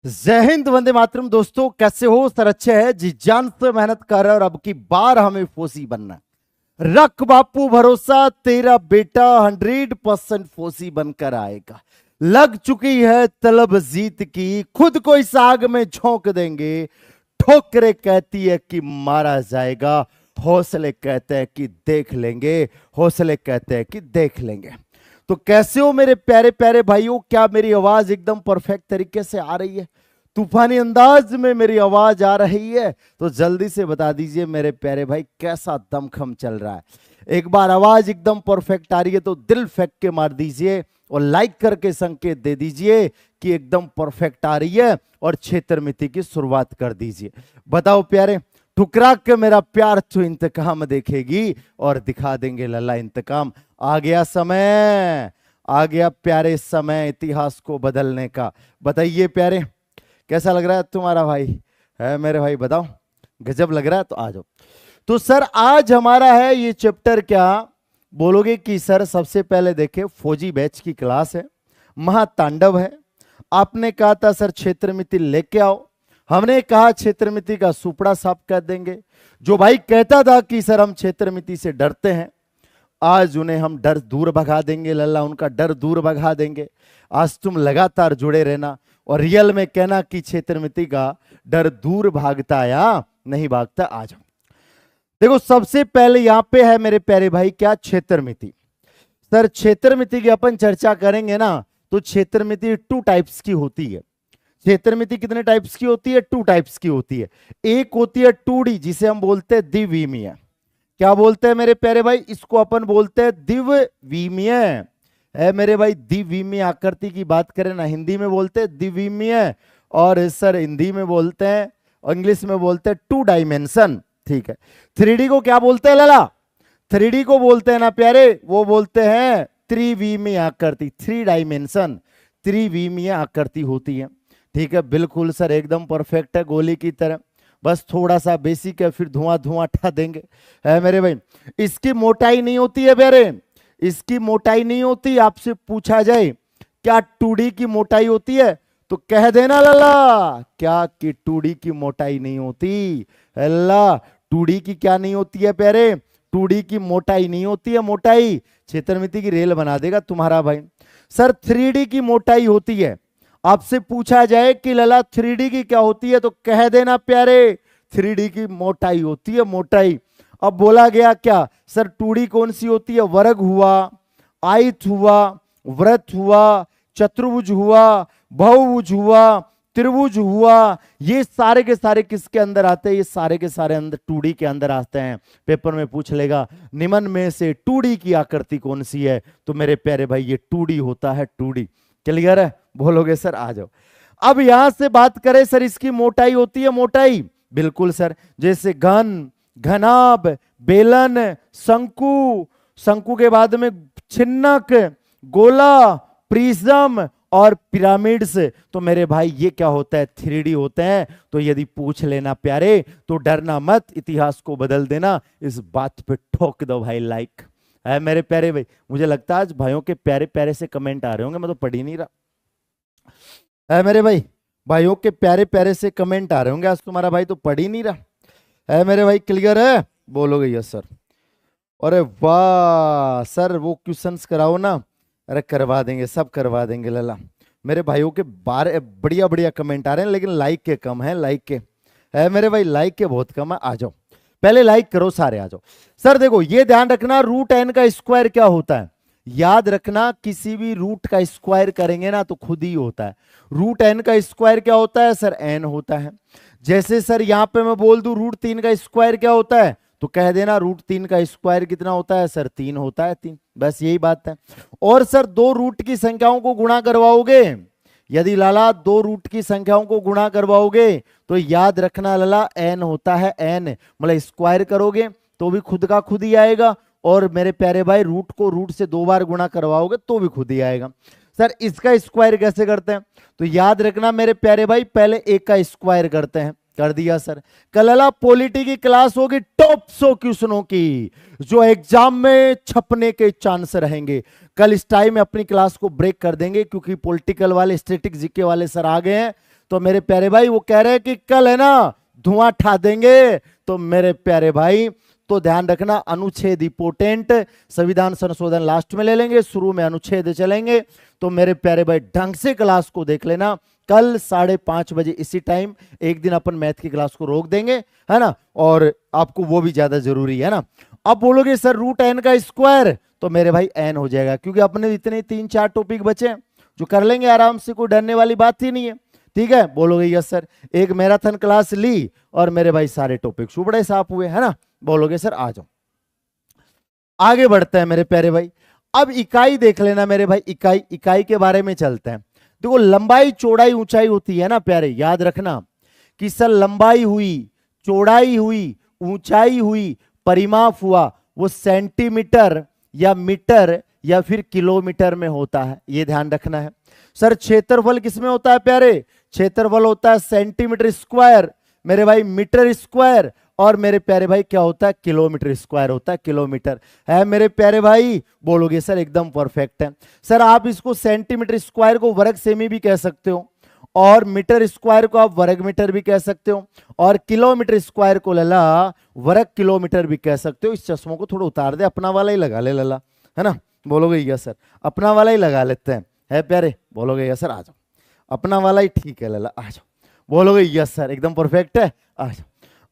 जय हिंद, वंदे मातरम। दोस्तों कैसे हो सर? अच्छे है जी, जान से मेहनत कर रहे हैं और अब की बार हमें फोसी बनना है। रख बापू भरोसा, तेरा बेटा 100% फोसी बनकर आएगा। लग चुकी है तलब जीत की, खुद को इस आग में झोंक देंगे। ठोकरे कहती है कि मारा जाएगा, हौसले कहते हैं कि देख लेंगे, हौसले कहते हैं कि देख लेंगे। तो कैसे हो मेरे प्यारे प्यारे भाइयों? क्या मेरी आवाज एकदम परफेक्ट तरीके से आ रही है? तूफानी अंदाज में मेरी आवाज आ रही है? तो जल्दी से बता दीजिए मेरे प्यारे भाई, कैसा दमखम चल रहा है। एक बार आवाज एकदम परफेक्ट आ रही है तो दिल फेंक के मार दीजिए और लाइक करके संकेत दे दीजिए कि एकदम परफेक्ट आ रही है और क्षेत्र मिति की शुरुआत कर दीजिए। बताओ प्यारे, ठुकरा के मेरा प्यार तो इंतकाम देखेगी और दिखा देंगे लल्ला इंतकाम। आ गया समय, आ गया प्यारे समय इतिहास को बदलने का। बताइए प्यारे, कैसा लग रहा है तुम्हारा भाई? है मेरे भाई, बताओ। गजब लग रहा है तो आ जाओ। तो सर आज हमारा है ये चैप्टर, क्या बोलोगे कि सर सबसे पहले देखे फौजी बैच की क्लास है, महातांडव है। आपने कहा था सर क्षेत्र मिति लेके आओ, हमने कहा क्षेत्र मिति का सुपड़ा साफ कर देंगे। जो भाई कहता था कि सर हम क्षेत्र मिति से डरते हैं, आज उन्हें हम डर दूर भगा देंगे लल्ला, उनका डर दूर भगा देंगे। आज तुम लगातार जुड़े रहना और रियल में कहना कि क्षेत्र मिति का डर दूर भागता या नहीं भागता। आ जाओ। देखो सबसे पहले यहां पे है मेरे प्यारे भाई क्या, क्षेत्र मिति। सर क्षेत्र मिति की अपन चर्चा करेंगे ना, तो क्षेत्र मिति 2 टाइप्स की होती है। क्षेत्र मिति कितने टाइप्स की होती है? 2 टाइप्स की होती है। एक होती है 2D, जिसे हम बोलते हैं द्विविमीय। क्या बोलते हैं मेरे प्यारे भाई? इसको अपन बोलते हैं द्विविमीय। है मेरे भाई, द्विविमीय आकृति की बात करें ना, हिंदी में बोलते हैं द्विविमीय, और सर हिंदी में बोलते हैं, इंग्लिश में बोलते हैं 2 डायमेंशन। ठीक है। 3D को क्या बोलते हैं लला? 3D को बोलते हैं ना प्यारे, वो बोलते हैं त्रिविमीय आकृति, 3 डायमेंशन, त्रिविमीय आकृति होती है। ठीक है, बिल्कुल सर एकदम परफेक्ट है, गोली की तरह। बस थोड़ा सा बेसिक है, फिर धुआं धुआं उठा देंगे। है मेरे भाई, इसकी मोटाई नहीं होती है प्यारे, इसकी मोटाई नहीं होती। आपसे पूछा जाए क्या 2D की मोटाई होती है, तो कह देना लला क्या कि 2D की मोटाई नहीं होती। अल्लाह, 2D की क्या नहीं होती है प्यारे? 2D की मोटाई नहीं होती है। मोटाई क्षेत्र मिति की रेल बना देगा तुम्हारा भाई। सर 3D की मोटाई होती है। आपसे पूछा जाए कि लला 3D की क्या होती है, तो कह देना प्यारे 3D की मोटाई होती है, मोटाई। अब बोला गया क्या सर 2D कौन सी होती है? वर्ग हुआ, आयत हुआ, वृत्त हुआ, चतुर्भुज हुआ, बहुभुज हुआ, त्रिभुज हुआ। ये सारे के सारे किसके अंदर आते हैं? ये सारे के सारे अंदर 2D के अंदर आते हैं। पेपर में पूछ लेगा निम्न में से 2D की आकृति कौन सी है, तो मेरे प्यारे भाई ये 2D होता है, 2D। क्लियर है? बोलोगे सर? आ जाओ। अब यहां से बात करें सर, इसकी मोटाई होती है, मोटाई। बिल्कुल सर, जैसे घन, घनाभ, बेलन, शंकु, शंकु के बाद में छिन्नक, गोला, प्रिज्म और पिरामिड्स। तो मेरे भाई ये क्या होता है? 3D होते हैं। तो यदि पूछ लेना प्यारे तो डरना मत, इतिहास को बदल देना। इस बात पे ठोक दो भाई लाइक। है मेरे प्यारे भाई, मुझे लगता है आज भाइयों के प्यारे प्यारे से कमेंट आ रहे होंगे, मैं तो पढ़ ही नहीं रहा। है मेरे भाई, भाइयों के प्यारे प्यारे से कमेंट आ रहे होंगे, आज तुम्हारा भाई तो पढ़ ही नहीं रहा। है मेरे भाई, क्लियर है? बोलोगे यस सर? अरे वाह सर, वो क्वेश्चंस कराओ ना। अरे करवा देंगे, सब करवा देंगे लला। मेरे भाइयों के बारे बढ़िया बढ़िया कमेंट आ रहे हैं, लेकिन लाइक के कम है, लाइक के। है मेरे भाई, लाइक के बहुत कम है। आ जाओ, पहले लाइक करो सारे, आ जाओ। सर देखो ये ध्यान रखना, रूट एन का स्क्वायर क्या होता है? याद रखना, किसी भी रूट का स्क्वायर करेंगे ना तो खुद ही होता है। रूट एन का स्क्वायर क्या होता है? सर एन होता है। जैसे सर यहां पे मैं बोल दूं रूट 3 का स्क्वायर क्या होता है, तो कह देना रूट 3 का स्क्वायर कितना होता है? सर 3 होता है, 3। बस यही बात है। और सर 2 रूट की संख्याओं को गुणा करवाओगे, यदि लाला 2 रूट की संख्याओं को गुणा करवाओगे तो याद रखना लला एन होता है, एन। मतलब स्क्वायर करोगे तो भी खुद का खुद ही आएगा, और मेरे प्यारे भाई रूट को रूट से 2 बार गुणा करवाओगे तो भी खुद ही आएगा। सर इसका स्क्वायर कैसे करते हैं? तो याद रखना मेरे प्यारे भाई, पहले 1 का स्क्वायर करते हैं। कर दिया सर। कल पॉलिटी की क्लास होगी टॉप 100 क्वेश्चनों की, जो एग्जाम में छपने के चांस रहेंगे। कल इस टाइम में अपनी क्लास को ब्रेक कर देंगे, क्योंकि पॉलिटिकल वाले, स्टैटिक जीके वाले सर आ गए हैं। तो मेरे प्यारे भाई वो कह रहे हैं कि कल है ना धुआं ठा देंगे। तो मेरे प्यारे भाई तो ध्यान रखना, अनुच्छेद इंपोर्टेंट, संविधान संशोधन लास्ट में ले लेंगे, शुरू में अनुच्छेद चलेंगे। तो मेरे प्यारे भाई ढंग से क्लास को देख लेना, कल 5:30 बजे इसी टाइम एक दिन अपन मैथ की क्लास को रोक देंगे, है ना, और आपको वो भी ज्यादा जरूरी है ना। अब बोलोगे सर रूट एन का स्क्वायर, तो मेरे भाई एन हो जाएगा, क्योंकि अपने इतने 3-4 टॉपिक बचे हैं जो कर लेंगे आराम से, कोई डरने वाली बात ही नहीं है। ठीक है, बोलोगे यस सर, एक मैराथन क्लास ली और मेरे भाई सारे टॉपिक सुबड़े साफ हुए, है ना। बोलोगे सर आ जाओ, आगे बढ़ते हैं मेरे प्यारे भाई। अब इकाई देख लेना मेरे भाई, इकाई के बारे में चलते हैं। देखो लंबाई चौड़ाई ऊंचाई होती है ना प्यारे, याद रखना कि सर लंबाई हुई, चौड़ाई हुई, ऊंचाई हुई, परिमाप हुआ, वो सेंटीमीटर या मीटर या फिर किलोमीटर में होता है, ये ध्यान रखना है। सर क्षेत्रफल किसमें होता है प्यारे, क्षेत्रफल होता है सेंटीमीटर स्क्वायर मेरे भाई, मीटर स्क्वायर, और मेरे प्यारे भाई क्या होता है, किलोमीटर स्क्वायर होता है, किलोमीटर है मेरे प्यारे भाई। बोलोगे सर एकदम परफेक्ट है। सर आप इसको सेंटीमीटर स्क्वायर को वर्ग सेमी भी कह सकते हो, और मीटर स्क्वायर को आप वर्ग मीटर भी कह सकते हो, और किलोमीटर स्क्वायर को लला वर्ग किलोमीटर भी कह सकते हो। इस चश्मों को थोड़ा उतार दे, अपना वाला ही लगा ले लला, है ना। बोलोगे यस सर, अपना वाला ही लगा लेते हैं, है प्यारे। बोलोगे यस सर आ जाओ, अपना वाला ही ठीक है लला, आ जाओ। बोलोगे यस सर एकदम परफेक्ट है, आ जाओ।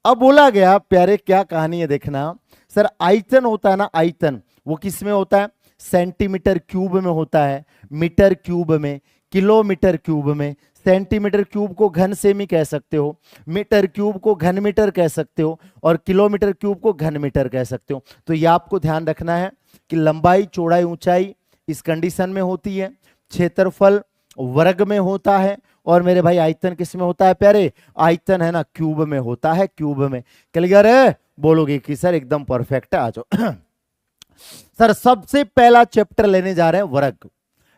अब बोला गया प्यारे क्या कहानी है देखना। सर आयतन होता है ना, आयतन वो किस में होता है, सेंटीमीटर क्यूब में होता है, मीटर क्यूब में, किलोमीटर क्यूब में। सेंटीमीटर क्यूब को घन सेमी कह सकते हो, मीटर क्यूब को घन मीटर कह सकते हो, और किलोमीटर क्यूब को घन मीटर कह सकते हो। तो ये आपको ध्यान रखना है कि लंबाई चौड़ाई ऊंचाई इस कंडीशन में होती है, क्षेत्रफल वर्ग में होता है, और मेरे भाई आयतन किस में होता है प्यारे, आयतन है ना क्यूब में होता है, क्यूब में। क्लियर है, बोलोगे कि सर एकदम परफेक्ट है, आ जाओ। सर सबसे पहला चैप्टर लेने जा रहे हैं वर्ग,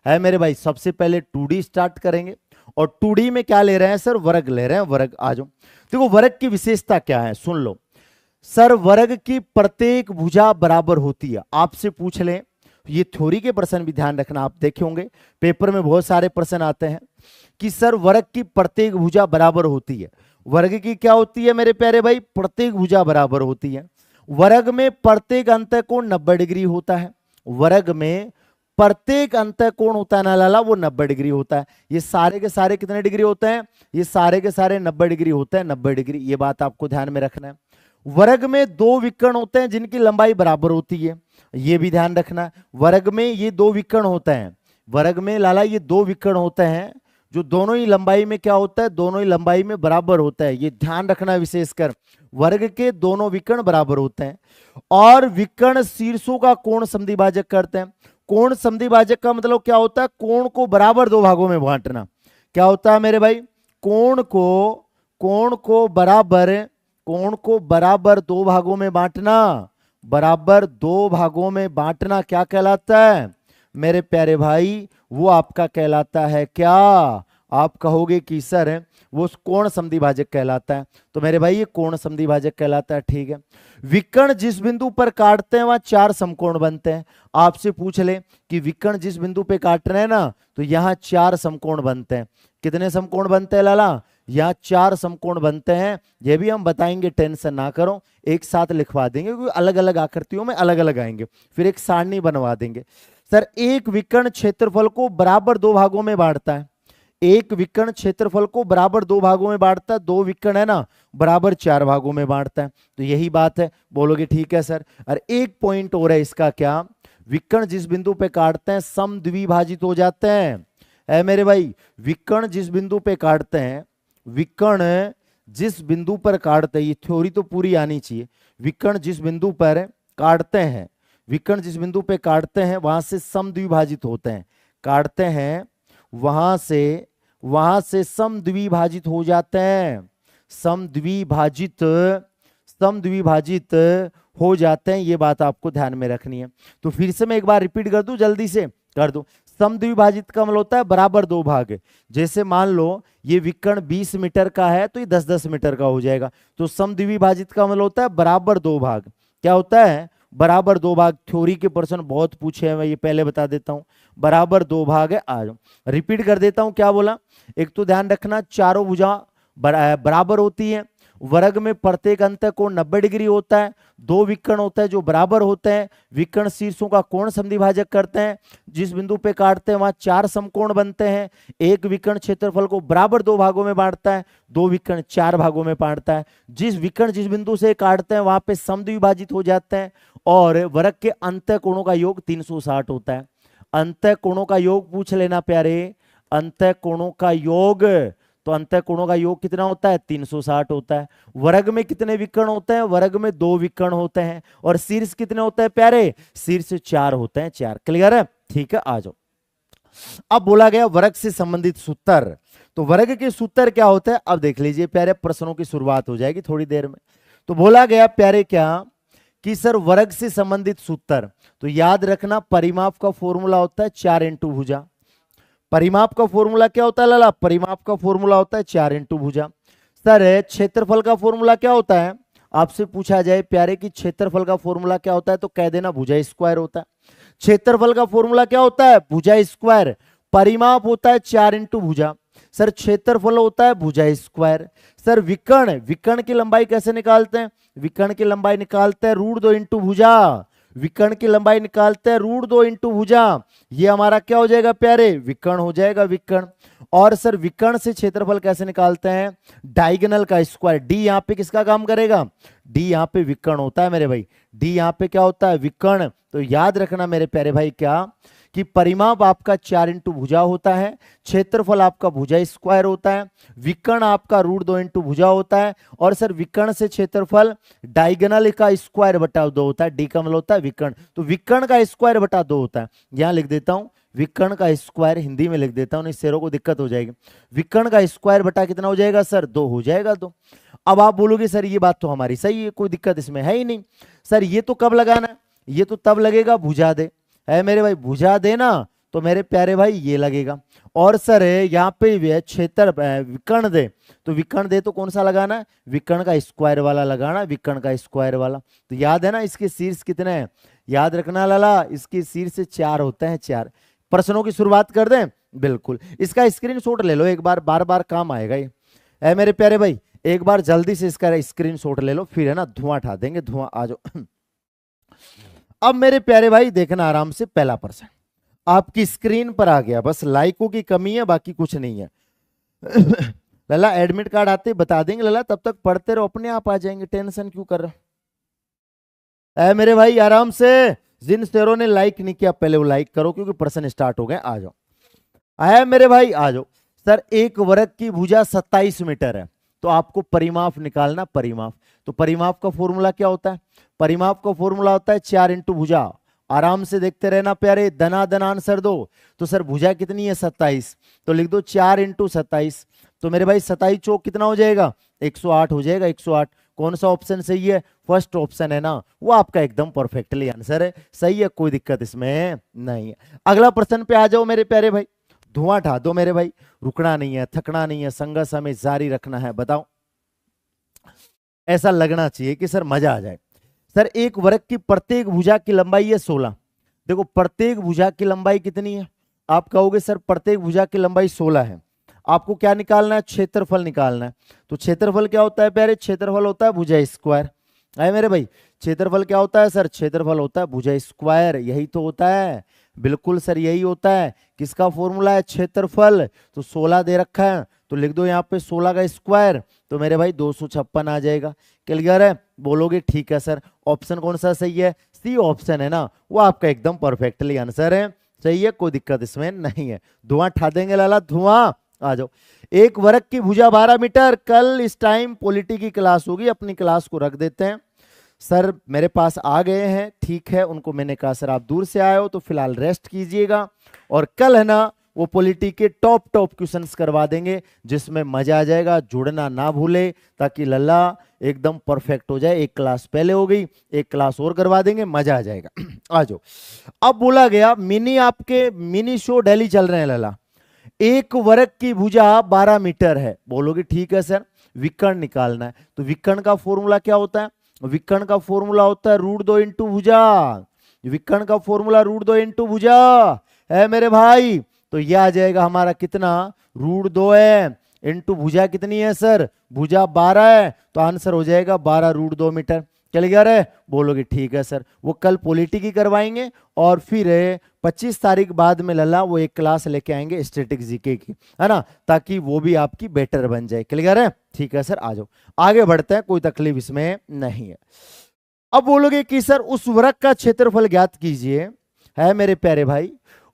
है मेरे भाई। सबसे पहले 2D स्टार्ट करेंगे, और 2D में क्या ले रहे हैं सर, वर्ग ले रहे हैं, वर्ग। आ जाओ, देखो वर्ग की विशेषता क्या है सुन लो। सर वर्ग की प्रत्येक भुजा बराबर होती है, आपसे पूछ लें, ये थ्योरी के प्रश्न भी ध्यान रखना, आप देखे होंगे पेपर में बहुत सारे प्रश्न आते हैं कि सर वर्ग की प्रत्येक भुजा बराबर होती है। वर्ग की क्या होती है मेरे प्यारे भाई, प्रत्येक भुजा बराबर होती है। वर्ग में प्रत्येक अंतःकोण 90 डिग्री होता है, वर्ग में प्रत्येक अंतःकोण होता है ना लाला, वो 90 डिग्री होता है। ये सारे के सारे कितने डिग्री होते हैं, ये सारे के सारे 90 डिग्री होते हैं, 90 डिग्री, ये बात आपको ध्यान में रखना है। वर्ग में 2 विकर्ण होते हैं जिनकी लंबाई बराबर होती है, ये भी ध्यान रखना। वर्ग में ये 2 विकर्ण होते हैं, वर्ग में लाला ये 2 विकर्ण होते हैं जो दोनों ही लंबाई में क्या होता है, दोनों ही लंबाई में बराबर होता है, ये ध्यान रखना विशेषकर। वर्ग के दोनों विकर्ण बराबर होते हैं, और विकर्ण शीर्षों का कोण समद्विभाजक करते हैं। कोण समद्विभाजक का मतलब क्या होता है, कोण को बराबर 2 भागों में बांटना। क्या होता है मेरे भाई, कोण को बराबर 2 भागों में बांटना, बराबर 2 भागों में बांटना क्या कहलाता है मेरे प्यारे भाई, वो आपका कहलाता है क्या, आप कहोगे कि सर वो कोण समद्विभाजक कहलाता है। तो मेरे भाई ये कोण समद्विभाजक कहलाता है, ठीक है। विकर्ण जिस बिंदु पर काटते हैं वहां 4 समकोण बनते हैं। आपसे पूछ ले कि विकर्ण जिस बिंदु पे काट रहे हैं ना, तो यहां 4 समकोण बनते हैं। कितने समकोण बनते हैं लाला, यहाँ 4 समकोण बनते हैं, ये भी हम बताएंगे, टेंशन ना करो, एक साथ लिखवा देंगे, क्योंकि अलग अलग आकृतियों में अलग अलग आएंगे, फिर एक सारणी बनवा देंगे। सर एक विकर्ण क्षेत्रफल को बराबर 2 भागों में बांटता है, एक विकर्ण क्षेत्रफल को बराबर 2 भागों में बांटता है, 2 विकर्ण है ना बराबर 4 भागों में बांटता है। तो यही बात है, बोलोगे ठीक है सर। और एक पॉइंट और है इसका, क्या, विकर्ण जिस बिंदु पे काटते हैं समद्विभाजित हो जाते हैं, है मेरे भाई। विकर्ण जिस बिंदु पे काटते हैं, विकर्ण जिस बिंदु पर काटते हैं, ये थ्योरी तो पूरी आनी चाहिए। विकर्ण जिस बिंदु पर काटते हैं, विकर्ण जिस बिंदु पे काटते हैं वहां से समद्विभाजित होते हैं, काटते हैं वहां से समद्विभाजित हो जाते हैं, समद्विभाजित हो जाते हैं, ये बात आपको ध्यान में रखनी है। तो फिर से मैं एक बार रिपीट कर दूं, जल्दी से कर दूं। समद्विभाजित का मतलब होता है बराबर 2 भाग। जैसे मान लो ये विकर्ण 20 मीटर का है तो ये 10-10 मीटर का हो जाएगा। तो समद्विभाजित का मतलब होता है बराबर 2 भाग। क्या होता है, बराबर दो भाग, थ्योरी के प्रश्न बहुत पूछे हैं, मैं ये पहले बता देता हूं, बराबर दो भाग है। आ जाओ, रिपीट कर देता हूं क्या बोला। एक तो ध्यान रखना, चारों भुजा बराबर होती है, वर्ग में प्रत्येक अंतः कोण 90 डिग्री होता है, दो विकर्ण होता है जो बराबर होते हैं, विकर्ण शीर्षों का कोण समद्विभाजक करते हैं, जिस बिंदु पे काटते हैं वहां चार समकोण बनते हैं, एक विकर्ण क्षेत्रफल को बराबर दो भागों में बांटता है, दो विकर्ण चार भागों में बांटता है, जिस विकर्ण जिस बिंदु से काटते हैं वहां पे समद्विभाजित हो जाते हैं, और वर्ग के अंतः कोणों का योग 360 होता है। अंतः कोणों का योग पूछ लेना प्यारे, अंतः कोणों का योग, तो अंतः कोणों का योग कितना होता है, 360 होता है। वर्ग में कितने विकर्ण होते हैं, वर्ग में दो विकर्ण होते हैं, और शीर्ष कितने होते हैं प्यारे, शीर्ष चार होते हैं, चार। क्लियर है, ठीक है, आ जाओ। अब बोला गया वर्ग से संबंधित सूत्र, तो वर्ग के सूत्र क्या होते हैं अब देख लीजिए प्यारे, प्रश्नों की शुरुआत हो जाएगी थोड़ी देर में। तो बोला गया प्यारे क्या कि सर वर्ग से संबंधित सूत्र, तो याद रखना परिमाप का फॉर्मूला होता है 4 इंटू भुजा। परिमाप का फॉर्मूला क्या होता है लाला, परिमाप का फॉर्मूला होता है 4 इंटू भुजा। सर क्षेत्रफल का फॉर्मूला क्या होता है, आपसे पूछा जाए प्यारे कि क्षेत्रफल का फॉर्मूला क्या होता है, तो कह देना भुजा स्क्वायर होता है। क्षेत्रफल का फॉर्मूला क्या होता है, भुजा स्क्वायर। परिमाप होता है 4 इंटू भुजा। सर क्षेत्रफल होता है भुजा स्क्वायर। सर विकर्ण, विकर्ण की लंबाई कैसे निकालते हैं, विकर्ण की लंबाई निकालते हैं √2 इंटू भुजा। विकर्ण की लंबाई निकालते हैं √2 इंटू भुजा। ये हमारा क्या हो जाएगा प्यारे, विकर्ण हो जाएगा, विकर्ण। और सर विकर्ण से क्षेत्रफल कैसे निकालते हैं, डायगोनल का स्क्वायर। डी यहाँ पे किसका काम करेगा, डी यहाँ पे विकर्ण होता है मेरे भाई, डी यहाँ पे क्या होता है, विकर्ण। तो याद रखना मेरे प्यारे भाई क्या कि परिमाप आपका 4 इंटू भुजा होता है, क्षेत्रफल आपका भुजा स्क्वायर होता है, विकर्ण आपका √2 इंटू भुजा होता है, और सर विकर्ण से क्षेत्रफल डायगोनल का स्क्वायर बटा 2 होता है, डी का मतलब होता है विकर्ण, तो विकर्ण का स्क्वायर बटा 2 होता है। यहां लिख देता हूं विकर्ण का स्क्वायर, हिंदी में लिख देता हूं नहीं शेरों को दिक्कत हो जाएगी। विकर्ण का स्क्वायर बटा कितना हो जाएगा सर, 2 हो जाएगा 2। अब आप बोलोगे सर ये बात तो हमारी सही है, कोई दिक्कत इसमें है ही नहीं। सर ये तो कब लगाना है, ये तो तब लगेगा भुजा दे, है मेरे भाई, भुजा देना तो मेरे प्यारे भाई ये लगेगा। और सर यहाँ पे क्षेत्र विकर्ण दे, तो विकर्ण दे तो कौन सा लगाना है, विकर्ण का स्क्वायर वाला लगाना, विकर्ण का स्क्वायर वाला। तो याद है ना इसके शीर्ष कितने हैं, याद रखना लाला, इसके शीर्ष 4 होते हैं, 4। प्रश्नों की शुरुआत कर दें, बिल्कुल। इसका स्क्रीनशॉट ले लो एक बार, बार बार काम आएगा ये, है मेरे प्यारे भाई। एक बार जल्दी से इसका स्क्रीनशॉट ले लो, फिर है ना धुआं उठा देंगे, धुआं। आ जाओ। अब मेरे प्यारे भाई देखना आराम से, पहला प्रश्न आपकी स्क्रीन पर आ गया, बस लाइकों की कमी है, बाकी कुछ नहीं है। लला एडमिट कार्ड आते बता देंगे लला, तब तक पढ़ते रहो, अपने आप आ जाएंगे, टेंशन क्यों कर रहे हो मेरे भाई। आराम से, जिन शेरों ने लाइक नहीं किया पहले वो लाइक करो, क्योंकि प्रश्न स्टार्ट हो गए। आ जाओ, आया मेरे भाई, आ जाओ। सर एक वर्ग की भुजा 27 मीटर है, तो आपको परिमाप निकालना, परिमाप। तो परिमाप का फॉर्मूला क्या होता है, परिमाप का फॉर्मूला होता है 4 इंटू भुजा। आराम से देखते रहना प्यारे, धनाधन आंसर दो। तो सर भुजा कितनी है 27, तो लिख दो 4 इंटू 27। तो मेरे भाई 27 चौक कितना हो जाएगा, 108 हो जाएगा, 108। कौन सा ऑप्शन सही है, फर्स्ट ऑप्शन है ना, वो आपका एकदम परफेक्टली आंसर है, सही है, कोई दिक्कत इसमें नहीं है। अगला प्रश्न पे आ जाओ मेरे प्यारे भाई, धुआं उठा दो मेरे भाई, रुकना नहीं है, थकना नहीं है, संघर्ष हमें जारी रखना है। बताओ, ऐसा लगना चाहिए कि सर मजा आ जाए। सर एक वर्ग की प्रत्येक भुजा की लंबाई है 16। देखो प्रत्येक भुजा की लंबाई कितनी है, आप कहोगे सर प्रत्येक भुजा की लंबाई 16 है। आपको क्या निकालना है, क्षेत्रफल निकालना है। तो क्षेत्रफल क्या होता है प्यारे, क्षेत्रफल होता है भुजा स्क्वायर, है मेरे भाई। क्षेत्रफल क्या होता है सर, क्षेत्रफल होता है भुजा स्क्वायर, यही तो होता है, बिल्कुल सर यही होता है। किसका फॉर्मूला है, क्षेत्रफल। तो 16 दे रखा है, तो लिख दो यहाँ पे 16 का स्क्वायर, तो मेरे भाई 256 आ जाएगा। क्लियर है, बोलोगे ठीक है सर। ऑप्शन कौन सा सही है, सी ऑप्शन है ना, वो आपका एकदम परफेक्टली आंसर है, सही है, कोई दिक्कत इसमें नहीं है। धुआं उठा देंगे लाला, धुआं। आ जाओ, एक वर्ग की भुजा 12 मीटर। कल इस टाइम पॉलिटी की क्लास होगी, अपनी क्लास को रख देते हैं। सर मेरे पास आ गए हैं, ठीक है, उनको मैंने कहा सर आप दूर से आए हो तो फिलहाल रेस्ट कीजिएगा, और कल है ना वो पॉलिटी के टॉप क्वेश्चंस करवा देंगे, जिसमें मजा आ जाएगा। जुड़ना ना भूले, ताकि लल्ला एकदम परफेक्ट हो जाए। एक क्लास पहले हो गई, एक क्लास और करवा देंगे, मजा आ जाएगा। आ जाओ, अब बोला गया मिनी, आपके मिनी शो डेली चल रहे हैं लल्ला। एक वर्ग की भुजा 12 मीटर है, बोलोगे ठीक है सर, विकर्ण निकालना है। तो विकर्ण का फॉर्मूला क्या होता है, विकर्ण का फॉर्मूला होता है √2 इंटू भुजा। विकर्ण का फॉर्मूला √2 इंटू भुजा है मेरे भाई। तो यह आ जाएगा हमारा कितना, √2 है इंटू भुजा कितनी है सर, भुजा 12 है, तो आंसर हो जाएगा 12 √2 मीटर। चल गया रे, बोलोगे ठीक है सर। वो कल पॉलिटी की करवाएंगे और फिर 25 तारीख बाद में लला वो एक क्लास लेके आएंगे स्टैटिक जीके की, है ना, ताकि वो भी आपकी बेटर बन जाए। क्लियर है, ठीक है सर, आ जाओ आगे बढ़ते हैं, कोई तकलीफ इसमें नहीं है। अब बोलोगे कि सर उस वृत्त का क्षेत्रफल ज्ञात कीजिए, है मेरे प्यारे भाई,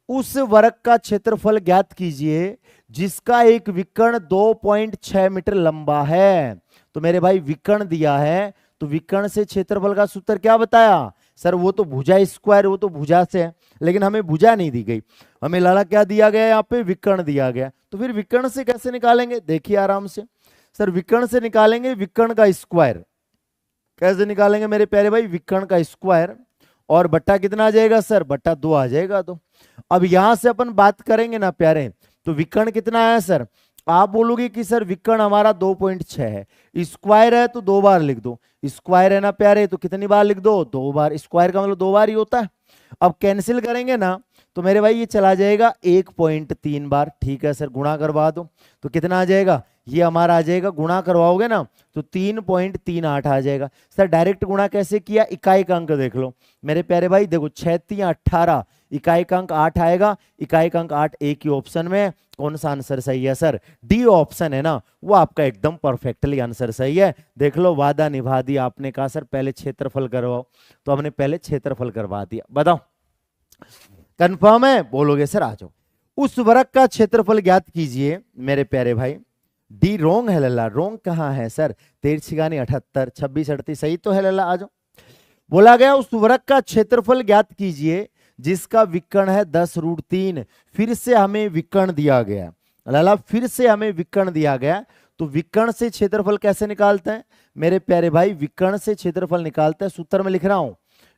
उस वृत्त का क्षेत्रफल ज्ञात कीजिए जिसका एक विकर्ण 2.6 मीटर लंबा है। तो मेरे भाई विकर्ण दिया है, तो विकर्ण से क्षेत्रफल का सूत्र क्या बताया सर, वो तो भुजा स्क्वायर, वो तो भुजा से है, लेकिन हमें भुजा नहीं दी गई, हमें लाला क्या दिया गया, यहाँ पे विकर्ण दिया गया। तो फिर विकर्ण से कैसे निकालेंगे, देखिए आराम से सर, विकर्ण से निकालेंगे विकर्ण का स्क्वायर। कैसे निकालेंगे मेरे प्यारे भाई, विकर्ण का स्क्वायर और बट्टा कितना आ जाएगा सर, बट्टा 2 आ जाएगा। तो अब यहां से अपन बात करेंगे ना प्यारे, तो विकर्ण कितना है सर, आप बोलोगे कि सर विकर्ण हमारा 2.6 है, स्क्वायर है तो 2 बार लिख दो, स्क्वायर है ना प्यारे, तो कितनी बार लिख दो, 2 बार, स्क्वायर का मतलब 2 बार ही होता है। अब कैंसिल करेंगे ना तो मेरे भाई ये चला जाएगा 1.3 बार, ठीक है सर, गुणा करवा दो तो कितना आ जाएगा, ये हमारा आ जाएगा, गुणा करवाओगे ना तो 3.38 आ जाएगा। सर डायरेक्ट गुणा कैसे किया, इकाई का अंक देख लो मेरे प्यारे भाई, देखो 6 3 18, इकाई का अंक 8 आएगा, इकाई का अंक 8, एक ही ऑप्शन में कौन सा आंसर सही है सर, डी ऑप्शन है ना, वो आपका एकदम परफेक्टली आंसर सही है। देख लो वादा निभा दिया, आपने कहा सर पहले क्षेत्रफल करवाओ, तो हमने पहले क्षेत्रफल करवा दिया। बताओ कंफर्म है, बोलोगे सर आ जाओ। उस वृत्त का क्षेत्रफल ज्ञात कीजिए मेरे प्यारे भाई, डी रोंग है लल्ला, रोंग कहां है सर, 13 78, 26 38 सही तो है लल्ला, आ जाओ। बोला गया उस वृत्त का क्षेत्रफल ज्ञात कीजिए जिसका विकर्ण है 10√3। फिर से हमें विकर्ण दिया गया लाला, फिर से हमें विकर्ण दिया गया, तो विकर्ण से क्षेत्रफल कैसे निकालते हैं मेरे प्यारे भाई, विकर्ण से क्षेत्रफल निकालते हैं, सूत्र में लिख रहा हूं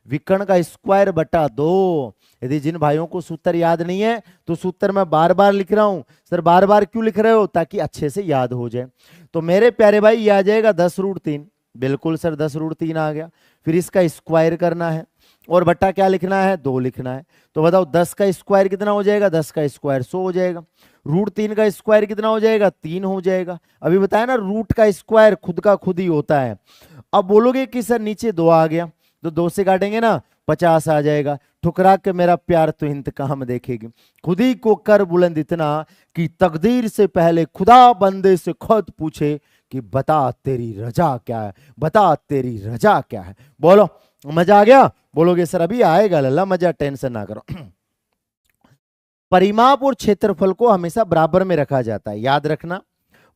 विकर्ण का स्क्वायर बटा 2। यदि जिन भाइयों को सूत्र याद नहीं है तो सूत्र मैं बार बार लिख रहा हूं सर, बार बार क्यों लिख रहे हो, ताकि अच्छे से याद हो जाए। तो मेरे प्यारे भाई ये आ जाएगा 10√3, बिल्कुल सर 10√3 आ गया। फिर इसका स्क्वायर करना है और बट्टा क्या लिखना है, 2 लिखना है। तो बताओ 10 का स्क्वायर कितना हो जाएगा, 10 का स्क्वायर 100 हो जाएगा। √3 का स्क्वायर कितना हो जाएगा, 3 हो जाएगा। अभी बताया ना रूट का स्क्वायर खुद का खुद ही होता है। अब बोलोगे कि सर नीचे 2 आ गया, तो 2 से काटेंगे ना 50 आ जाएगा। ठुकरा के मेरा प्यार तो इंतकाम देखेगी, खुद ही को कर बुलंद इतना कि तकदीर से पहले खुदा बंदे से खुद पूछे कि बता तेरी रजा क्या है, बता तेरी रजा क्या है। बोलो मजा आ गया, बोलोगे सर अभी आएगा लल्ला मजा, टेंशन ना करो। परिमाप और क्षेत्रफल को हमेशा बराबर में रखा जाता है, याद रखना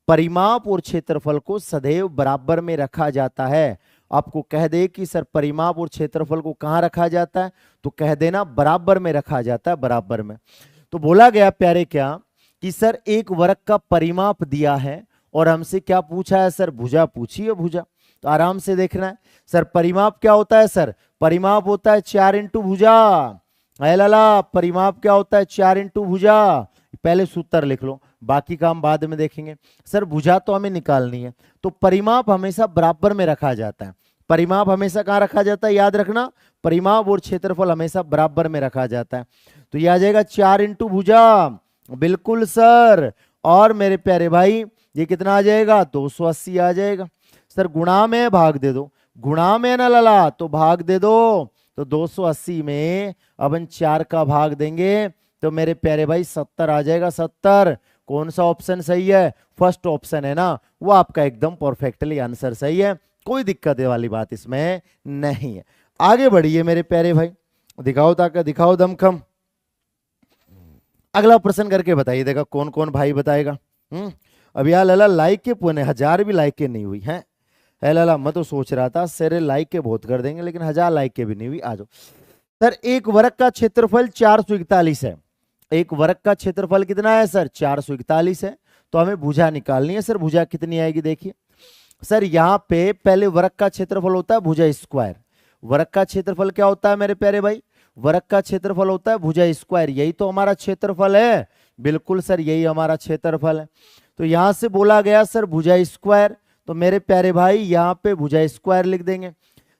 परिमाप और क्षेत्रफल को सदैव बराबर में रखा जाता है। आपको कह दे कि सर परिमाप और क्षेत्रफल को कहां रखा जाता है, तो कह देना बराबर में रखा जाता है, बराबर में। तो बोला गया प्यारे क्या कि सर एक वृत्त का परिमाप दिया है और हमसे क्या पूछा है सर, भुजा पूछी है, भुजा। तो आराम से देखना है सर परिमाप क्या होता है सर, परिमाप होता है 4 इंटू भुजा। लाला परिमाप क्या होता है, 4 इंटू भुजा। पहले सूत्र लिख लो, बाकी काम बाद में देखेंगे। सर भुजा तो हमें निकालनी है, तो परिमाप हमेशा बराबर में रखा जाता है। परिमाप हमेशा कहां रखा जाता है, याद रखना परिमाप और क्षेत्रफल हमेशा बराबर में रखा जाता है। तो यह आ जाएगा 4 इंटू भुजा, बिल्कुल सर। और मेरे प्यारे भाई ये कितना आ जाएगा, 280 आ जाएगा। सर गुणा में भाग दे दो, गुणा में ना लला तो भाग दे दो, तो 280 में अपन 4 का भाग देंगे तो मेरे प्यारे भाई 70 आ जाएगा, 70। कौन सा ऑप्शन सही है, फर्स्ट ऑप्शन है ना, वो आपका एकदम परफेक्टली आंसर सही है, कोई दिक्कत वाली बात इसमें नहीं है। आगे बढ़िए मेरे प्यारे भाई, दिखाओ ताकत, दिखाओ दमखम। अगला प्रश्न करके बताइए, देखा कौन कौन भाई बताएगा। अब यार लाला लाइक के पुणे 1000 भी लाइक के नहीं हुई है लाला, मैं तो सोच रहा था सर लाइक के बहुत कर देंगे, लेकिन 1000 लाइक के भी नहीं हुई। आ जाओ सर, एक वृत्त का क्षेत्रफल 441 है। एक वृत्त का क्षेत्रफल कितना है सर, 441 है। तो हमें भुजा निकालनी है। सर भुजा कितनी आएगी, देखिए सर यहाँ पे पहले वृत्त का क्षेत्रफल होता है भुजा स्क्वायर। वृत्त का क्षेत्रफल क्या होता है मेरे प्यारे भाई, वृत्त का क्षेत्रफल होता है भुजा स्क्वायर। यही तो हमारा क्षेत्रफल है, बिल्कुल सर यही हमारा क्षेत्रफल है। तो यहां से बोला गया सर भुजा स्क्वायर, तो मेरे प्यारे भाई यहाँ पे भुजा स्क्वायर लिख देंगे।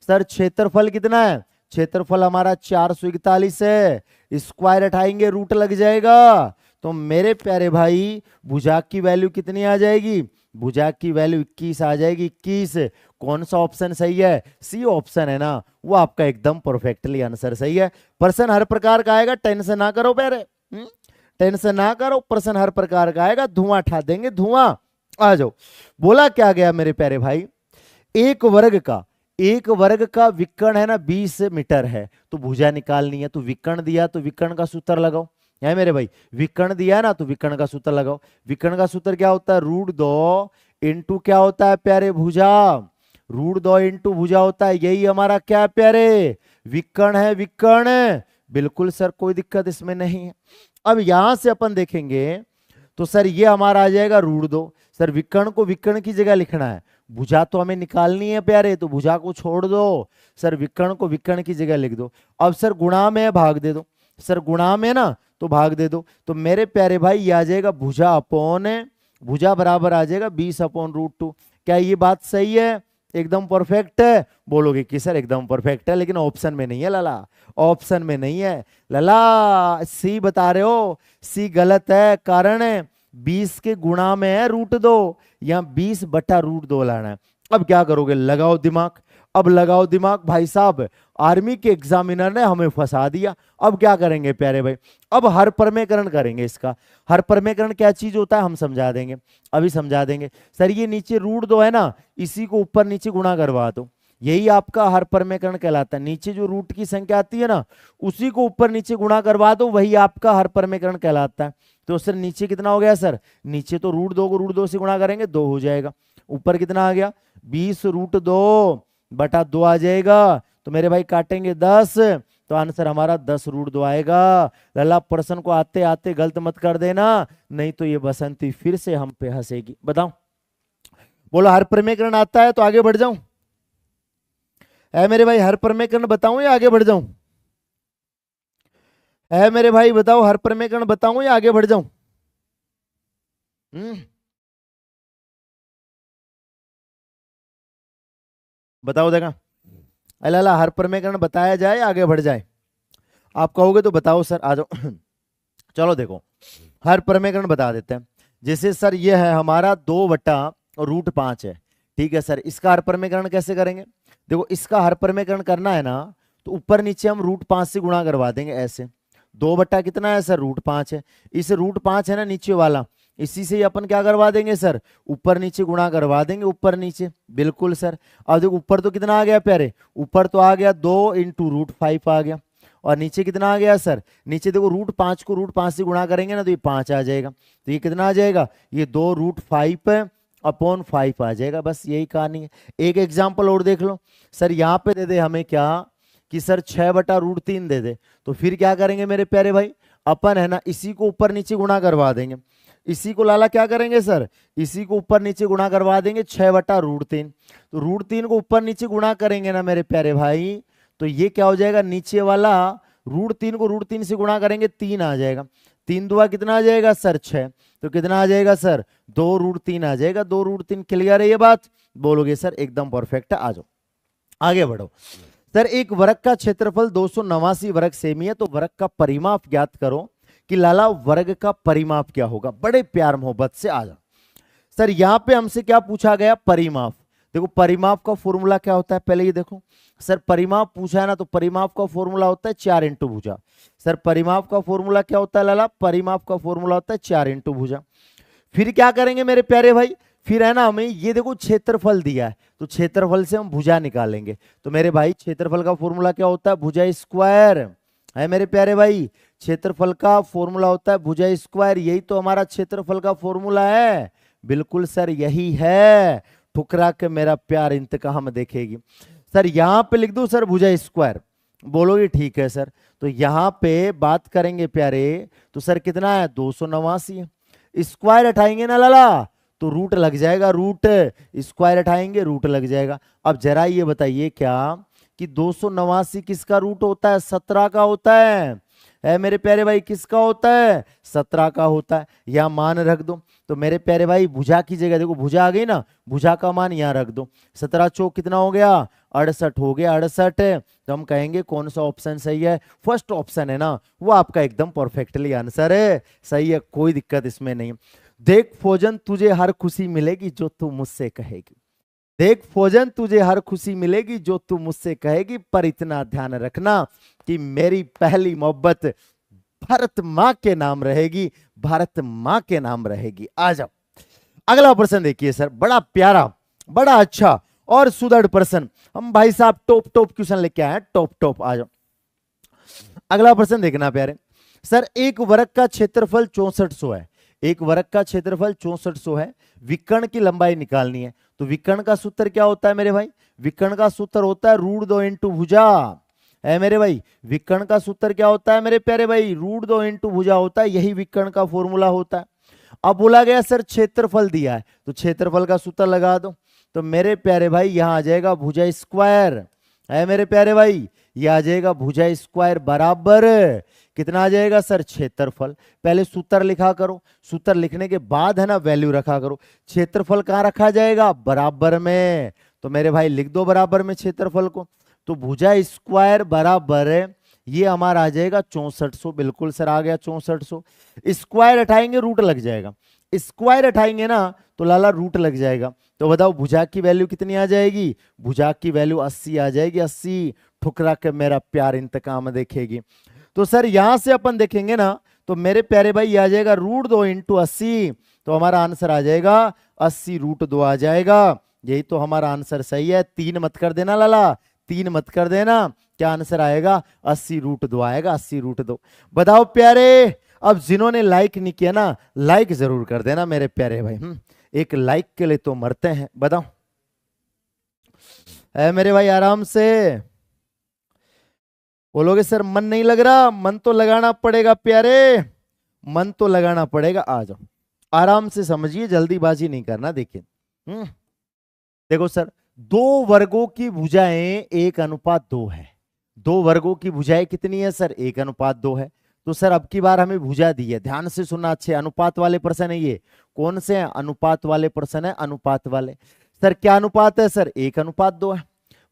सर क्षेत्रफल कितना है, क्षेत्रफल हमारा 441 है, स्क्वायर हटाएंगे रूट लग जाएगा। तो मेरे प्यारे भाई भुजाक की वैल्यू कितनी आ जाएगी, भुजाक की वैल्यू 21 आ जाएगी। 21 कौन सा ऑप्शन सही है, सी ऑप्शन है ना, वो आपका एकदम परफेक्टली आंसर सही है। प्रश्न हर प्रकार का आएगा, टेंशन ना करो प्यारे, टेंशन ना करो, प्रश्न हर प्रकार का आएगा, धुआं उठा देंगे धुआं। आ जाओ, बोला क्या गया मेरे प्यारे भाई, एक वर्ग का विकर्ण है ना 20 मीटर है, तो भुजा निकालनी है। तो विकर्ण दिया तो विकर्ण का सूत्र लगाओ, है मेरे भाई, विकर्ण दिया है ना तो विकर्ण का सूत्र लगाओ। विकर्ण का सूत्र क्या होता है, √2 इंटू क्या होता है प्यारे, भुजा, √2 इंटू भुजा होता है, यही हमारा क्या है प्यारे, विकर्ण है, विकर्ण। बिल्कुल सर, कोई दिक्कत इसमें नहीं है। अब यहां से अपन देखेंगे तो सर ये हमारा आ जाएगा √2। सर विकर्ण को विकर्ण की जगह लिखना है, भुजा तो हमें निकालनी है प्यारे, तो भुजा को छोड़ दो, सर विकर्ण को विकर्ण की जगह लिख दो। अब सर गुणा में भाग दे दो, सर गुणा में ना तो भाग दे दो। तो मेरे प्यारे भाई ये आ जाएगा भुजा अपॉन, भुजा बराबर आ जाएगा 20/√2। क्या ये बात सही है, एकदम परफेक्ट है? बोलोगे कि सर एकदम परफेक्ट है, लेकिन ऑप्शन में नहीं है लाला, ऑप्शन में नहीं है लाला, सी बता रहे हो, सी गलत है। कारण 20 के गुणा में है √2, यहां 20/√2 लाना है। अब क्या करोगे, लगाओ दिमाग, अब लगाओ दिमाग भाई साहब, आर्मी के एग्जामिनर ने हमें फंसा दिया। अब क्या करेंगे प्यारे भाई, अब हर परमेकरण करेंगे इसका। हर परमेकरण क्या चीज होता है हम समझा देंगे, अभी समझा देंगे। सर ये नीचे √2 है ना, इसी को ऊपर नीचे गुणा करवा दो, यही आपका हर परमेकरण कहलाता है। नीचे जो रूट की संख्या आती है ना, उसी को ऊपर नीचे गुणा करवा दो, वही आपका हर परमेकरण कहलाता है। तो सर नीचे कितना हो गया सर, नीचे तो √2 को √2 से गुणा करेंगे 2 हो जाएगा, ऊपर कितना आ गया 20√2/2 आ जाएगा। तो मेरे भाई काटेंगे 10, तो आंसर हमारा 10√2 आएगा। लला प्रश्न को आते आते गलत मत कर देना, नहीं तो ये बसंती फिर से हम पे हंसेगी। बताओ, बोलो हर परमेकरण आता है तो आगे बढ़ जाऊं, है मेरे भाई हर परमेकरण बताऊं या आगे बढ़ जाऊं, है मेरे भाई बताओ हर परमेकरण बताऊं या आगे बढ़ जाऊं? बताओ देखा, अल्लाह हर परमेकरण बताया जाए आगे बढ़ जाए? आप कहोगे तो बताओ सर, आ जाओ। चलो देखो, हर परमेकरण बता देते हैं। जैसे सर ये है हमारा 2/√5 है, ठीक है सर, इसका हर परमेकरण कैसे करेंगे? देखो इसका हर परमेकरण करना है ना, तो ऊपर नीचे हम √5 से गुणा करवा देंगे ऐसे। 2 कितना है सर, √5 है। इस √5 है ना नीचे वाला, इसी से अपन क्या करवा देंगे सर, ऊपर नीचे गुणा करवा देंगे, ऊपर नीचे। बिल्कुल सर। अब देखो ऊपर तो कितना आ गया प्यारे, ऊपर तो आ गया 2 इंटू √5 आ गया, और नीचे कितना आ गया सर, नीचे देखो √5 को √5 से गुणा करेंगे ना तो ये 5 आ जाएगा। तो ये कितना आ जाएगा, ये 2√5/5 आ जाएगा। बस यही कहानी है। एक एग्जाम्पल और देख लो सर, यहाँ पे दे दे हमें क्या कि सर 6/√3 दे दे, तो फिर क्या करेंगे मेरे प्यारे भाई, अपन है ना इसी को ऊपर नीचे गुणा करवा देंगे। इसी को लाला क्या करेंगे सर, इसी को ऊपर नीचे गुणा करवा देंगे 6/√3। तो √3 को ऊपर नीचे गुणा करेंगे ना मेरे प्यारे भाई, तो ये क्या हो जाएगा, नीचे वाला √3 को √3 से गुणा करेंगे 3 आ जाएगा। 3 दुआ कितना आ जाएगा सर 6, तो कितना आ जाएगा सर 2√3 आ जाएगा। 2√3 क्लियर है ये बात? बोलोगे सर एकदम परफेक्ट है। आ जाओ आगे बढ़ो। सर एक वर्ग का क्षेत्रफल 289 वर्ग सेमी है, तो वर्ग का परिमाप ज्ञात करो। कि लाला वर्ग का परिमाप क्या होगा, बड़े प्यार मोहब्बत से आ जाओ। सर यहां पे हमसे क्या पूछा गया, परिमाप। देखो परिमाप का फॉर्मूला क्या होता है, पहले ये देखो सर, परिमाप पूछा है ना, तो परिमाप का फॉर्मूला होता है 4 इंटू भुजा। सर परिमाप का फॉर्मूला क्या होता है लाला, परिमाप का फॉर्मूला होता है 4 इंटू भुजा। फिर क्या करेंगे मेरे प्यारे भाई, फिर है ना हमें ये देखो क्षेत्रफल दिया है, तो क्षेत्रफल से हम भुजा निकालेंगे। तो मेरे भाई क्षेत्रफल का फॉर्मूला क्या होता है, भुजा स्क्वायर, है मेरे प्यारे भाई। क्षेत्रफल का फॉर्मूला होता है भुजा स्क्वायर, यही तो हमारा क्षेत्रफल का फॉर्मूला है। बिल्कुल सर यही है, ठुकरा के मेरा प्यार इंतकाम देखेगी। सर यहां पे लिख दो सर भुजा स्क्वायर, बोलोगे ठीक है सर। तो यहां पे बात करेंगे प्यारे, तो सर कितना है 289 है। स्क्वायर हटाएंगे ना लाला तो रूट लग जाएगा, रूट स्क्वायर हटाएंगे रूट लग जाएगा। अब जरा ये बताइए क्या कि 289 किसका रूट होता है, 17 का होता है। है मेरे प्यारे भाई किसका होता है, 17 का होता है। यहां मान रख दो। तो मेरे प्यारे भाई भुजा की जगह देखो भुजा आ गई ना, भुजा का मान यहां रख दो। 17 चौक कितना हो गया, 68 हो गया, 68। तो हम कहेंगे कौन सा ऑप्शन सही है, फर्स्ट ऑप्शन है ना, वो आपका एकदम परफेक्टली आंसर है, सही है, कोई दिक्कत इसमें नहीं। देख फौजन तुझे हर खुशी मिलेगी जो तू मुझसे कहेगी, देख फौजन तुझे हर खुशी मिलेगी जो तू मुझसे कहेगी, पर इतना ध्यान रखना कि मेरी पहली मोहब्बत भारत मां के नाम रहेगी, भारत मां के नाम रहेगी। आ जाओ अगला प्रश्न देखिए सर, बड़ा प्यारा, बड़ा अच्छा और सुदृढ़ प्रश्न। हम भाई साहब टॉप टॉप क्वेश्चन लेके आए हैं, टॉप टॉप। आ जाओ अगला प्रश्न देखना प्यारे सर, एक वर्ग का क्षेत्रफल 6400 है, एक वर्ग का क्षेत्रफल 6400 है, विकर्ण की लंबाई निकालनी है। तो विकर्ण का सूत्र क्या होता है मेरे भाई, विकर्ण का सूत्र होता है √2 इंटू भुजा, है मेरे भाई। विकर्ण का सूत्र क्या होता है मेरे प्यारे भाई, √2 इंटू भुजा होता है, यही विकर्ण का फॉर्मूला होता है। अब बोला गया सर क्षेत्रफल दिया है, तो क्षेत्रफल का सूत्र लगा दो। तो मेरे प्यारे भाई यहां आ जाएगा भुजा स्क्वायर, है मेरे प्यारे भाई, यह आ जाएगा भुजा स्क्वायर बराबर कितना आ जाएगा सर, क्षेत्रफल। पहले सूत्र लिखा करो, सूत्र लिखने के बाद है ना वैल्यू रखा करो। क्षेत्रफल कहां रखा जाएगा, बराबर में। तो मेरे भाई लिख दो बराबर में क्षेत्रफल को। तो भुजा स्क्वायर बराबर ये हमारा आ जाएगा 6400, बिल्कुल सर आ गया 6400। स्क्वायर हटाएंगे रूट लग जाएगा, स्क्वायर हटाएंगे ना तो लाला रूट लग जाएगा। तो बताओ भुजा की वैल्यू कितनी आ जाएगी, भुजा की वैल्यू 80 आ जाएगी, 80। ठुकरा के मेरा प्यार इंतकाम देखेगी। तो सर यहां से अपन देखेंगे ना, तो मेरे प्यारे भाई आ जाएगा √2 इंटू 80, तो हमारा आंसर आ जाएगा 80√2 आ जाएगा। यही तो हमारा आंसर सही है, 3 मत कर देना लाला, 3 मत कर देना। क्या आंसर आएगा, 80√2 आएगा, 80√2। बताओ प्यारे, अब जिन्होंने लाइक नहीं किया ना, लाइक जरूर कर देना मेरे प्यारे भाई। एक लाइक के लिए तो मरते हैं। बताओ है मेरे भाई, आराम से बोलोगे सर मन नहीं लग रहा, मन तो लगाना पड़ेगा प्यारे, मन तो लगाना पड़ेगा। आ जाओ आराम से समझिए, जल्दीबाजी नहीं करना। देखिए देखो सर, दो वर्गों की भुजाएं 1:2 है, दो वर्गों की भुजाएं कितनी है सर, 1:2 है। तो सर अब की बार हमें भुजा दी है, ध्यान से सुनना अच्छे, अनुपात वाले प्रश्न है ये। कौन से हैं, अनुपात वाले प्रश्न है, अनुपात वाले। सर क्या अनुपात है सर, 1:2 है।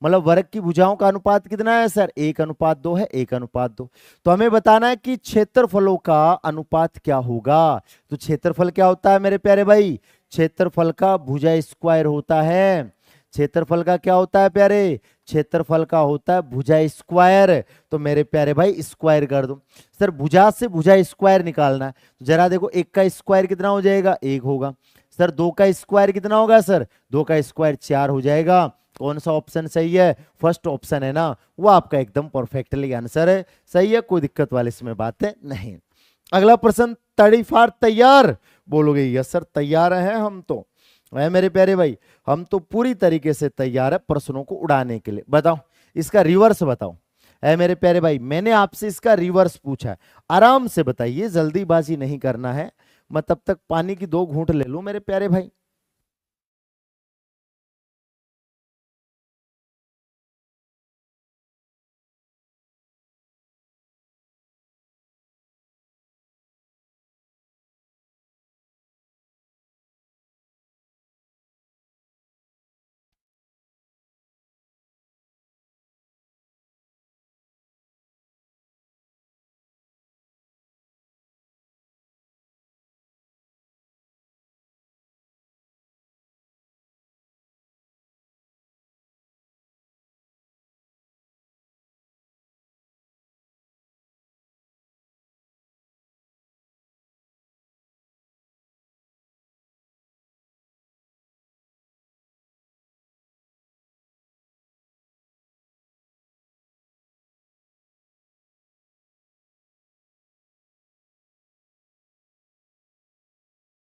मतलब वर्ग की भुजाओं का अनुपात कितना है सर, 1:2 है, 1:2। तो हमें बताना है कि क्षेत्रफलों का अनुपात क्या होगा। तो क्षेत्रफल क्या होता है मेरे प्यारे भाई, क्षेत्रफल का भुजा स्क्वायर होता है। क्षेत्रफल का क्या होता है प्यारे, क्षेत्रफल का होता है भुजा स्क्वायर। तो मेरे प्यारे भाई स्क्वायर कर दो। सर भुजा से भुजा स्क्वायर निकालना है, तो जरा देखो, 1 का स्क्वायर कितना हो जाएगा, 1 होगा। सर 2 का स्क्वायर कितना होगा सर, 2 का स्क्वायर 4 हो जाएगा। कौन सा ऑप्शन सही है, फर्स्ट ऑप्शन है ना, वो आपका एकदम परफेक्टली आंसर है, सही है, कोई दिक्कत वाली इसमें बात है नहीं। अगला प्रश्न, तड़ीफार तैयार, बोलोगे यस सर तैयार है हम तो, है मेरे प्यारे भाई, हम तो पूरी तरीके से तैयार है प्रश्नों को उड़ाने के लिए। बताओ इसका रिवर्स बताओ, है मेरे प्यारे भाई, मैंने आपसे इसका रिवर्स पूछा है, आराम से बताइए, जल्दीबाजी नहीं करना है। मैं तब तक पानी की 2 घूंट ले लूं मेरे प्यारे भाई।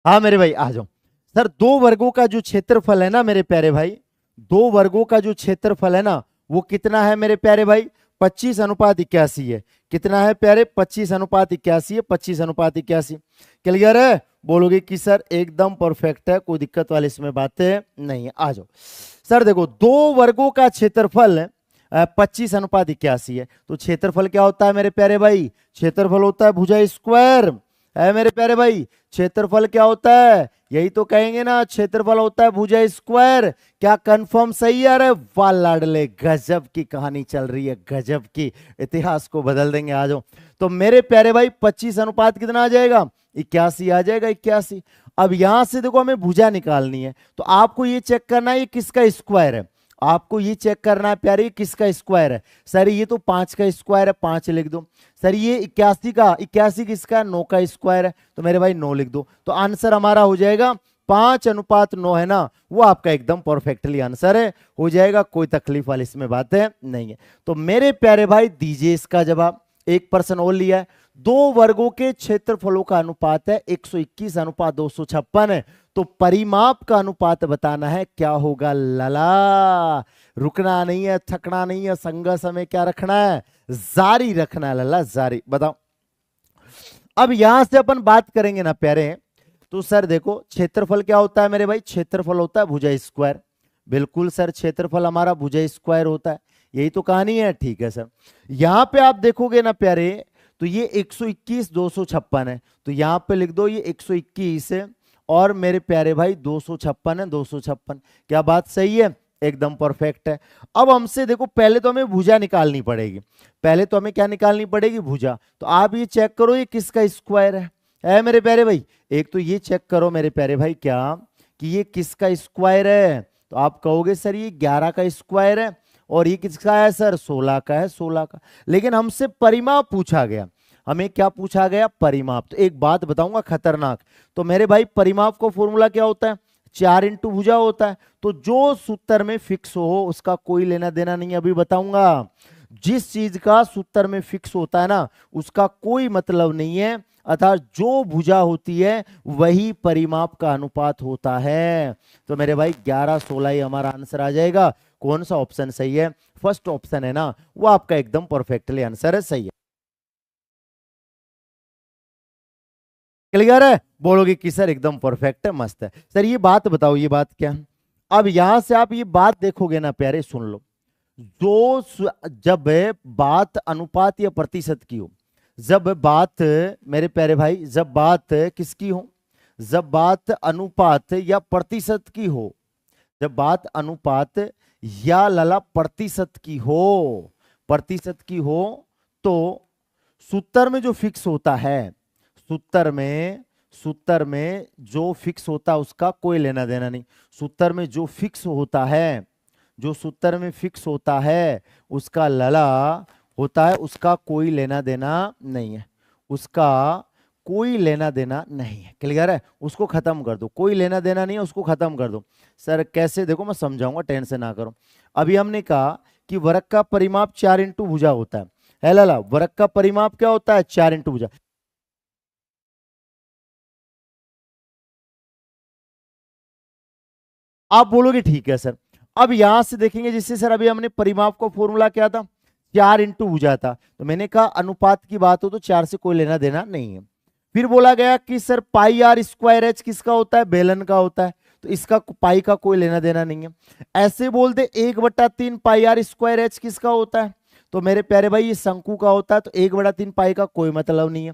हाँ मेरे भाई आ जाओ। सर दो वर्गों का जो क्षेत्रफल है ना मेरे प्यारे भाई, दो वर्गों का जो क्षेत्रफल है ना वो कितना है मेरे प्यारे भाई, 25:81 है। कितना है प्यारे, 25:81 है, 25:81। क्लियर है, बोलोगे कि सर एकदम परफेक्ट है, कोई दिक्कत वाली इसमें बातें नहीं है। आ जाओ सर, देखो दो वर्गों का क्षेत्रफल 25:81 है। तो क्षेत्रफल क्या होता है मेरे प्यारे भाई? क्षेत्रफल होता है भुजा स्क्वायर है मेरे प्यारे भाई। क्षेत्रफल क्या होता है? यही तो कहेंगे ना, क्षेत्रफल होता है भुजा स्क्वायर। क्या कंफर्म सही है? अरे वाह लाडले, गजब की कहानी चल रही है, गजब की, इतिहास को बदल देंगे। आ जाओ। तो मेरे प्यारे भाई 25 अनुपात कितना आ जाएगा? 81 आ जाएगा, 81। अब यहां से देखो हमें भुजा निकालनी है, तो आपको ये चेक करना है ये किसका स्क्वायर है। आपको ये चेक करना है प्यारे किसका स्क्वायर है। सर ये तो 5 का स्क्वायर है, 5 लिख दो। सर ये 81 किसका है? 9 का स्क्वायर है, तो मेरे भाई 9 लिख दो। तो आंसर हमारा हो जाएगा 5:9 है ना, वो आपका एकदम परफेक्टली आंसर है, हो जाएगा। कोई तकलीफ वाली इसमें बात है नहीं है। तो मेरे प्यारे भाई दीजिए इसका जवाब। एक पर्सन और लिया है। दो वर्गों के क्षेत्रफलों का अनुपात है 121:256 है। तो परिमाप का अनुपात बताना है, क्या होगा लला? रुकना नहीं है, थकना नहीं है, संघर्ष हमें क्या रखना है? जारी रखना है लला, जारी। बताओ। अब यहां से अपन बात करेंगे ना प्यारे, तो सर देखो क्षेत्रफल क्या होता है मेरे भाई? क्षेत्रफल होता है भुजा स्क्वायर। बिल्कुल सर, क्षेत्रफल हमारा भुजा स्क्वायर होता है, यही तो कहानी है। ठीक है सर। यहां पे आप देखोगे ना प्यारे, तो ये 121:256 है, तो यहां पे लिख दो ये 121 है, और मेरे प्यारे भाई 256 है, 256। क्या बात सही है? एकदम परफेक्ट है। अब हमसे देखो, पहले तो हमें भुजा निकालनी पड़ेगी। पहले तो हमें क्या निकालनी पड़ेगी? भुजा। तो आप ये चेक करो ये किसका स्क्वायर है मेरे प्यारे भाई? एक तो ये चेक करो मेरे प्यारे भाई क्या कि ये किसका स्क्वायर है। तो आप कहोगे सर ये 11 का स्क्वायर है, और ये किसका है सर? 16 का है, 16 का। लेकिन हमसे परिमाप पूछा गया। हमें क्या पूछा गया? परिमाप। तो एक बात बताऊंगा खतरनाक। तो मेरे भाई परिमाप का फॉर्मूला क्या होता है? 4 इंटू भुजा होता है। तो जो सूत्र में फिक्स हो उसका कोई लेना देना नहीं, अभी बताऊंगा। जिस चीज का सूत्र में फिक्स होता है ना, उसका कोई मतलब नहीं है। अर्थात जो भुजा होती है वही परिमाप का अनुपात होता है। तो मेरे भाई 11-16 ही हमारा आंसर आ जाएगा। कौन सा ऑप्शन सही है? फर्स्ट ऑप्शन है ना, वो आपका एकदम परफेक्टली आंसर है, सही है। क्लियर है? बोलोगे कि सर एकदम परफेक्ट है, मस्त है। सर ये बात बताओ, ये बात क्या है? अब यहां से आप ये बात देखोगे ना प्यारे, सुन लो। जब बात अनुपात या प्रतिशत की हो, जब बात मेरे प्यारे भाई, जब बात किसकी हो? जब बात अनुपात या प्रतिशत की हो, जब बात अनुपात या लला प्रतिशत की हो, प्रतिशत की हो, तो सूत्र में जो फिक्स होता है, सूत्र में जो फिक्स होता है उसका कोई लेना देना नहीं। सूत्र में जो फिक्स होता है, जो सूत्र में फिक्स होता है उसका लला होता है, उसका कोई लेना देना नहीं है, उसका कोई लेना देना नहीं है। क्लियर है? उसको खत्म कर दो, कोई लेना देना नहीं है, उसको खत्म कर दो। सर कैसे? देखो मैं समझाऊंगा, टेंशन ना करो। अभी हमने कहा कि वर्ग का परिमाप 4 इंटू भुजा होता है लाला। वर्ग का परिमाप क्या होता है? 4 इंटू भुजा। आप बोलोगे ठीक है सर। अब यहां से देखेंगे, जिससे सर अभी हमने परिमाप का फॉर्मूला क्या था? 4 इंटू भुजा था। तो मैंने कहा अनुपात की बात हो तो 4 से कोई लेना देना नहीं है। फिर बोला गया कि sir pi r square h किसका होता है? बेलन का होता है। तो इसका पाई का कोई लेना देना नहीं है। ऐसे बोलते 1/3 पाई आर स्क्वायर एच किसका होता है? तो मेरे प्यारे भाई ये शंकु का होता है, तो 1/3 पाई का कोई मतलब नहीं है।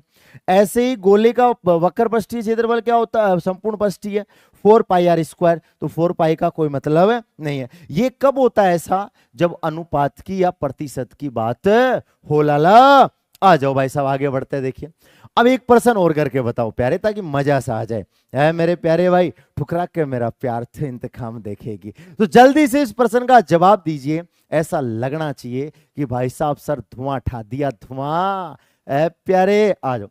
ऐसे ही गोले का वक्र पृष्ठीय क्षेत्रफल क्या होता है? संपूर्ण पृष्ठीय, 4 पाई आर स्क्वायर, तो 4 पाई का कोई मतलब नहीं है। ये कब होता है ऐसा? जब अनुपात की या प्रतिशत की बात हो लाला। आ जाओ भाई साहब, आगे बढ़ते हैं। देखिए अब एक प्रश्न और करके बताओ प्यारे, ताकि मजा सा आ जाए। है मेरे प्यारे भाई, ठुकरा के मेरा प्यार थे इंतकाम देखेगी। तो जल्दी से इस प्रश्न का जवाब दीजिए। ऐसा लगना चाहिए कि भाई साहब सर धुआं उठा दिया, धुआं। प्यारे आ जाओ।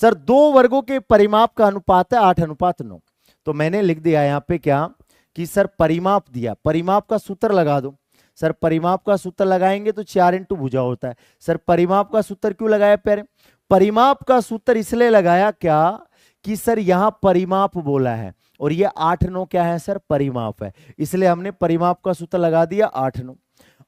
सर दो वर्गों के परिमाप का अनुपात है 8:9। तो मैंने लिख दिया यहाँ पे क्या कि सर परिमाप दिया, परिमाप का सूत्र लगा दो। सर परिमाप का सूत्र लगाएंगे तो 4 इंटू भुजा होता है। सर परिमाप का सूत्र क्यों लगाया प्यारे? परिमाप का सूत्र इसलिए लगाया क्या कि सर यहां परिमाप बोला है, और ये 8-9 क्या है सर? परिमाप है, इसलिए हमने परिमाप का सूत्र लगा दिया 8-9।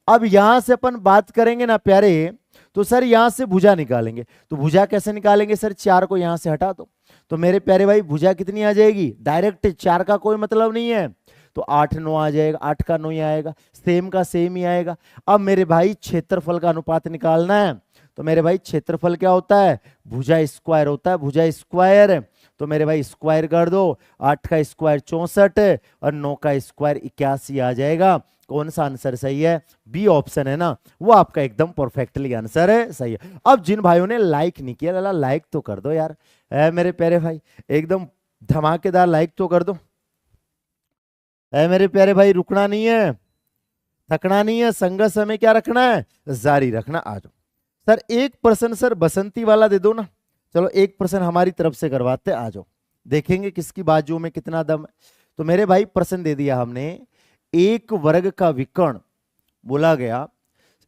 अब यहां से अपन बात करेंगे ना प्यारे, तो सर यहां से भुजा निकालेंगे। तो भुजा कैसे निकालेंगे सर? 4 को यहां से हटा दो। तो मेरे प्यारे भाई भुजा कितनी आ जाएगी? डायरेक्ट 4 का कोई मतलब नहीं है। तो 8 9 आ जाएगा, 8 का 9 ही आएगा, सेम का सेम ही आएगा। अब मेरे भाई क्षेत्रफल का अनुपात निकालना है, तो मेरे भाई क्षेत्रफल क्या होता है, भुजा स्क्वायर होता है, भुजा स्क्वायर। तो मेरे भाई स्क्वायर कर दो, 8 का स्क्वायर 64 और 9 का स्क्वायर 81 आ जाएगा। कौन सा आंसर सही है, बी ऑप्शन है ना, वो आपका एकदम परफेक्टली आंसर है, सही है। अब जिन भाइयों ने लाइक नहीं किया, लाला लाइक तो कर दो यार, है मेरे प्यारे भाई, एकदम धमाकेदार लाइक तो कर दो, है मेरे प्यारे भाई, रुकना नहीं है, थकना नहीं है, संघर्ष हमें क्या रखना है, जारी रखना। आ जाओ सर, एक प्रश्न सर बसंती वाला दे दो ना, चलो एक प्रश्न हमारी तरफ से करवाते, आ जाओ देखेंगे किसकी बाजू में कितना दम है। तो मेरे भाई प्रश्न दे दिया हमने, एक वर्ग का विकर्ण बोला गया,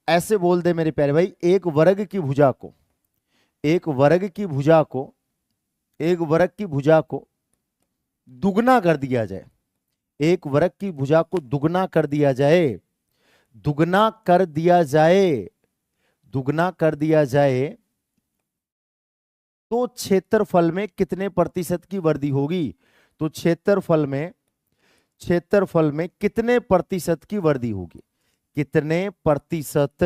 ऐसे बोल दे मेरे प्यारे भाई, एक वर्ग की भुजा को, एक वर्ग की भुजा को, एक वर्ग की भुजा को दुगना कर दिया जाए, एक वर्ग की भुजा को दुगना कर दिया जाए, दुगना कर दिया जाए, दुगना कर दिया जाए, तो क्षेत्रफल में कितने प्रतिशत की वृद्धि होगी। तो क्षेत्रफल में, क्षेत्रफल में कितने प्रतिशत की वृद्धि होगी, कितने प्रतिशत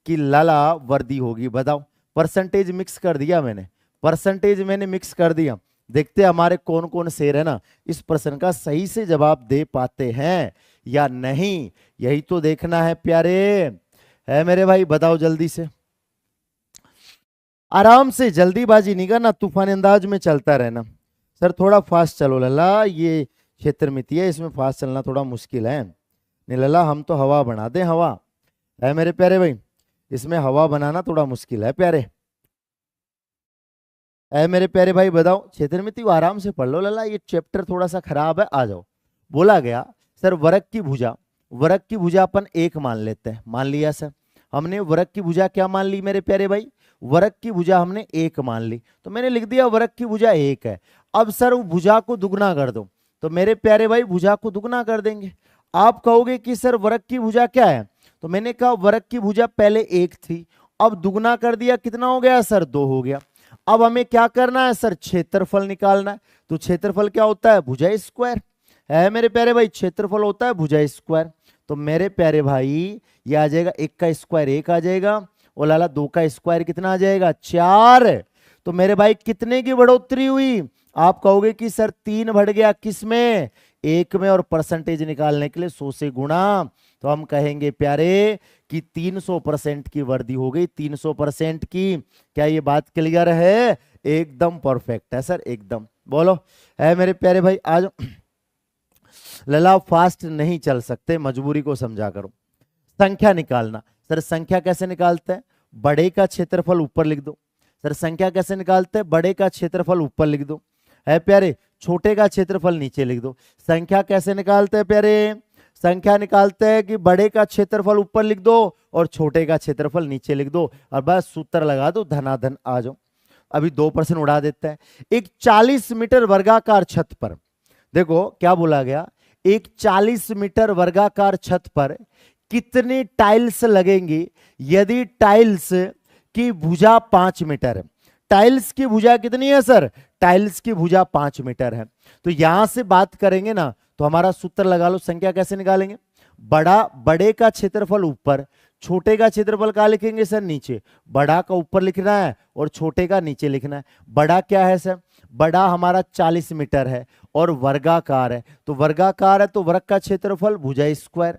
की लाला वृद्धि होगी, बताओ। परसेंटेज मिक्स कर दिया मैंने, परसेंटेज मैंने मिक्स कर दिया। देखते हमारे कौन कौन शेर है ना इस प्रश्न का सही से जवाब दे पाते हैं या नहीं, यही तो देखना है प्यारे, है मेरे भाई, बताओ जल्दी से, आराम से, जल्दीबाजी नहीं करना, तूफानी अंदाज में चलता रहना। सर थोड़ा फास्ट चलो लला, ये क्षेत्र मिति है, इसमें फास्ट चलना थोड़ा मुश्किल है, नहीं लला हम तो हवा बना दें, हवा, है मेरे प्यारे भाई, इसमें हवा बनाना थोड़ा मुश्किल है प्यारे, है मेरे प्यारे भाई, बताओ क्षेत्र मिति, आराम से पढ़ लो लला, ये चैप्टर थोड़ा सा खराब है। आ जाओ, बोला गया सर वर्ग की भुजा, वर्ग की भुजा अपन एक मान लेते हैं, मान लिया सर हमने, वर्ग की भुजा क्या मान ली मेरे प्यारे भाई, वर्ग की भुजा हमने एक मान ली, तो मैंने लिख दिया वर्ग की भुजा एक है। अब सर वो भुजा को दुगना कर दो, तो मेरे प्यारे भाई भुजा को दुगना कर देंगे। आप कहोगे कि सर वर्ग की भुजा क्या है, तो मैंने कहा वर्ग की भुजा पहले एक थी, अब दुगना कर दिया, कितना हो गया सर, 2 हो गया। अब हमें क्या करना है सर, क्षेत्रफल निकालना है, तो क्षेत्रफल क्या होता है, भुजा स्क्वायर, है मेरे प्यारे भाई, क्षेत्रफल होता है भुजा स्क्वायर। तो मेरे प्यारे भाई ये आ जाएगा, 1 का स्क्वायर 1 आ जाएगा, और लाला 2 का स्क्वायर कितना आ जाएगा, 4। तो मेरे भाई कितने की बढ़ोतरी हुई, आप कहोगे कि सर 3 बढ़ गया, किसमें, 1 में, और परसेंटेज निकालने के लिए 100 से गुणा, तो हम कहेंगे प्यारे कि 300% की वृद्धि हो गई, 300% की। क्या ये बात क्लियर है, एकदम परफेक्ट है सर, एकदम, बोलो, है मेरे प्यारे भाई। आज लला फास्ट नहीं चल सकते, मजबूरी को समझा करो। संख्या निकालना, सर संख्या कैसे निकालते हैं, बड़े का क्षेत्रफल ऊपर लिख दो, सर संख्या कैसे निकालते हैं, बड़े का क्षेत्रफल ऊपर लिख दो, है प्यारे, छोटे का क्षेत्रफल नीचे लिख दो। संख्या कैसे निकालते हैं प्यारे, संख्या निकालते हैं कि बड़े का क्षेत्रफल ऊपर लिख दो और छोटे का क्षेत्रफल नीचे लिख दो, और बस सूत्र लगा दो, धनाधन आ जाओ। अभी 2% उड़ा देते हैं। एक 40 मीटर वर्गाकार छत पर, देखो क्या बोला गया, एक 40 मीटर वर्गाकार छत पर कितने टाइल्स लगेंगे यदि टाइल्स की भुजा 5 मीटर है। टाइल्स की भुजा कितनी है सर, टाइल्स की भुजा 5 मीटर है। तो यहां से बात करेंगे ना, तो हमारा सूत्र लगा लो, संख्या कैसे निकालेंगे, बड़े का क्षेत्रफल ऊपर, छोटे का क्षेत्रफल कहां लिखेंगे सर, नीचे। बड़ा का ऊपर लिखना है और छोटे का नीचे लिखना है। बड़ा क्या है सर, बड़ा हमारा 40 मीटर है और वर्गाकार है, तो वर्गाकार है तो वर्ग का क्षेत्रफल भुजा स्क्वायर।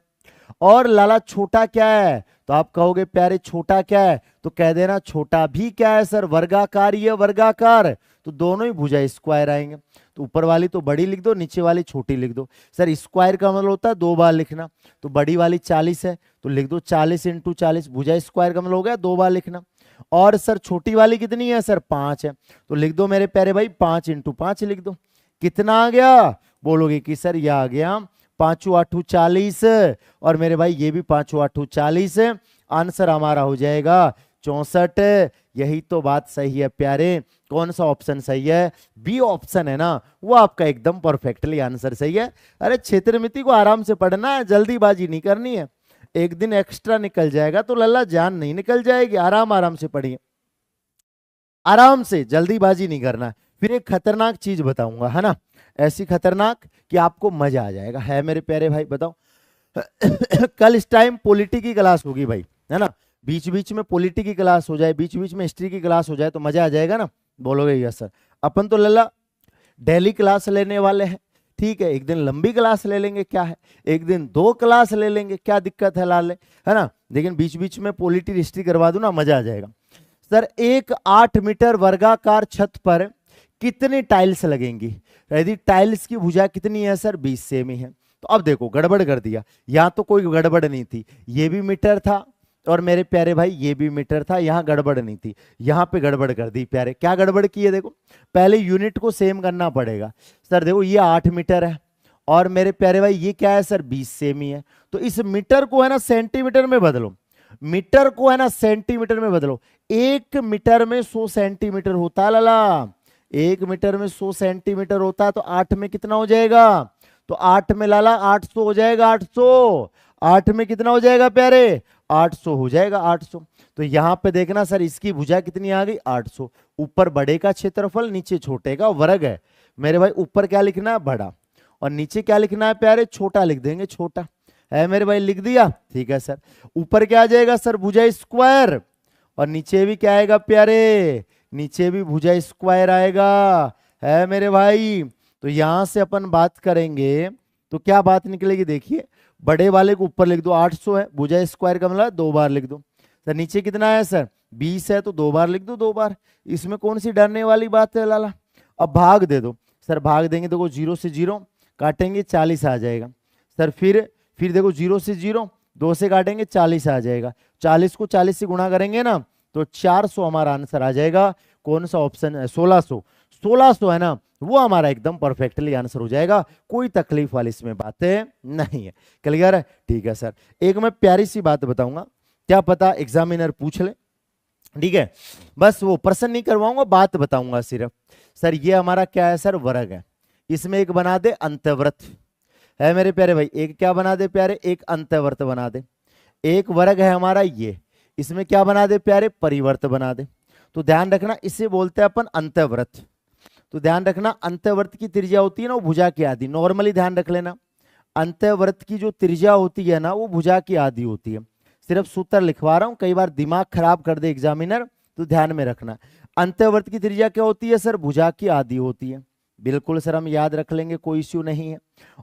और लाला छोटा क्या है, तो आप कहोगे प्यारे छोटा क्या है, तो कह देना छोटा भी क्या है सर, वर्गाकार ही है, वर्गाकार, तो दोनों ही भुजा स्क्वायर आएंगे। तो ऊपर वाली तो बड़ी लिख दो, नीचे वाली छोटी लिख दो। सर स्क्वायर का मतलब होता है 2 बार लिखना, तो बड़ी वाली 40 है तो लिख दो 40 × 40, भुजा स्क्वायर का मतलब हो गया 2 बार लिखना। और सर छोटी वाली कितनी है सर, 5 है, तो लिख दो मेरे प्यारे भाई 5 × 5 लिख दो। कितना आ गया, बोलोगे कि सर यह आ गया 5 × 8 40, और मेरे भाई ये भी 5 × 8 40, आंसर हमारा हो जाएगा 64। यही तो बात सही है प्यारे। कौन सा ऑप्शन सही है, बी ऑप्शन है ना, वो आपका एकदम परफेक्टली आंसर सही है। अरे क्षेत्रमिति को आराम से पढ़ना है, जल्दीबाजी नहीं करनी है, एक दिन एक्स्ट्रा निकल जाएगा तो लल्ला जान नहीं निकल जाएगी, आराम आराम से पढ़िए, आराम से, जल्दीबाजी नहीं करना है। फिर एक खतरनाक चीज बताऊंगा, है ना, ऐसी खतरनाक कि आपको मजा आ जाएगा, है मेरे प्यारे भाई, बताओ। कल इस टाइम पॉलिटी की क्लास होगी भाई, है ना, बीच बीच में पॉलिटी की क्लास हो जाए, बीच बीच में हिस्ट्री की क्लास हो जाए तो मजा आ जाएगा ना। बोलोगे यस सर। अपन तो लल्ला डेली क्लास लेने वाले हैं, ठीक है, एक दिन लंबी क्लास ले लेंगे, क्या है, एक दिन 2 क्लास ले लेंगे, क्या दिक्कत है लाले, है ना, लेकिन बीच बीच में पॉलिटी हिस्ट्री करवा दूं ना, मजा आ जाएगा। सर एक 8 मीटर वर्गाकार छत पर कितनी टाइल्स लगेंगी? यदि टाइल्स की भुजा कितनी है सर? 20 सेमी है। तो अब देखो गड़बड़ कर दिया, यहां तो कोई गड़बड़ नहीं थी, ये भी मीटर था और मेरे प्यारे भाई ये भी मीटर था, यहां गड़बड़ नहीं थी, यहां पे गड़बड़ कर दी प्यारे। क्या गड़बड़ की है? देखो पहले यूनिट को सेम करना पड़ेगा। सर देखो ये 8 मीटर है और मेरे प्यारे भाई ये क्या है सर? 20 सेमी है। तो इस मीटर को है ना सेंटीमीटर में बदलो, मीटर को है ना सेंटीमीटर में बदलो। 1 मीटर में 100 सेंटीमीटर होता है लाला, 1 मीटर में 100 सेंटीमीटर होता है, तो 8 में कितना हो जाएगा? तो 8 में लाला 800 हो जाएगा, 800। 8 में कितना हो जाएगा प्यारे? 800 हो जाएगा, 800। तो यहां पे देखना सर इसकी भुजा कितनी आ गई? 800। ऊपर बड़े का क्षेत्रफल, नीचे छोटे का वर्ग है मेरे भाई। ऊपर क्या लिखना है? बड़ा, और नीचे क्या लिखना है प्यारे? छोटा लिख देंगे, छोटा, है मेरे भाई, लिख दिया, ठीक है सर। ऊपर क्या आ जाएगा सर? भुजा स्क्वायर, और नीचे भी क्या आएगा प्यारे? नीचे भी भुजा स्क्वायर आएगा, है मेरे भाई। तो यहां से अपन बात करेंगे तो क्या बात निकलेगी? देखिए बड़े वाले को ऊपर लिख दो, 800 है, भुजा स्क्वायर का मतलब 2 बार लिख दो। सर नीचे कितना है सर? 20 है, तो 2 बार लिख दो, 2 बार। इसमें कौन सी डरने वाली बात है लाला? अब भाग दे दो सर, भाग देंगे देखो 0 से 0 काटेंगे 40 आ जाएगा सर। फिर देखो 0 से 0 2 से काटेंगे 40 आ जाएगा। 40 को 40 से गुणा करेंगे ना तो 400 हमारा आंसर आ जाएगा। कौन सा ऑप्शन है? 1600। 1600 है ना, वो हमारा एकदम परफेक्टली आंसर हो जाएगा, कोई तकलीफ वाली इसमें बातें नहीं है। क्लियर है? ठीक है सर। एक मैं प्यारी सी बात बताऊंगा, क्या पता एग्जामिनर पूछ ले, ठीक है, बस वो प्रश्न नहीं करवाऊंगा, बात बताऊंगा सिर्फ। सर ये हमारा क्या है सर? वर्ग है, इसमें एक बना दे अंतर्वृत्त, है मेरे प्यारे भाई, एक क्या बना दे प्यारे? एक अंतर्वृत्त बना दे। एक वर्ग है हमारा ये, इसमें क्या बना दे प्यारे? परिवर्त बना दे। तो ध्यान रखना इसे बोलते हैं अपन अंतर्वृत्त। तो ध्यान रखना अंतर्वृत्त की त्रिज्या होती है ना वो भुजा की आधी, नॉर्मली ध्यान रख लेना, अंतर्वृत्त की जो त्रिज्या होती है ना वो भुजा की आधी होती है। सिर्फ सूत्र लिखवा रहा हूं, कई बार दिमाग खराब कर दे एग्जामिनर, तो ध्यान में रखना। अंतर्वृत्त की त्रिज्या क्या होती है सर? भुजा की आधी होती है। बिल्कुल सर, हम याद रख लेंगे, कोई इश्यू नहीं है।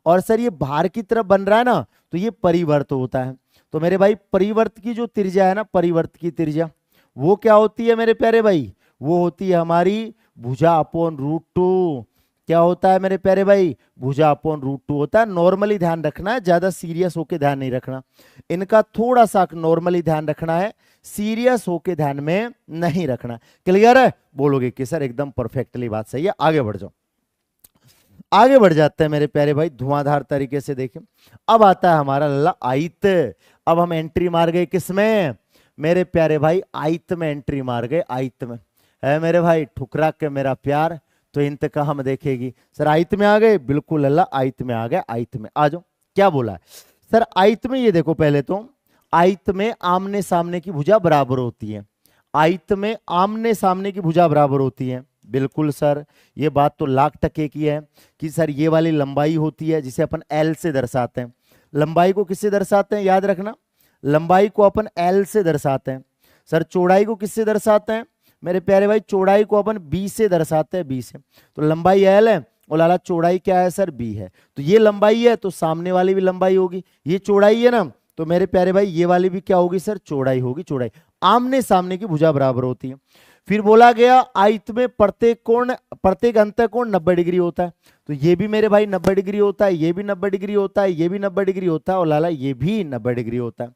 और सर ये बाहर की तरफ बन रहा है ना तो ये परिवर्त होता है। तो मेरे भाई परिवर्त की जो त्रिज्या है ना, परिवर्त की त्रिज्या वो क्या होती है मेरे प्यारे भाई? वो होती है हमारी भुजा अपॉन √2। क्या होता है मेरे प्यारे भाई? भुजा अपॉन √2 होता है। नॉर्मली ध्यान रखना है, ज्यादा सीरियस होके ध्यान नहीं रखना, इनका थोड़ा सा नॉर्मली ध्यान रखना है, सीरियस होके ध्यान में नहीं रखना। क्लियर है? बोलोगे कि सर एकदम परफेक्टली बात सही है, आगे बढ़ जाओ। आगे बढ़ जाते हैं मेरे प्यारे भाई धुआंधार तरीके से। देखें अब आता है हमारा लल्ला आयत। अब हम एंट्री मार गए किसमें मेरे प्यारे भाई? आयत में एंट्री मार गए, आयत में, है मेरे भाई। ठुकरा के मेरा प्यार तो इंतका हम देखेगी। सर आयत में आ गए, बिल्कुल लल्ला आयत में आ गए, आयत में आ जाओ। क्या बोला है सर? आयत में ये देखो, पहले तो आयत में आमने सामने की भुजा बराबर होती है, आयत में आमने सामने की भुजा बराबर होती है। बिल्कुल सर, ये बात तो लाख टके की है कि सर ये वाली लंबाई होती है जिसे अपन एल से दर्शाते हैं। लंबाई को किससे दर्शाते हैं? याद रखना, लंबाई को अपन एल से दर्शाते हैं। सर चौड़ाई को किससे दर्शाते हैं मेरे प्यारे भाई? चौड़ाई को अपन बी से दर्शाते हैं, बी से। तो लंबाई एल है और लाला चौड़ाई क्या है सर? बी है। तो ये लंबाई है तो सामने वाली भी लंबाई होगी, ये चौड़ाई है ना, तो मेरे प्यारे भाई ये वाली भी क्या होगी सर? चौड़ाई होगी, चौड़ाई। आमने सामने की भुजा बराबर होती है। फिर बोला गया आयत में प्रत्येक अंतःकोण 90 डिग्री होता है। तो ये भी मेरे भाई 90 डिग्री होता है, ये भी 90 डिग्री होता है, ये भी 90 डिग्री होता है, और लाला ये भी 90 डिग्री होता है।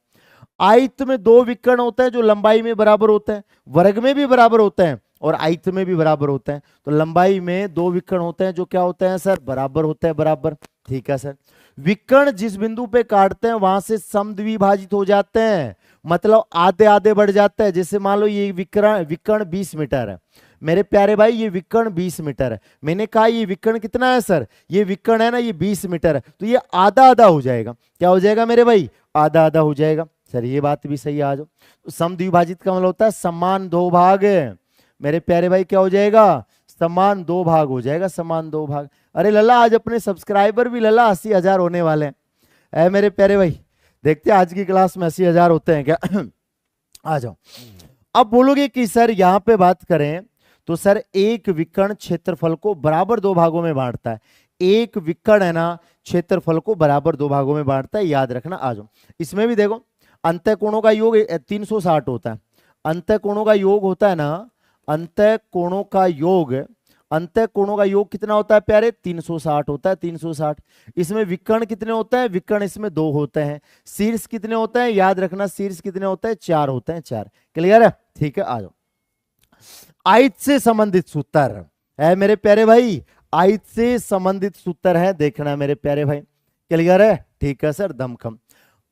आयत में 2 विकर्ण होते हैं जो लंबाई में बराबर होते हैं, वर्ग में भी बराबर होते हैं और आयत में भी बराबर होते हैं। तो लंबाई में 2 विकर्ण होते हैं जो क्या होते हैं सर? बराबर होते हैं, बराबर। ठीक है सर। विकर्ण जिस बिंदु पे काटते हैं वहां से समद्विभाजित हो जाते हैं, मतलब आधे आधे बढ़ जाता है। जैसे मान लो ये विकर्ण 20 मीटर है मेरे प्यारे भाई, ये विकर्ण 20 मीटर है। मैंने कहा ये विकर्ण कितना है सर? ये विकर्ण है ना, ये 20 मीटर है, तो ये आधा आधा हो जाएगा। क्या हो जाएगा मेरे भाई? आधा आधा हो जाएगा। सर ये बात भी सही, आ जाओ। तो समद्विभाजित का मतलब होता है समान 2 भाग। मेरे प्यारे भाई क्या हो जाएगा? समान 2 भाग हो जाएगा, समान 2 भाग। अरे लल्ला आज अपने सब्सक्राइबर भी लल्ला 80,000 होने वाले हैं। ऐ मेरे प्यारे भाई, देखते हैं आज की क्लास में 80,000 होते हैं क्या? आ जाओ। अब बोलोगे कि सर यहां पे बात करें तो सर एक विकर्ण क्षेत्रफल को बराबर 2 भागों में बांटता है। एक विकर्ण है ना क्षेत्रफल को बराबर 2 भागों में बांटता है, याद रखना। आ जाओ, इसमें भी देखो अंतःकोणों का योग 360 होता है। अंतःकोणों का योग होता है ना, अंतःकोणों का योग, अंतःकोणों का योग कितना होता है प्यारे? 360 होता है, 360। इसमें विकर्ण कितने होते हैं? विकर्ण इसमें 2 होते हैं। शीर्ष कितने होते हैं? याद रखना, शीर्ष कितने होते हैं? 4 होते हैं, 4। क्लियर है? ठीक है, आ जाओ। आयत से संबंधित सूत्र है मेरे प्यारे भाई, आयत से संबंधित सूत्र है, देखना मेरे प्यारे भाई। क्लियर है? ठीक है सर, दमखम।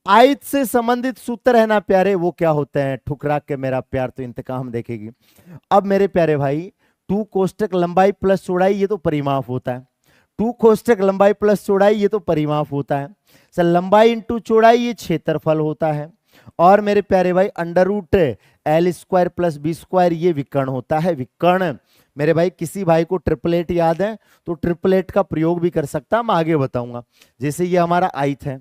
आयत से संबंधित सूत्र है ना प्यारे, वो क्या होते हैं? ठुकरा के मेरा प्यार तो इंतकाम देखेगी। अब मेरे प्यारे भाई 2 कोष्टक लंबाई प्लस चौड़ाई, ये तो परिमाप होता है। 2 कोष्टक लंबाई प्लस चौड़ाई, ये तो परिमाप होता है सर। लंबाई इंटू चौड़ाई, ये क्षेत्रफल होता है। और मेरे प्यारे भाई under root L² plus B², ये विकर्ण होता है। विकर्ण मेरे भाई, किसी भाई को ट्रिपलेट याद है तो ट्रिपलेट का प्रयोग भी कर सकता है, मैं आगे बताऊंगा। जैसे ये हमारा आयत है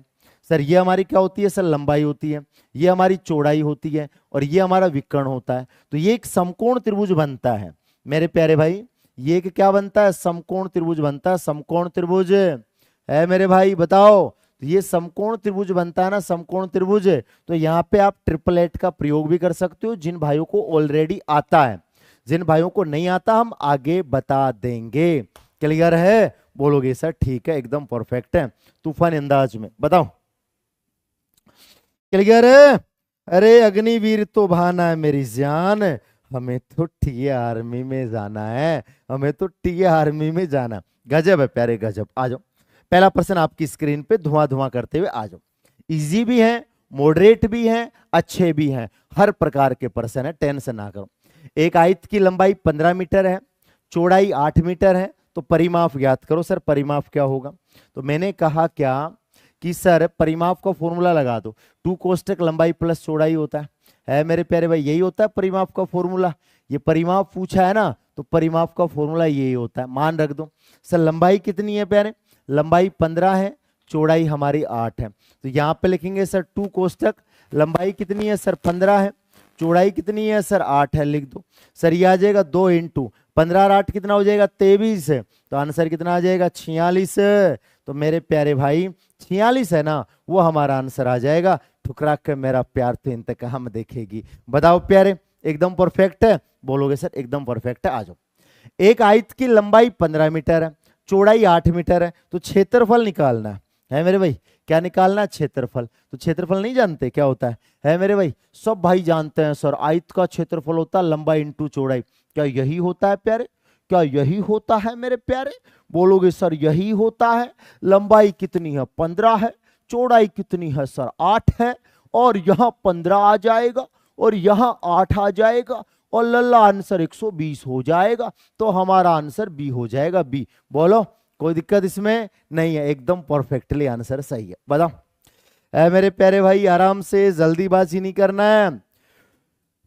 सर, ये हमारी क्या होती है सर? लंबाई होती है। ये हमारी चौड़ाई होती है और ये हमारा विकर्ण होता है। तो ये एक समकोण त्रिभुज बनता है मेरे प्यारे भाई। ये एक क्या बनता है? समकोण त्रिभुज बनता है। समकोण त्रिभुज है मेरे भाई, बताओ। तो ये समकोण त्रिभुज बनता है ना, समकोण त्रिभुज। तो यहाँ पे आप ट्रिपलेट का प्रयोग भी कर सकते हो, जिन भाइयों को ऑलरेडी आता है। जिन भाइयों को नहीं आता हम आगे बता देंगे। क्लियर है? बोलोगे सर ठीक है, एकदम परफेक्ट है, तूफान अंदाज में। बताओ क्लियर है? अरे अग्निवीर तो भाना है मेरी जान, हमें तो टी आर्मी में जाना है, हमें तो टी आर्मी में जाना। गजब है प्यारे, गजब। आ जाओ, पहला प्रश्न आपकी स्क्रीन पे धुआं धुआं करते हुए आ जाओ। इजी भी है, मॉडरेट भी है, अच्छे भी हैं, हर प्रकार के प्रश्न है, टेंशन ना करो। एक आयत की लंबाई 15 मीटर है, चौड़ाई 8 मीटर है, तो परिमाप ज्ञात करो। सर परिमाप क्या होगा? तो मैंने कहा क्या कि सर परिमाप का फॉर्मूला लगा दो। 2 कोष्टक लंबाई प्लस चौड़ाई होता है मेरे प्यारे भाई, यही होता है परिमाप का फॉर्मूला। ये परिमाप पूछा है ना, तो परिमाप का फॉर्मूला यही होता है, मान रख दो। सर लंबाई कितनी है प्यारे? लंबाई 15 है, चौड़ाई हमारी 8 है। तो यहाँ पे लिखेंगे सर 2 कोष्टक, लंबाई कितनी है सर? 15 है, चौड़ाई कितनी है सर? 8 है, लिख दो। सर ये आ जाएगा 2 इंटू 15 और 8 कितना हो जाएगा? 23। तो आंसर कितना आ जाएगा? 46। तो मेरे प्यारे भाई 46 है ना, वो हमारा आंसर आ जाएगा। ठुकरा के मेरा प्यार तो इंतकाम देखेगी। बताओ प्यारे, एकदम परफेक्ट है? बोलोगे सर एकदम परफेक्ट है। आ जाओ। एक आयत की लंबाई 15 मीटर है, चौड़ाई 8 मीटर है, तो क्षेत्रफल निकालना है मेरे भाई। क्या निकालना? क्षेत्रफल। तो क्षेत्रफल नहीं जानते क्या होता है मेरे भाई? सब भाई जानते हैं सर, आयत का क्षेत्रफल होता है लंबाई इंटू चौड़ाई। क्या यही होता है प्यारे? क्या यही होता है मेरे प्यारे? बोलोगे सर यही होता है। लंबाई कितनी है? 15 है, चौड़ाई कितनी है सर? 8 है, और यहां 15 आ जाएगा और यहां 8 आ जाएगा, और लल्ला आंसर 120 हो जाएगा। तो हमारा आंसर बी हो जाएगा, बी। बोलो कोई दिक्कत इसमें नहीं है, एकदम परफेक्टली आंसर सही है। बताओ मेरे प्यारे भाई, आराम से, जल्दीबाजी नहीं करना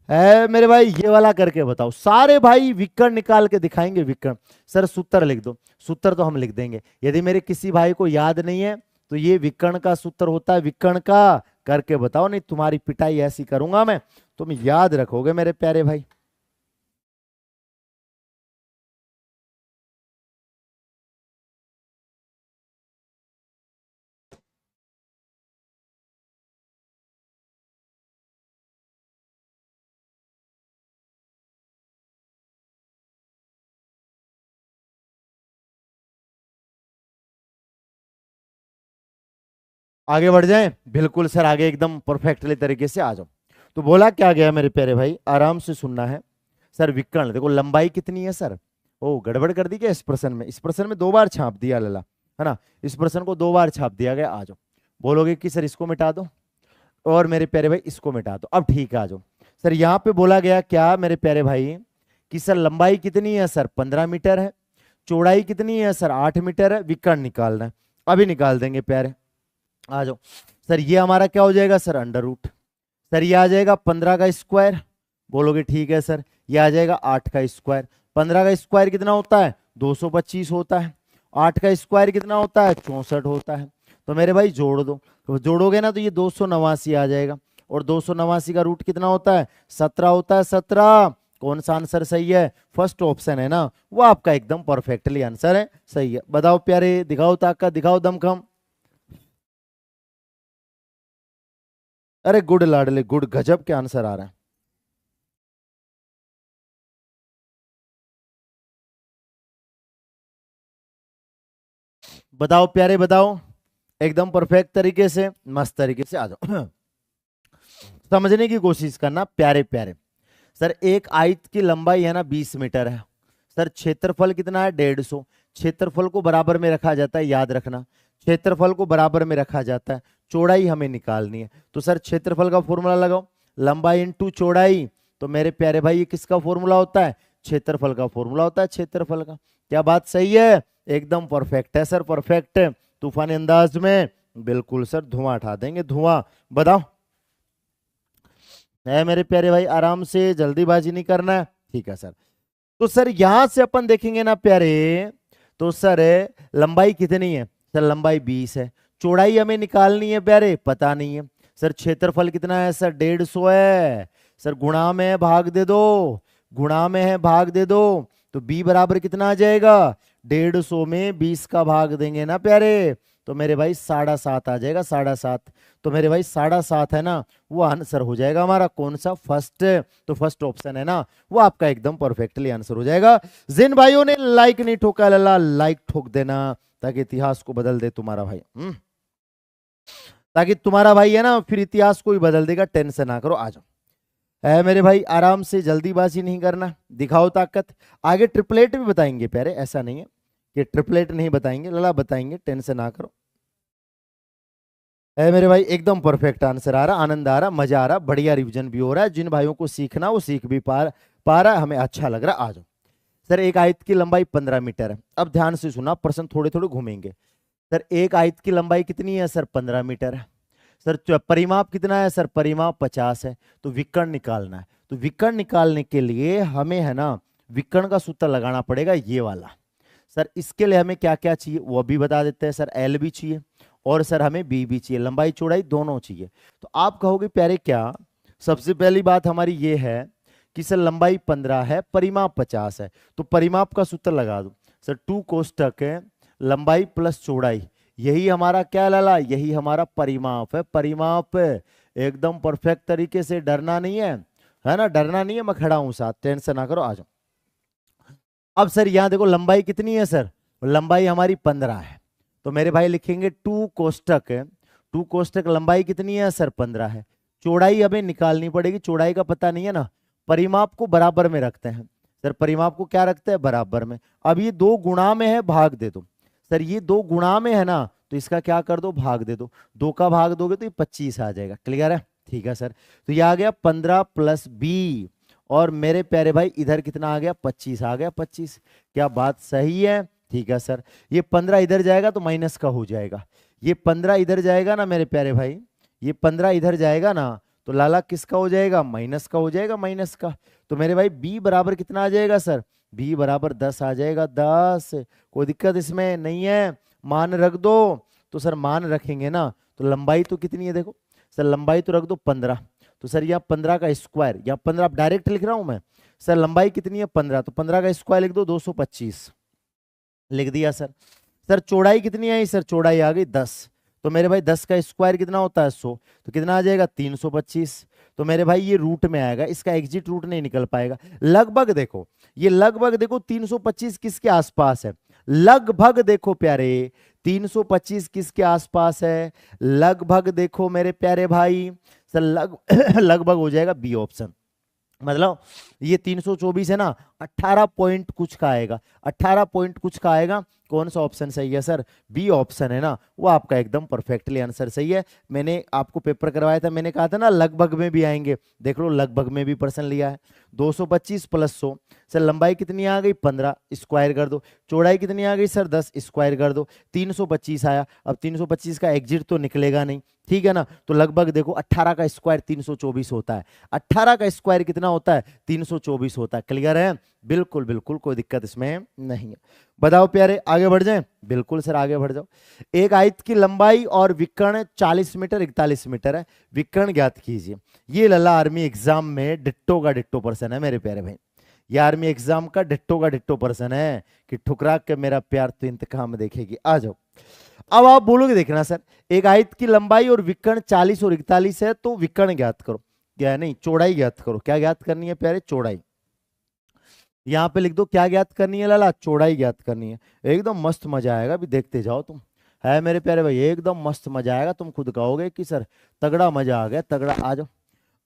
है मेरे भाई। ये वाला करके बताओ। सारे भाई विकर्ण निकाल के दिखाएंगे। विकर्ण सर सूत्र लिख दो। सूत्र तो हम लिख देंगे, यदि मेरे किसी भाई को याद नहीं है तो ये विकर्ण का सूत्र होता है, विकर्ण का। करके बताओ, नहीं तुम्हारी पिटाई ऐसी करूंगा मैं, तुम याद रखोगे मेरे प्यारे भाई। आगे बढ़ जाएं? बिल्कुल सर, आगे एकदम परफेक्टली तरीके से आ जाओ। तो बोला क्या गया मेरे प्यारे भाई, आराम से सुनना है। सर विकर्ण देखो, लंबाई कितनी है सर? ओ गड़बड़ कर दी क्या इस प्रश्न में? इस प्रश्न में 2 बार छाप दिया लला, है ना? इस प्रश्न को 2 बार छाप दिया गया। आ जाओ। बोलोगे कि सर इसको मिटा दो, और मेरे प्यारे भाई इसको मिटा दो। अब ठीक है, आ जाओ। सर यहाँ पे बोला गया क्या मेरे प्यारे भाई कि सर लंबाई कितनी है सर? 15 मीटर है, चौड़ाई कितनी है सर? 8 मीटर है। विकर्ण निकालना है, अभी निकाल देंगे प्यारे। आ जाओ। सर ये हमारा क्या हो जाएगा सर? Under root. सर ये आ जाएगा 15 का स्क्वायर। बोलोगे ठीक है सर। ये आ जाएगा 8 का स्क्वायर। 15 का स्क्वायर कितना होता है 225 होता है। 8 का स्क्वायर कितना होता है 64 होता है। तो मेरे भाई जोड़ दो, तो जोड़ोगे ना तो ये 289 आ जाएगा। और 289 का रूट कितना होता है 17 होता है। 17 कौन सा आंसर सही है, फर्स्ट ऑप्शन है ना, वो आपका एकदम परफेक्टली आंसर है, सही है। बताओ प्यारे, दिखाओ ताकत, दिखाओ दमखम। अरे गुड लाडले गुड, गजब के आंसर आ रहे हैं। बताओ प्यारे बताओ, एकदम परफेक्ट तरीके से, मस्त तरीके से आ जाओ। समझने की कोशिश करना प्यारे प्यारे। सर एक आयत की लंबाई है ना 20 मीटर है। सर क्षेत्रफल कितना है 150। क्षेत्रफल को बराबर में रखा जाता है, याद रखना, क्षेत्रफल को बराबर में रखा जाता है। चौड़ाई हमें निकालनी है, तो सर क्षेत्रफल का फॉर्मूला लगाओ, लंबाई इंटू चौड़ाई। तो मेरे प्यारे भाई ये किसका फॉर्मूला होता है, क्षेत्रफल का फॉर्मूला होता है, क्षेत्रफल का। क्या बात सही है, एकदम परफेक्ट है सर, परफेक्ट है। तूफानी अंदाज में बिल्कुल सर, धुआं उठा देंगे धुआं। बताओ है मेरे प्यारे भाई, आराम से, जल्दीबाजी नहीं करना है, ठीक है सर। तो सर यहां से अपन देखेंगे ना प्यारे, तो सर लंबाई कितनी है, सर लंबाई 20 है। चौड़ाई हमें निकालनी है प्यारे, पता नहीं है। सर क्षेत्रफल कितना है, सर 150 है। सर गुणा में है, भाग दे दो, गुणा में है भाग दे दो। तो b बराबर कितना आ जाएगा, 150 में 20 का भाग देंगे ना प्यारे, तो मेरे भाई 7.5 आ जाएगा, 7.5। तो मेरे भाई 7.5 है ना, वो आंसर हो जाएगा हमारा कौन सा, फर्स्ट। तो फर्स्ट ऑप्शन है ना, वो आपका एकदम परफेक्टली आंसर हो जाएगा। जिन भाइयों ने लाइक नहीं ठोका लला, लाइक ठोक देना, ताकि इतिहास को बदल दे तुम्हारा भाई। ताकि तुम्हारा भाई है ना फिर इतिहास को ही बदल देगा, टेंशन ना करो, आ जाओ। है मेरे भाई, आराम से, जल्दीबाजी नहीं करना, दिखाओ ताकत। आगे ट्रिपलेट भी बताएंगे प्यारे, ऐसा नहीं है कि ट्रिपलेट नहीं बताएंगे, लला बताएंगे, टेंशन ना करो। है मेरे भाई, एकदम परफेक्ट आंसर आ रहा, आनंद आ रहा, मजा आ रहा, बढ़िया रिवीजन भी हो रहा है। जिन भाइयों को सीखना वो सीख भी पा रहा है, हमें अच्छा लग रहा। आ जाओ सर, एक आयत की लंबाई 15 मीटर है। अब ध्यान से सुना, प्रश्न थोड़े थोड़े घूमेंगे। सर एक आयत की लंबाई कितनी है, सर 15 मीटर है। सर परिमाप कितना है, सर परिमाप 50 है। तो विकर्ण निकालना है, तो विकर्ण निकालने के लिए हमें है ना विकर्ण का सूत्र लगाना पड़ेगा, ये वाला। सर इसके लिए हमें क्या क्या चाहिए वो भी बता देते हैं। सर एल भी चाहिए और सर हमें बी भी चाहिए, लंबाई चौड़ाई दोनों चाहिए। तो आप कहोगे प्यारे क्या, सबसे पहली बात हमारी ये है कि सर लंबाई 15 है, परिमाप 50 है, तो परिमाप का सूत्र लगा दो। सर 2 कोष्टक है लंबाई प्लस चौड़ाई, यही हमारा क्या लाला, यही हमारा परिमाप है। परिमाप एकदम परफेक्ट तरीके से, डरना नहीं है ना, डरना नहीं है, मैं खड़ा हूं साथ, टेंशन ना करो, आ जाओ। अब सर यहां देखो लंबाई कितनी है, सर लंबाई हमारी 15 है। तो मेरे भाई लिखेंगे 2 कोष्टक है, 2 कोष्टक लंबाई कितनी है, सर 15 है। चौड़ाई हमें निकालनी पड़ेगी, चौड़ाई का पता नहीं है ना, परिमाप को बराबर में रखते हैं। सर परिमाप को क्या रखते हैं, बराबर में। अब ये 2 गुणा में है, भाग दे दो। सर ये 2 गुणा में है ना, तो इसका क्या कर दो, भाग दे दो। 2 का भाग दोगे तो ये 25 आ जाएगा, क्लियर है, ठीक है सर। तो ये आ गया 15 प्लस बी, और मेरे प्यारे भाई इधर कितना आ गया, 25 आ गया, 25। क्या बात सही है, ठीक है सर। ये 15 इधर जाएगा तो माइनस का हो जाएगा, ये 15 इधर जाएगा ना मेरे प्यारे भाई, ये 15 इधर जाएगा ना, तो लाला किसका हो जाएगा, माइनस का हो जाएगा, माइनस का। तो मेरे भाई बी बराबर कितना आ जाएगा, सर बी बराबर 10 आ जाएगा, 10। कोई दिक्कत इसमें नहीं है, मान रख दो। तो सर मान रखेंगे ना, तो लंबाई तो कितनी है देखो, सर लंबाई तो रख दो 15। तो सर यहाँ 15 का स्क्वायर, या 15 डायरेक्ट लिख रहा हूं मैं। सर लंबाई कितनी है 15, तो 15 का स्क्वायर लिख दो, 225 लिख दिया सर। सर चौड़ाई कितनी आई, सर चौड़ाई आ गई 10। तो मेरे भाई 10 का स्क्वायर कितना होता है 100, तो कितना आ जाएगा 325। तो मेरे भाई ये रूट में आएगा, इसका एग्जिट रूट नहीं निकल पाएगा। लगभग देखो, ये लगभग देखो 325 किसके आसपास है, लगभग देखो प्यारे 325 किसके आसपास है, लगभग देखो मेरे प्यारे भाई, सर लगभग हो जाएगा बी ऑप्शन। मतलब ये 324 है ना, 18 पॉइंट कुछ का आएगा, 18 पॉइंट कुछ का आएगा। कौन सा ऑप्शन सही है, सर बी ऑप्शन है ना, वो आपका एकदम परफेक्टली आंसर सही है। मैंने आपको पेपर करवाया था, मैंने कहा था ना लगभग में भी आएंगे, देख लो लगभग में भी पर्सन लिया है। 225 प्लस 100, सर लंबाई कितनी आ गई 15, स्क्वायर कर दो। चौड़ाई कितनी आ गई सर 10, स्क्वायर कर दो। 325 आया, अब 325 का एग्जिट तो निकलेगा नहीं, ठीक है ना। तो लगभग देखो 18 का स्क्वायर 324 होता है, 18 का स्क्वायर कितना होता है 324 होता है, क्लियर है। बिल्कुल बिल्कुल, कोई दिक्कत इसमें नहीं है। बताओ प्यारे, आगे बढ़ जाएं? बिल्कुल सर, आगे बढ़ जाओ। एक आयत की लंबाई और विकर्ण 40 मीटर 41 मीटर है, विकर्ण ज्ञात कीजिए। ये लला आर्मी एग्जाम में डिट्टो का डिट्टो पर्सन है मेरे प्यारे भाई, ये आर्मी एग्जाम का डिट्टो पर्सन है कि ठुकरा के मेरा प्यार तो इंतकाम देखेगी। आ जाओ, अब आप बोलोगे, देखना सर, एक आयत की लंबाई और विकर्ण 40 और 41 है, तो विकर्ण ज्ञात करो। क्या नहीं, चौड़ाई ज्ञात करो। क्या ज्ञात करनी है प्यारे? चौड़ाई। यहां पे लिख दो, क्या ज्ञात करनी है लाला? चौड़ाई ज्ञात करनी है। एकदम मस्त मजा आएगा, अभी देखते जाओ तुम, है मेरे प्यारे भाई, एकदम मस्त मजा आएगा। तुम खुद कहोगे कि सर तगड़ा मजा आ गया, तगड़ा। आ जाओ,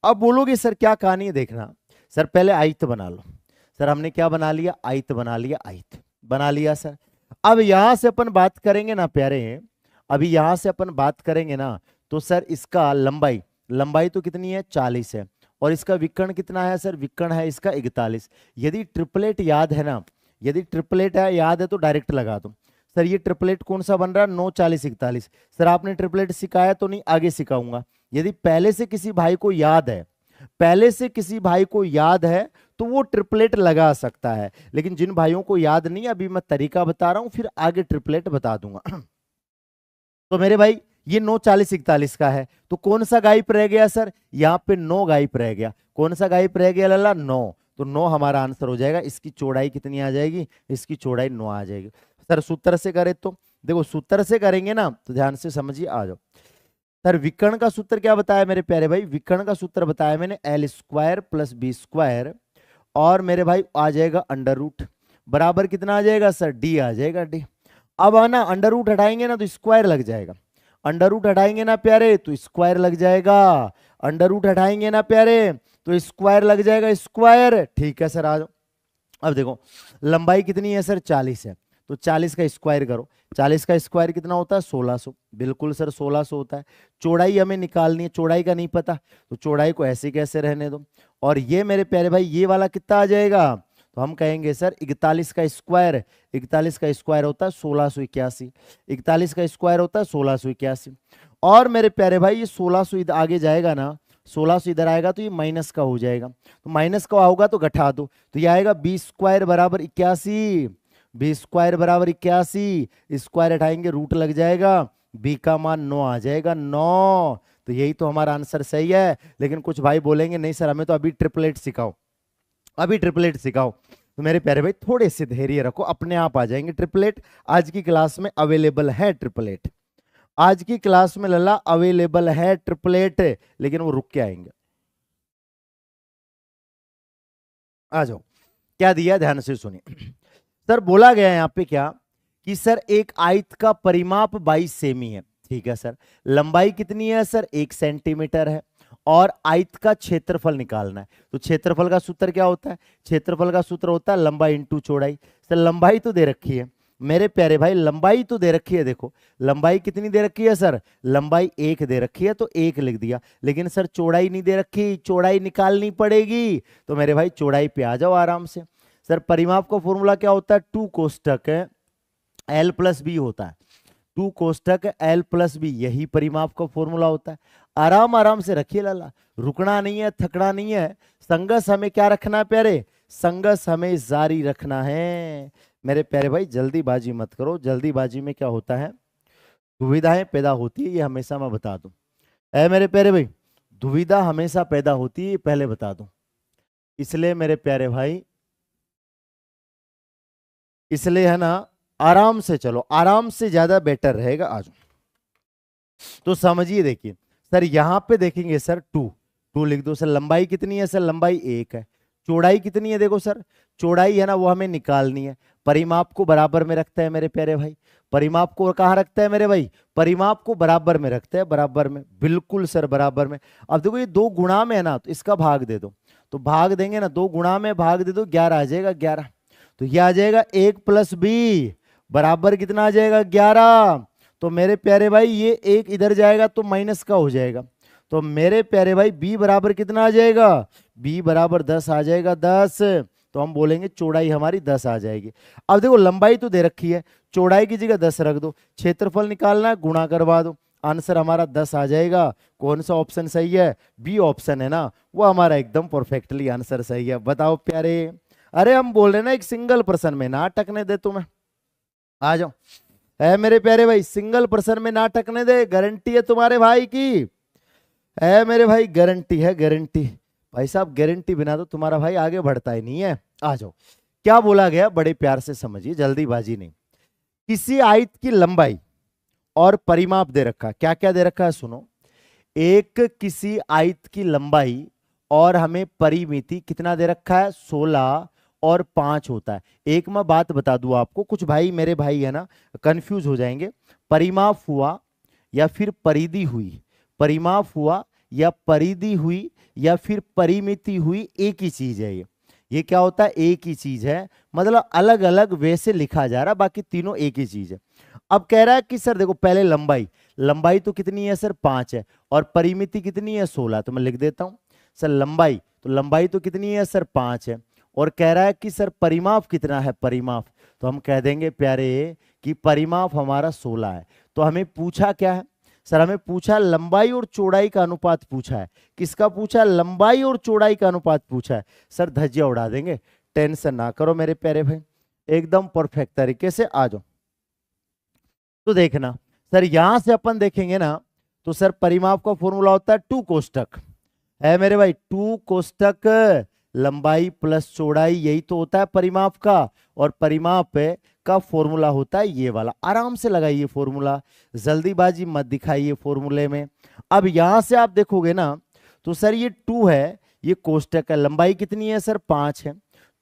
अब बोलोगे सर क्या कहानी है, देखना सर, पहले आयत बना लो। सर हमने क्या बना लिया? आयत बना लिया, आयत बना लिया सर। अब यहां से अपन बात करेंगे ना प्यारे, अभी यहां से अपन बात करेंगे ना, तो सर इसका लंबाई, लंबाई तो कितनी है? 40 है, और इसका विकर्ण कितना है सर? विकर्ण है इसका 41। यदि ट्रिपलेट याद है ना, यदि ट्रिपलेट है याद है तो डायरेक्ट लगा दो। सर ये ट्रिपलेट कौन सा बन रहा है? 9 40 41। सर आपने ट्रिपलेट सिखाया तो नहीं? आगे सिखाऊंगा। यदि पहले से किसी भाई को याद है, पहले से किसी भाई को याद है, तो वो ट्रिपलेट लगा सकता है। लेकिन जिन भाइयों को याद नहीं, अभी मैं तरीका बता रहा हूं, फिर आगे ट्रिपलेट बता दूंगा। तो मेरे भाई ये 9 40 41 का है, तो कौन सा गायब रह गया सर? यहाँ पे 9 गायब रह गया। कौन सा गायब रह गया लल्ला? 9। तो 9 हमारा आंसर हो जाएगा। इसकी चौड़ाई कितनी आ जाएगी? इसकी चौड़ाई 9 आ जाएगी। सर सूत्र से करे तो देखो, सूत्र से करेंगे ना तो ध्यान से समझिए, आ जाओ। सर विकर्ण का सूत्र क्या बताया मेरे प्यारे भाई? विकर्ण का सूत्र बताया मैंने, l square plus b square, और मेरे भाई आ जाएगा अंडर रूट, बराबर कितना आ जाएगा सर? डी आ जाएगा, डी। अब आना, अंडर रूट हटाएंगे ना तो स्क्वायर लग जाएगा, अंडर रूट हटाएंगे ना प्यारे तो स्क्वायर लग जाएगा, अंडर रूट हटाएंगे ना प्यारे तो स्क्वायर लग जाएगा, स्क्वायर। ठीक है सर, आ जाओ। अब देखो लंबाई कितनी है सर? 40 है, तो 40 का स्क्वायर करो। 40 का स्क्वायर कितना होता है? 1600। बिल्कुल सर 1600 होता है। चौड़ाई हमें निकालनी है, चौड़ाई का नहीं पता तो चौड़ाई को ऐसे कैसे रहने दो। और ये मेरे प्यारे भाई ये वाला कितना आ जाएगा? तो हम कहेंगे सर 41 का स्क्वायर, 41 का स्क्वायर होता है 1681, 41 का स्क्वायर होता है 1681। और मेरे प्यारे भाई ये 1600 इधर आगे जाएगा ना, 1600 इधर आएगा तो ये माइनस का हो जाएगा, तो माइनस का होगा तो घटा दो, तो ये आएगा 20 स्क्वायर बराबर 81, 20 स्क्वायर बराबर 81, स्क्वायर हटाएंगे रूट लग जाएगा, बी का मान 9 आ जाएगा, 9। तो यही तो हमारा आंसर सही है। लेकिन कुछ भाई बोलेंगे नहीं सर हमें तो अभी ट्रिपलेट सिखाओ, अभी ट्रिपलेट सिखाओ। तो मेरे प्यारे भाई थोड़े से धैर्य रखो, अपने आप आ जाएंगे ट्रिपलेट। आज की क्लास में अवेलेबल है ट्रिपलेट, आज की क्लास में लल्ला अवेलेबल है ट्रिपलेट, लेकिन वो रुक के आएंगे। आ जाओ, क्या दिया ध्यान से सुनिए। सर बोला गया यहाँ पे क्या कि सर एक आयत का परिमाप 22 सेमी है, ठीक है सर। लंबाई कितनी है सर? 1 सेंटीमीटर है, और आयत का क्षेत्रफल निकालना है। तो क्षेत्रफल का सूत्र क्या होता है? क्षेत्रफल का सूत्र होता है लंबाई इंटू चौड़ाई। सर लंबाई तो दे रखी है मेरे प्यारे भाई, लंबाई तो दे रखी है, देखो लंबाई कितनी दे रखी है सर? लंबाई 1 दे रखी है तो 1 लिख दिया। लेकिन सर चौड़ाई नहीं दे रखी, चौड़ाई निकालनी पड़ेगी। तो मेरे भाई चौड़ाई पे आ जाओ आराम से। सर परिमाप का फॉर्मूला क्या होता है? 2 कोष्टक एल प्लस बी होता है, 2 कोष्टक एल प्लस बी, यही परिमाप का फॉर्मूला होता है। आराम आराम से रखिए लाला, रुकना नहीं है, थकना नहीं है। संघर्ष हमें क्या रखना है प्यारे? संघर्ष हमें जारी रखना है मेरे प्यारे भाई। जल्दीबाजी मत करो, जल्दीबाजी में क्या होता है दुविधाएं पैदा होती है, ये हमेशा मैं बता दूं। ऐ मेरे प्यारे भाई दुविधा हमेशा पैदा होती है, पहले बता दूं। इसलिए मेरे प्यारे भाई, इसलिए है ना आराम से चलो, आराम से ज्यादा बेटर रहेगा। आज तो समझिए, देखिए सर यहां पे देखेंगे सर 2 लिख दो। सर लंबाई कितनी है सर? लंबाई 1 है। चौड़ाई कितनी है? देखो सर चौड़ाई है ना वो हमें निकालनी है। परिमाप को बराबर में रखता है मेरे प्यारे भाई, परिमाप को कहाँ रखता है मेरे भाई? परिमाप को बराबर में रखता है, बराबर में, बिल्कुल सर बराबर में। अब देखो ये 2 गुणा में है ना, तो इसका भाग दे दो, तो भाग देंगे ना, 2 गुणा में भाग दे दो, 11 आ जाएगा, 11। तो ये आ जाएगा 1 प्लस बी बराबर कितना आ जाएगा? 11। तो मेरे प्यारे भाई ये 1 इधर जाएगा तो माइनस का हो जाएगा, तो मेरे प्यारे भाई बी बराबर कितना आ जाएगा? बी बराबर 10 आ जाएगा, 10। तो हम बोलेंगे चौड़ाई हमारी 10 आ जाएगी। अब देखो लंबाई तो दे रखी है, चौड़ाई की जगह 10 रख दो, क्षेत्रफल निकालना है, गुणा करवा दो, आंसर हमारा 10 आ जाएगा। कौन सा ऑप्शन सही है? बी ऑप्शन है ना, वो हमारा एकदम परफेक्टली आंसर सही है। बताओ प्यारे, अरे हम बोल रहे ना एक सिंगल पर्सन में ना अटकने दे तुम्हें। आ जाओ। है मेरे प्यारे भाई, सिंगल पर्सन में ना अटकने दे, गारंटी है तुम्हारे भाई की। है मेरे भाई, गारंटी है, गारंटी। भाई साहब गारंटी बिना तो तुम्हारा भाई आगे बढ़ता ही नहीं है। आ जाओ। क्या बोला गया, बड़े प्यार से समझिए, जल्दीबाजी नहीं। किसी आयत की लंबाई और परिमाप दे रखा, क्या क्या दे रखा है सुनो। एक किसी आयत की लंबाई और हमें परिमिति कितना दे रखा है, 16 और 5 होता है। एक मैं बात बता दूं आपको, कुछ भाई मेरे भाई है ना कंफ्यूज हो जाएंगे। परिमाप हुआ या फिर परिधि हुई, परिमाप हुआ या परिधि हुई या फिर परिमिति हुई, एक ही चीज है ये क्या होता है, एक ही चीज है। मतलब अलग अलग वे से लिखा जा रहा, बाकी तीनों एक ही चीज है। अब कह रहा है कि सर देखो, पहले लंबाई, लंबाई तो कितनी है सर 5 है, और परिमिति कितनी है 16, तो मैं लिख देता हूं सर लंबाई, तो लंबाई तो कितनी है सर 5 है, और कह रहा है कि सर परिमाप कितना है, परिमाप, तो हम कह देंगे प्यारे कि परिमाप हमारा 16 है। तो हमें पूछा क्या है सर, हमें पूछा लंबाई और चौड़ाई का अनुपात पूछा है। किसका पूछा, लंबाई और चौड़ाई का अनुपात पूछा है। सर धज्जियां उड़ा देंगे, टेंशन ना करो मेरे प्यारे भाई, एकदम परफेक्ट तरीके से आ जाओ। तो देखना सर, यहां से अपन देखेंगे ना, तो सर परिमाप का फॉर्मूला होता है 2 कोष्टक, है मेरे भाई 2 कोष्टक लंबाई प्लस चौड़ाई, यही तो होता है परिमाप का। और परिमाप का फॉर्मूला होता है ये वाला, आराम से लगाइए फॉर्मूला, जल्दीबाजी मत दिखाइए फॉर्मूले में। अब यहां से आप देखोगे ना, तो सर ये 2 है, ये कोष्टक है, लंबाई कितनी है सर 5 है,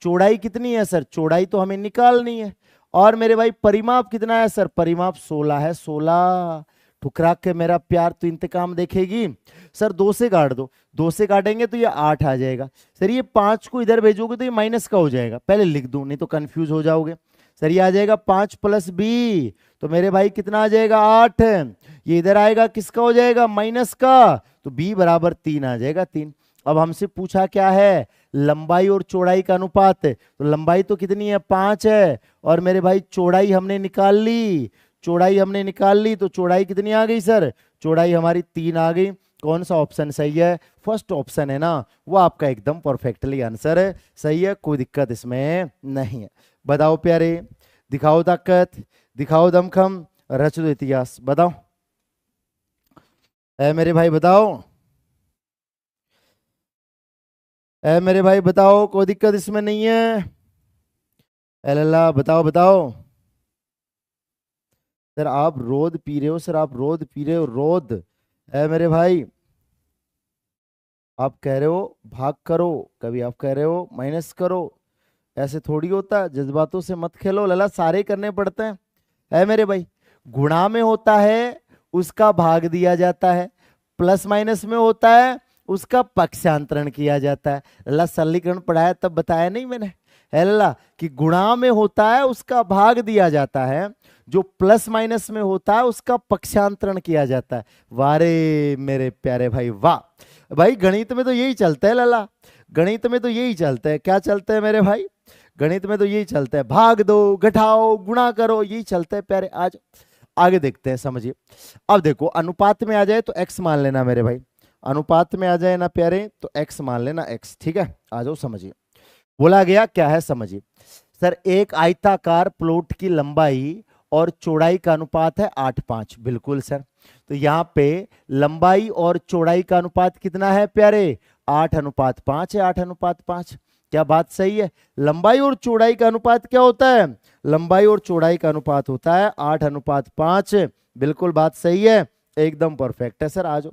चौड़ाई कितनी है सर, चौड़ाई तो हमें निकालनी है, और मेरे भाई परिमाप कितना है सर, परिमाप 16 है, 16। ठुकरा के मेरा प्यार तो इंतकाम देखेगी। सर 2 से काट दो, 2 से काटेंगे तो ये 8 आ जाएगा। सर ये 5 को इधर भेजोगे तो ये माइनस का हो जाएगा, पहले लिख दूं नहीं तो कंफ्यूज हो जाओगे। सर ये आ जाएगा 5 + b, तो मेरे भाई कितना आ जाएगा 8। ये इधर आएगा किसका हो जाएगा, माइनस का, तो b = 3 आ जाएगा, 3। अब हमसे पूछा क्या है, लंबाई और चौड़ाई का अनुपात, तो लंबाई तो कितनी है 5 है, और मेरे भाई चौड़ाई हमने निकाल ली, चौड़ाई हमने निकाल ली, तो चौड़ाई कितनी आ गई सर, चौड़ाई हमारी 3 आ गई। कौन सा ऑप्शन सही है, फर्स्ट ऑप्शन है ना, वो आपका एकदम परफेक्टली आंसर है, सही है, कोई दिक्कत इसमें नहीं है। बताओ प्यारे, दिखाओ ताकत, दिखाओ दमखम, रच दो इतिहास, बताओ है मेरे भाई, बताओ है मेरे भाई, बताओ, कोई दिक्कत इसमें नहीं है। अल्लाह बताओ बताओ। सर आप रोद पी रहे हो, सर आप रोद पी रहे हो, रोद है मेरे भाई। आप कह रहे हो भाग करो, कभी आप कह रहे हो माइनस करो, ऐसे थोड़ी होता, जज्बातों से मत खेलो लला, सारे करने पड़ते हैं। है मेरे भाई, गुणा में होता है उसका भाग दिया जाता है, प्लस माइनस में होता है उसका पक्षांतरण किया जाता है। लल्ला सरलीकरण पढ़ाया तब बताया नहीं मैंने, है लल्ला, कि गुणा में होता है उसका भाग दिया जाता है, जो प्लस माइनस में होता है उसका पक्षांतरण किया जाता है। वारे मेरे प्यारे भाई वाह। भाई गणित में तो यही चलता है लल्ला, गणित में तो यही चलता है, क्या चलता है मेरे भाई, गणित में तो यही चलता है, भाग दो घटाओ गुणा करो, यही चलता है प्यारे। आज आगे देखते हैं, समझिए। अब देखो अनुपात में आ जाए तो x मान लेना मेरे भाई, अनुपात में आ जाए ना प्यारे तो x मान लेना, x, ठीक है। आ जाओ समझिए, बोला गया क्या है समझिए। सर एक आयताकार प्लॉट की लंबाई और चौड़ाई का अनुपात है 8:5, बिल्कुल सर। तो यहाँ पे लंबाई और चौड़ाई का अनुपात कितना है प्यारे, 8:5 है, 8:5। क्या बात सही है, लंबाई और चौड़ाई का अनुपात क्या होता है, लंबाई और चौड़ाई का अनुपात होता है 8:5, बिल्कुल बात सही है, एकदम परफेक्ट है सर। आ जाओ।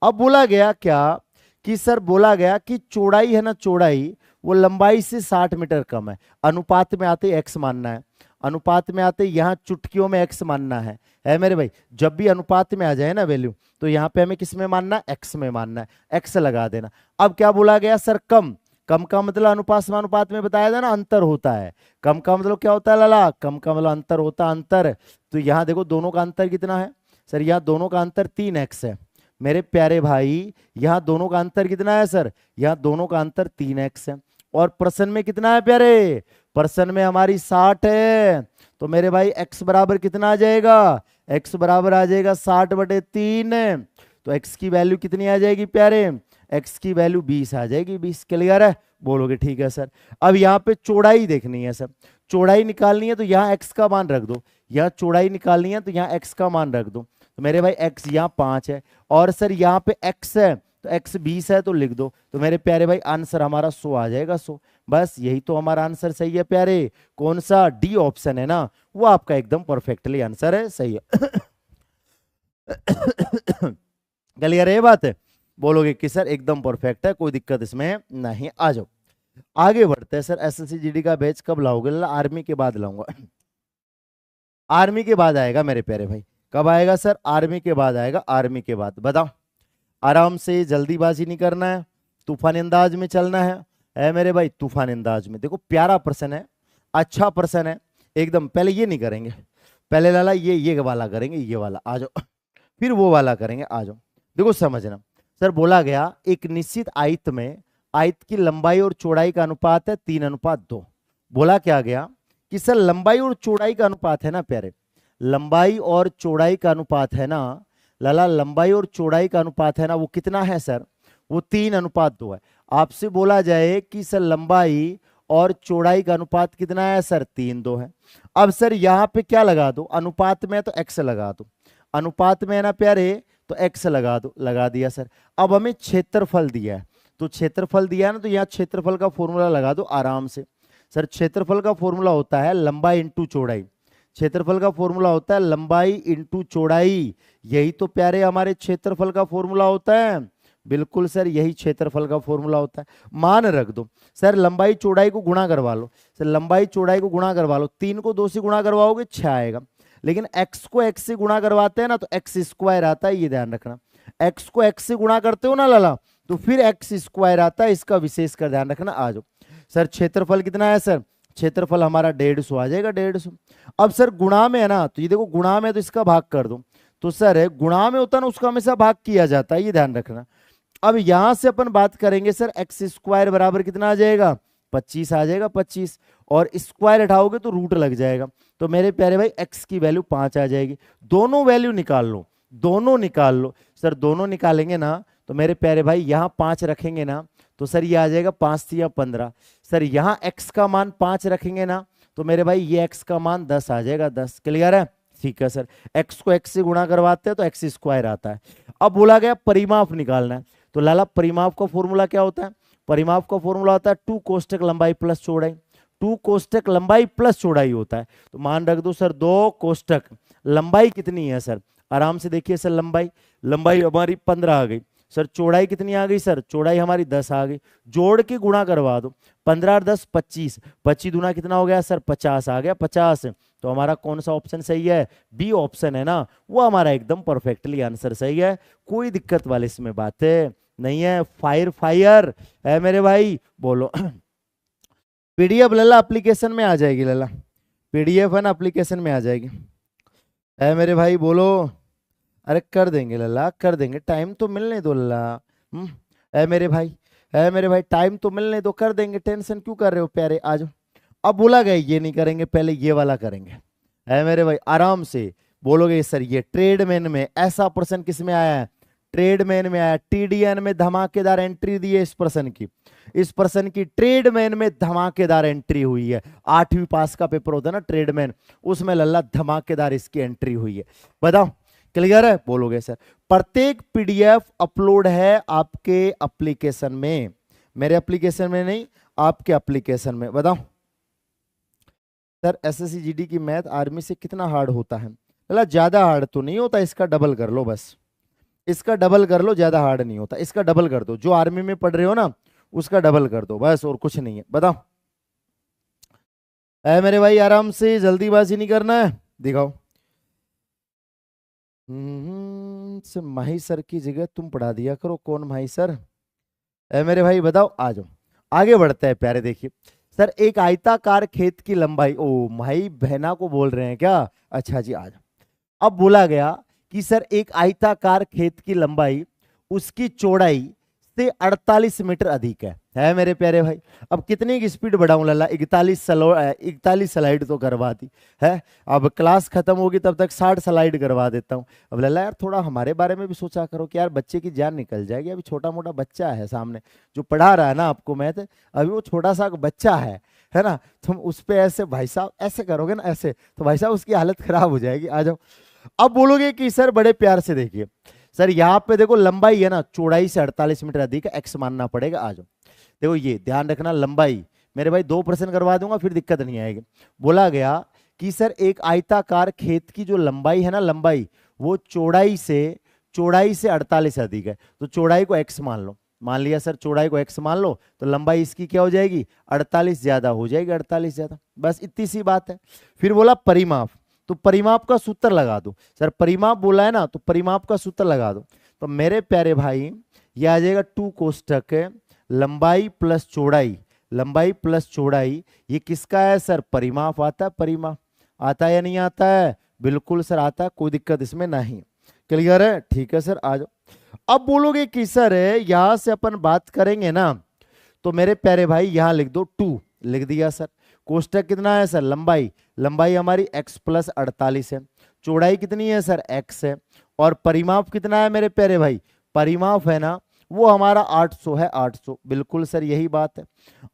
अब बोला गया क्या कि सर बोला गया कि चौड़ाई है ना, चौड़ाई वो लंबाई से 60 मीटर कम है। अनुपात में आते एक्स मानना है, अनुपात में आते यहां चुटकियों में एक्स मानना है मेरे भाई। जब भी अनुपात में आ जाए ना वैल्यू, तो यहां पे हमें किस में मानना है, एक्स में मानना है, एक्स लगा देना। अब क्या बोला गया सर, कम, कम का मतलब अनुपात समानुपात में बताया था ना, अंतर होता है। कम का मतलब क्या होता है लाला, कम का मतलब अंतर होता है, अंतर। तो यहां देखो दोनों का अंतर कितना है सर, यहाँ दोनों का अंतर 3x है मेरे प्यारे भाई। यहाँ दोनों का अंतर कितना है सर, यहाँ दोनों का अंतर 3x है। और प्रश्न में कितना है प्यारे, प्रश्न में हमारी 60 है। तो मेरे भाई x बराबर कितना आ जाएगा, x बराबर आ जाएगा 60/3। तो x की वैल्यू कितनी आ जाएगी प्यारे, x की वैल्यू 20 आ जाएगी, 20। क्लियर है, बोलोगे ठीक है सर। अब यहाँ पे चौड़ाई देखनी है सर, चौड़ाई निकालनी है तो यहाँ x का मान रख दो, यहाँ चौड़ाई निकालनी है तो यहाँ x का मान रख दो। तो मेरे भाई x यहाँ 5 है और सर यहाँ पे x है तो x 20 है तो लिख दो। तो मेरे प्यारे भाई आंसर हमारा 100 आ जाएगा, 100। बस यही तो हमारा आंसर सही है प्यारे। कौन सा? डी ऑप्शन है ना, वो आपका एकदम परफेक्टली आंसर है, सही है। क्लियर है ये बात है? बोलोगे कि सर एकदम परफेक्ट है, कोई दिक्कत इसमें नहीं। आ जाओ आगे बढ़ते हैं। सर एसएससी जीडी का बैच कब लाओगे? आर्मी के बाद लाऊंगा। आर्मी के बाद आएगा मेरे प्यारे भाई। कब आएगा सर? आर्मी के बाद आएगा, आर्मी के बाद। बताओ, आराम से, जल्दीबाजी नहीं करना है, तूफान अंदाज में चलना है मेरे भाई, तूफान अंदाज में। देखो प्यारा प्रश्न है, अच्छा प्रश्न है एकदम। पहले ये नहीं करेंगे, पहले लाला ये वाला करेंगे, ये वाला आ जाओ, फिर वो वाला करेंगे, आ जाओ। देखो समझना, सर बोला गया एक निश्चित आयत में आयत की लंबाई और चौड़ाई का अनुपात है 3:2। बोला क्या गया कि सर लंबाई और चौड़ाई का अनुपात है ना प्यारे, लंबाई और चौड़ाई का अनुपात है ना लाला, लंबाई और चौड़ाई का अनुपात है ना, वो कितना है सर? वो 3:2 है। आपसे बोला जाए कि सर लंबाई और चौड़ाई का अनुपात कितना है सर? 3:2 है। अब सर यहाँ पे क्या लगा दो? अनुपात में तो x लगा दो, अनुपात में है ना प्यारे तो x लगा दो, लगा दिया सर। अब हमें क्षेत्रफल दिया है, तो क्षेत्रफल दिया है ना, तो यहाँ क्षेत्रफल का फॉर्मूला लगा दो आराम से। सर क्षेत्रफल का फॉर्मूला होता है लंबाई इंटू चौड़ाई, क्षेत्रफल का फॉर्मूला होता है लंबाई इंटू चौड़ाई। यही तो प्यारे हमारे क्षेत्रफल का फॉर्मूला होता है, बिल्कुल सर यही क्षेत्रफल का फॉर्मूला होता है। मान रख दो सर, लंबाई चौड़ाई को गुणा करवा लो सर, लंबाई चौड़ाई को गुणा करवा लो, 3 को 2 से गुणा करवाओगे 6 आएगा, लेकिन x को x से गुणा करवाते हैं ना तो x² आता है, ये ध्यान रखना। x को x से गुणा करते हो ना लाला तो फिर x² आता है, इसका विशेष कर ध्यान रखना। आ जाओ सर, क्षेत्रफल कितना है सर? क्षेत्रफल हमारा 150 आ जाएगा, 150। अब सर गुणा में है ना, तो ये देखो गुणा में तो इसका भाग कर दो, तो सर गुणा में होता है ना उसका हमेशा भाग किया जाता है, ये ध्यान रखना। अब यहां से अपन बात करेंगे सर, x² बराबर कितना आ जाएगा? 25 आ जाएगा, 25, और स्क्वायर हटाओगे तो रूट लग जाएगा। तो मेरे प्यारे भाई x की वैल्यू 5 आ जाएगी। दोनों वैल्यू निकाल लो, दोनों निकाल लो सर, दोनों निकालेंगे ना तो मेरे प्यारे भाई यहाँ 5 रखेंगे ना तो सर ये आ जाएगा 5 या 15। सर यहाँ x का मान 5 रखेंगे ना तो मेरे भाई ये x का मान 10 आ जाएगा, 10। क्लियर है? ठीक है सर, x को x से गुणा करवाते हैं तो x² आता है। अब बोला गया परिमाप निकालना है, तो लाला परिमाप का फॉर्मूला क्या होता है? परिमाप का फॉर्मूला होता है 2 कोष्टक लंबाई प्लस चौड़ाई, 2 कोष्टक लंबाई प्लस चौड़ाई होता है। तो मान रख दो सर 2 कोष्टक, लंबाई कितनी है सर? आराम से देखिए सर, लंबाई हमारी 15 आ गई सर, चौड़ाई कितनी आ गई सर? चौड़ाई हमारी 10 आ गई, जोड़ के गुणा करवा दो, 15 और 10 25, 25 दूना कितना हो गया सर? 50 आ गया, 50। तो हमारा कौन सा ऑप्शन सही है? बी ऑप्शन है ना, वो हमारा एकदम परफेक्टली आंसर सही है, कोई दिक्कत वाली इसमें बात है नहीं है। फायर है मेरे भाई, बोलो। पीडीएफ लला एप्लीकेशन में आ जाएगी, लला पीडीएफ है ना एप्लीकेशन में आ जाएगी, है मेरे भाई, बोलो। अरे कर देंगे लला, कर देंगे, टाइम तो मिलने दो लला। है मेरे भाई, है मेरे भाई, टाइम तो मिलने दो, कर देंगे, टेंशन क्यों कर रहे हो प्यारे, आ जाओ। अब बोला गया ये नहीं करेंगे, पहले ये वाला करेंगे, है मेरे भाई। आराम से बोलोगे सर ये ट्रेडमैन में ऐसा प्रश्न किस में आया है? ट्रेडमैन में आया। टीडीएन में धमाकेदार एंट्री दी है इस प्रश्न की, इस प्रश्न की ट्रेडमैन में धमाकेदार एंट्री हुई है। 8वीं पास का पेपर होता है ना ट्रेडमैन, उसमें लल्ला धमाकेदार इसकी एंट्री हुई है। बताओ क्लियर है? बोलोगे सर प्रत्येक पीडीएफ अपलोड है आपके एप्लीकेशन में, मेरे एप्लीकेशन में नहीं, आपके एप्लीकेशन में। बताओ सर एसएससी जीडी की मैथ आर्मी से कितना हार्ड होता है? लल्ला ज्यादा हार्ड तो नहीं होता, इसका डबल कर लो, बस इसका डबल कर लो, ज्यादा हार्ड नहीं होता, इसका डबल कर दो, जो आर्मी में पढ़ रहे हो ना उसका डबल कर दो, बस और कुछ नहीं है। बताओ है मेरे भाई, आराम से, जल्दीबाजी नहीं करना है। दिखाओ माही सर की जगह तुम पढ़ा दिया करो, कौन माही सर? है मेरे भाई, बताओ, आ जाओ आगे बढ़ते हैं प्यारे। देखिए सर एक आयताकार खेत की लंबाई, ओ माही बहना को बोल रहे हैं क्या? अच्छा जी, आ जाओ। अब बोला गया कि सर एक आयताकार खेत की लंबाई उसकी चौड़ाई से 48 मीटर अधिक है। है मेरे प्यारे भाई। अब कितनी की स्पीड बढ़ाऊं लल्ला, 41 स्लाइड तो करवा दी है। अब क्लास खत्म होगी तब तक 60 स्लाइड करवा देता हूँ। अब लल्ला यार थोड़ा हमारे बारे में भी सोचा करो कि यार बच्चे की जान निकल जाएगी। अभी छोटा मोटा बच्चा है सामने जो पढ़ा रहा है ना आपको मैथ, अभी वो छोटा सा बच्चा है ना। तुम उस पे ऐसे भाई साहब ऐसे करोगे ना ऐसे, तो भाई साहब उसकी हालत खराब हो जाएगी। आ जाओ। अब बोलोगे कि सर बड़े प्यार से देखिए सर, यहाँ पे देखो लंबाई है ना, चौड़ाई से 48 मीटर अधिक है, एक्स मानना पड़ेगा। आ जाओ। देखो ये ध्यान रखना, लंबाई मेरे भाई 2% करवा दूंगा फिर दिक्कत नहीं आएगी। बोला गया कि सर एक आयताकार खेत की जो लंबाई है ना, लंबाई वो चौड़ाई से 48 अधिक है, तो चौड़ाई को एक्स मान लो। मान लिया सर, चौड़ाई को एक्स मान लो तो लंबाई इसकी क्या हो जाएगी, 48 ज्यादा हो जाएगी, 48 ज्यादा। बस इतनी सी बात है। फिर बोला परिमाप, तो परिमाप का सूत्र लगा दो। सर परिमाप बोला है ना, तो परिमाप का सूत्र लगा दो। तो मेरे प्यारे भाई ये आ जाएगा 2 कोष्टक लंबाई प्लस चौड़ाई, लंबाई प्लस चौड़ाई, ये किसका है सर, परिमाप आता है। परिमाप आता है या नहीं आता है, बिल्कुल सर आता है, कोई दिक्कत इसमें नहीं। क्लियर है, ठीक है सर। आ जाओ। अब बोलोगे कि सर यहां से अपन बात करेंगे ना, तो मेरे प्यारे भाई यहां लिख दो 2, लिख दिया सर। कोष्टक कितना है सर, लंबाई, लंबाई हमारी x प्लस 48 है, चौड़ाई कितनी है सर x है, और परिमाप कितना है मेरे प्यारे भाई, परिमाप है ना वो हमारा 800 है, 800। बिल्कुल सर यही बात है।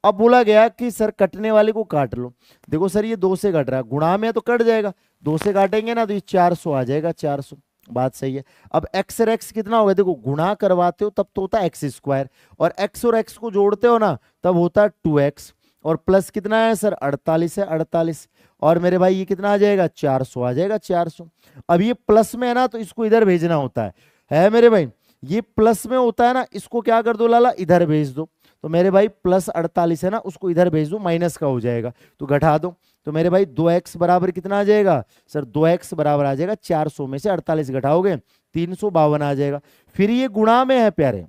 अब बोला गया कि सर कटने वाले को काट लो। देखो सर ये 2 से कट रहा है, गुणा में तो कट जाएगा, 2 से काटेंगे ना तो ये 400 आ जाएगा, 400। बात सही है। अब x और x कितना होगा, देखो गुणा करवाते हो तब तो होता है x², और x और x को जोड़ते हो ना तब होता है 2x, और प्लस कितना है सर 48 है, 48, और मेरे भाई ये कितना आ जाएगा 400 आ जाएगा, 400। अब ये प्लस में है ना तो इसको इधर भेजना होता है मेरे भाई, ये प्लस में होता है ना, इसको क्या कर दो लाला, इधर भेज दो। तो मेरे भाई प्लस 48 है ना, उसको इधर भेज दो, माइनस का हो जाएगा तो घटा दो। तो मेरे भाई 2x बराबर कितना आ जाएगा सर, 2x बराबर आ जाएगा 400 में से 48 घटाओगे 352 आ जाएगा। फिर ये गुणा में है प्यारे,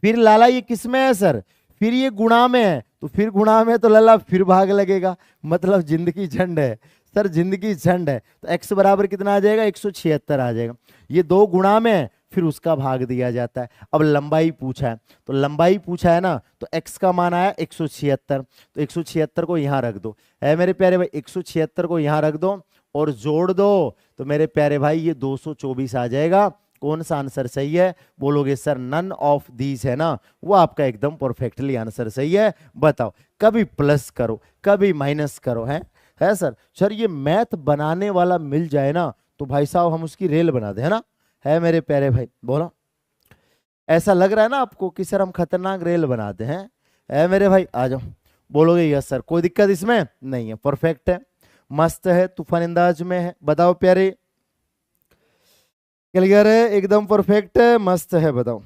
फिर लाला ये किस में है सर, फिर ये गुणा में है, तो फिर गुणा में तो लाला फिर भाग लगेगा, मतलब जिंदगी झंड है सर, जिंदगी झंड है। तो x बराबर कितना आ जाएगा, 176 आ जाएगा। ये 2 गुणा में है, फिर उसका भाग दिया जाता है। अब लंबाई पूछा है, तो लंबाई पूछा है ना, तो x का मान आया 176, तो 176 को यहां रख दो। है मेरे प्यारे भाई 176 को यहां रख दो और जोड़ दो, तो मेरे प्यारे भाई ये 224 आ जाएगा। कौन सा आंसर सही है, बोलोगे सर नन ऑफ दीज है ना, वो आपका एकदम परफेक्टली आंसर सही है। बताओ, कभी प्लस करो कभी माइनस करो, है सर। सर ये मैथ बनाने वाला मिल जाए ना तो भाई साहब हम उसकी रेल बना दे, है ना। है मेरे प्यारे भाई, बोलो ऐसा लग रहा है ना आपको कि सर हम खतरनाक रेल बनाते हैं, है मेरे भाई। आ जाओ। बोलोगे यस सर, कोई दिक्कत इसमें नहीं है, परफेक्ट है, मस्त है, तूफान अंदाज में है। बताओ प्यारे, क्लियर है, एकदम परफेक्ट है, मस्त है। बताओ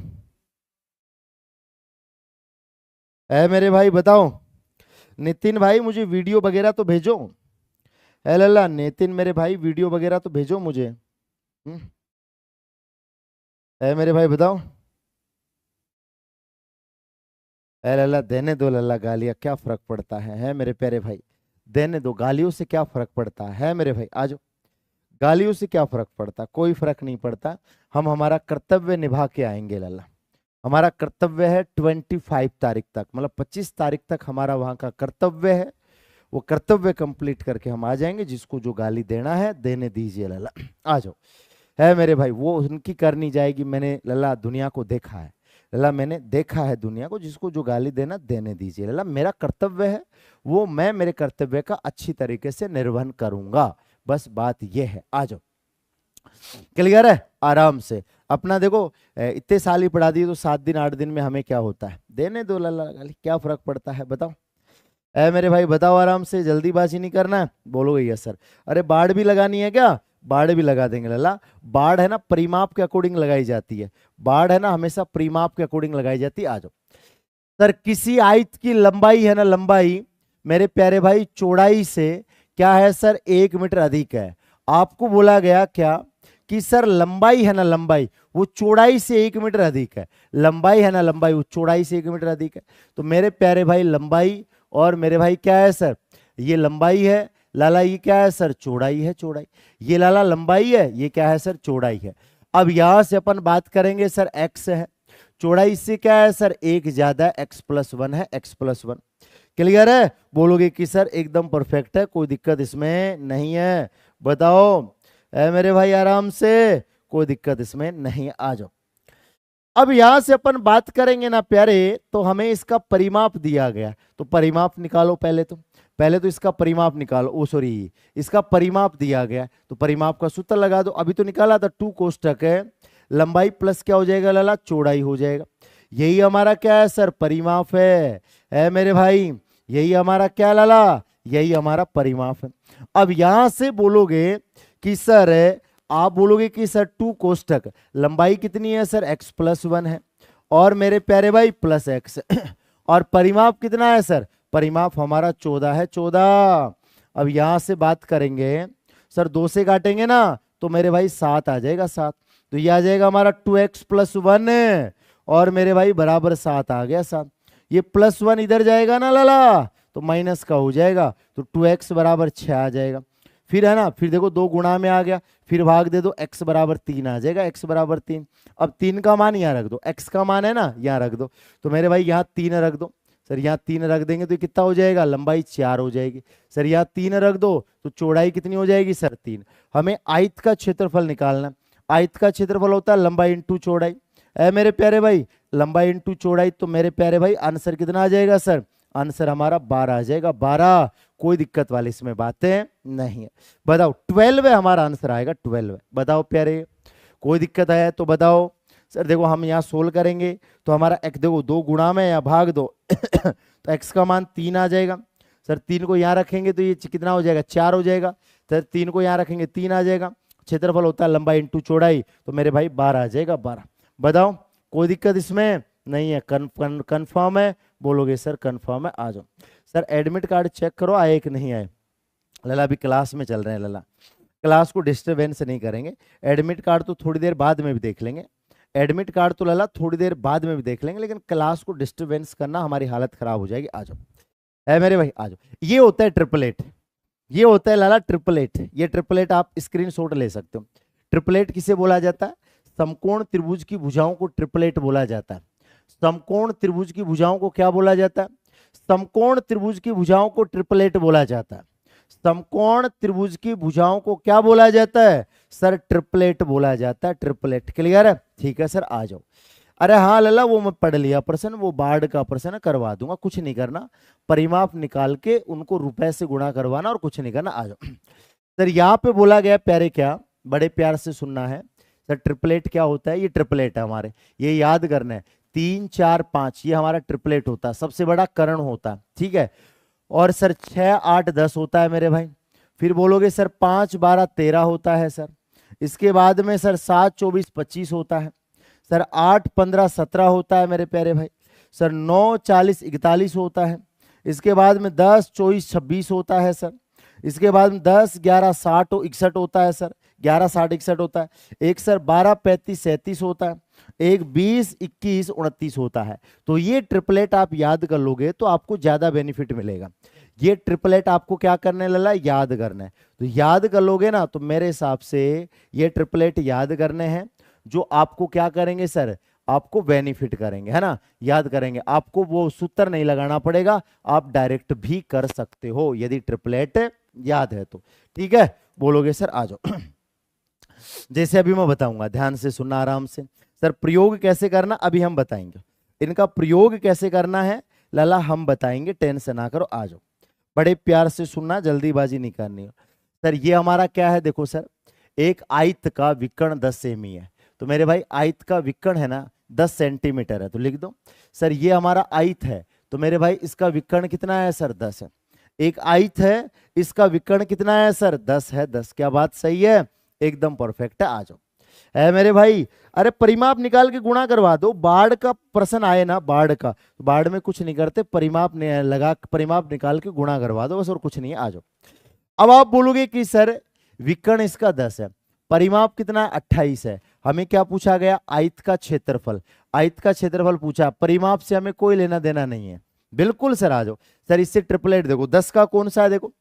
है मेरे भाई, बताओ। नितिन भाई मुझे वीडियो वगैरह तो भेजो, है लल्ला, नितिन मेरे भाई वीडियो वगैरह तो भेजो मुझे। है मेरे भाई, बताओ। है लल्ला, देने दो लल्ला गालियां, क्या फर्क पड़ता है मेरे प्यारे भाई, देने दो, गालियों से क्या फर्क पड़ता है मेरे भाई। आ जाओ। गालियों से क्या फर्क पड़ता, कोई फर्क नहीं पड़ता, हम हमारा कर्तव्य निभा के आएंगे लल्ला। हमारा कर्तव्य है 25 तारीख तक, मतलब 25 तारीख तक हमारा वहां का कर्तव्य है, वो कर्तव्य कंप्लीट करके हम आ जाएंगे। जिसको जो गाली देना है देने दीजिए लल्ला। आ जाओ। है मेरे भाई, वो उनकी करनी जाएगी, मैंने लल्ला दुनिया को देखा है लल्ला, मैंने देखा है दुनिया को, जिसको जो गाली देना देने दीजिए लल्ला। मेरा कर्तव्य है वो, मैं मेरे कर्तव्य का अच्छी तरीके से निर्वहन करूंगा, बस बात ये है। आ जाओ। क्लियर है, आराम से अपना देखो, इतने साल ही पढ़ा दिए तो 7 दिन 8 दिन में हमें क्या होता है, देने दो लल्ला गाली, क्या फर्क पड़ता है। बताओ मेरे भाई, बताओ आराम से, जल्दीबाजी नहीं करना है। बोलोगे यस सर। अरे बाढ़ भी लगानी है क्या, बाढ़ भी लगा देंगे लल्ला। बाढ़ है ना परिमाप के अकॉर्डिंग लगाई जाती है, बाढ़ है ना हमेशा परिमाप के अकॉर्डिंग लगाई जाती है। आ जाओ सर, किसी आयत की लंबाई है ना, लंबाई मेरे प्यारे भाई चौड़ाई से क्या है सर 1 मीटर अधिक है। आपको बोला गया क्या कि सर लंबाई है ना, लंबाई वो चौड़ाई से 1 मीटर अधिक है, लंबाई है ना, लंबाई वो चौड़ाई से 1 मीटर अधिक है। तो मेरे प्यारे भाई लंबाई और मेरे भाई क्या है सर, ये लंबाई है लाला, ये क्या है सर चौड़ाई है, चौड़ाई, ये लाला लंबाई है, ये क्या है सर चौड़ाई है। अब यहां से अपन बात करेंगे सर x है, चौड़ाई इससे क्या है सर, एक ज्यादा, x+1 है, x+1। क्लियर है? बोलोगे कि सर एकदम परफेक्ट है, कोई दिक्कत इसमें नहीं है। बताओ मेरे भाई आराम से, कोई दिक्कत इसमें नहीं, आ जाओ। अब यहां से अपन बात करेंगे ना प्यारे, तो हमें इसका परिमाप दिया गया, तो परिमाप निकालो पहले तो इसका परिमाप निकालो। ओ सॉरी, इसका परिमाप दिया गया, तो परिमाप का सूत्र लगा दो। अभी तो निकाला था 2 कोष्टक है, लंबाई प्लस क्या हो जाएगा लाला, चौड़ाई हो जाएगा। यही हमारा क्या है सर, परिमाप है मेरे भाई। यही हमारा क्या लाला, यही हमारा परिमाप है। अब यहां से बोलोगे कि सर, आप बोलोगे कि सर 2 कोष्टक, लंबाई कितनी है सर, x+1 है, और मेरे प्यारे भाई प्लस x और परिमाप कितना है सर, परिमाप हमारा 14 है, 14। अब यहां से बात करेंगे सर, 2 से काटेंगे ना तो मेरे भाई 7 आ जाएगा, 7। तो ये आ जाएगा हमारा 2x+1 और मेरे भाई बराबर 7 आ गया, 7। ये +1 इधर जाएगा ना लाला, तो माइनस का हो जाएगा, तो 2x बराबर 6 आ जाएगा। फिर है ना, फिर देखो 2 गुणा में आ गया, फिर भाग दे दो, x बराबर 3 आ जाएगा, x बराबर 3। अब 3 का मान यहाँ रख दो, x का मान है ना यहाँ रख दो, तो मेरे भाई यहाँ 3 रख दो। सर यहाँ 3 रख देंगे तो कितना हो जाएगा, लंबाई 4 हो जाएगी। सर यहाँ 3 रख दो तो चौड़ाई कितनी हो जाएगी सर, 3। हमें आयत का क्षेत्रफल निकालना। आयत का क्षेत्रफल होता है लंबाई इंटू चौड़ाई, है मेरे प्यारे भाई, लंबाई इंटू चौड़ाई। तो मेरे प्यारे भाई आंसर कितना आ जाएगा सर, आंसर हमारा 12 आ जाएगा, 12। कोई दिक्कत वाली इसमें बातें नहीं है। बताओ 12 है हमारा आंसर आएगा, 12। बताओ प्यारे, कोई दिक्कत है तो बताओ। सर देखो हम यहाँ सोल्व करेंगे तो हमारा एक, देखो 2 गुणा में या भाग दो तो x का मान 3 आ जाएगा। सर 3 को यहाँ रखेंगे तो ये कितना हो जाएगा, 4 हो जाएगा। सर 3 को यहाँ रखेंगे 3 आ जाएगा। क्षेत्रफल होता है लंबाई इंटू चौड़ाई, तो मेरे भाई 12 आ जाएगा, 12। बताओ कोई दिक्कत इसमें नहीं है, कन्फर्म है? बोलोगे सर कन्फर्म है, आ जाओ। सर एडमिट कार्ड चेक करो आए कि नहीं आए। लला अभी क्लास में चल रहे हैं, लला क्लास को डिस्टर्बेंस नहीं करेंगे। एडमिट कार्ड तो थोड़ी देर बाद में भी देख लेंगे, एडमिट कार्ड तो लला थोड़ी देर बाद में भी देख लेंगे, लेकिन क्लास को डिस्टर्बेंस करना हमारी हालत खराब हो जाएगी। आ जाओ है मेरे भाई, आ जाओ। ये होता है ट्रिपलेट, ये होता है लाला ट्रिपलेट। ये ट्रिपलेट आप स्क्रीनशॉट ले सकते हो। ट्रिपलेट किसे बोला जाता है, समकोण त्रिभुज की भुजाओं को ट्रिपलेट बोला जाता है। समकोण त्रिभुज की भुजाओं को क्या बोला जाता है, समकोण त्रिभुज की भुजाओं को ट्रिपलेट बोला जाता है। समकोण त्रिभुज की भुजाओं को क्या बोला जाता है सर, ट्रिपलेट बोला जाता है, ट्रिपलेट। क्लियर है? ठीक है सर, आ जाओ। अरे हाँ लला वो मैं पढ़ लिया प्रश्न, वो बाढ़ का प्रश्न करवा दूंगा, कुछ नहीं करना, परिमाप निकाल के उनको रुपए से गुणा करवाना और कुछ नहीं करना। आ जाओ सर। यहाँ पे बोला गया प्यारे, क्या बड़े प्यार से सुनना है सर, ट्रिपलेट क्या होता है। ये ट्रिपलेट है हमारे, ये याद करना है, 3 4 5 ये हमारा ट्रिपलेट होता है, सबसे बड़ा कर्ण होता है, ठीक है। और सर 6 8 10 होता है मेरे भाई। फिर बोलोगे सर 5 12 13 होता है सर। इसके बाद में सर 7 24 25 होता है सर। 8 15 17 होता है मेरे प्यारे भाई। सर 9 40 41 होता है। इसके बाद में 10 24 26 होता है सर। इसके बाद में 10 11 60 61 होता है सर, 11 60 61 होता है। एक सर 12 35 37 होता है। एक 20 21 29 होता है। तो ये ट्रिपलेट आप याद कर लोगे तो आपको ज्यादा बेनिफिट मिलेगा। ये ट्रिपलेट आपको क्या करने लला, याद करना है। तो याद कर लोगे ना, तो मेरे हिसाब से ये ट्रिपलेट याद करने हैं जो आपको क्या करेंगे सर, आपको बेनिफिट करेंगे, है ना, याद करेंगे। आपको वो सूत्र नहीं लगाना पड़ेगा, आप डायरेक्ट भी कर सकते हो यदि ट्रिपलेट याद है तो। ठीक है, बोलोगे सर आ जाओ। जैसे अभी मैं बताऊंगा, ध्यान से सुनना आराम से। सर प्रयोग कैसे करना अभी हम बताएंगे, इनका प्रयोग कैसे करना है लाला हम बताएंगे, टेंशन ना करो, आ जाओ। बड़े प्यार से सुनना, जल्दीबाजी नहीं करनी है। सर ये हमारा क्या है, देखो सर, एक आयत का विकर्ण 10 सेमी है। तो मेरे भाई आयत का विकर्ण है ना 10 सेंटीमीटर है, तो लिख दो। सर ये हमारा आयत है, तो मेरे भाई इसका विकर्ण कितना है सर, 10 है। एक आयत है, इसका विकर्ण कितना है सर, 10 है, 10। क्या बात सही है, एकदम परफेक्ट है, आ जाओ। है मेरे भाई, अरे परिमाप निकाल के गुणा करवा दो। बाढ़ का प्रश्न आए ना, बाढ़ का, तो बाढ़ में कुछ नहीं करते, परिमाप लगा परिमाप निकाल के गुणा करवा दो बस, और कुछ नहीं है, आ जाओ। अब आप बोलोगे कि सर विकर्ण इसका 10 है, परिमाप कितना 28 है, हमें क्या पूछा गया, आयत का क्षेत्रफल। आयत का क्षेत्रफल पूछा, परिमाप से हमें कोई लेना देना नहीं है। बिल्कुल सर, आ जाओ। सर इससे ट्रिपलेट देखो, 10 का कौन सा है, देखो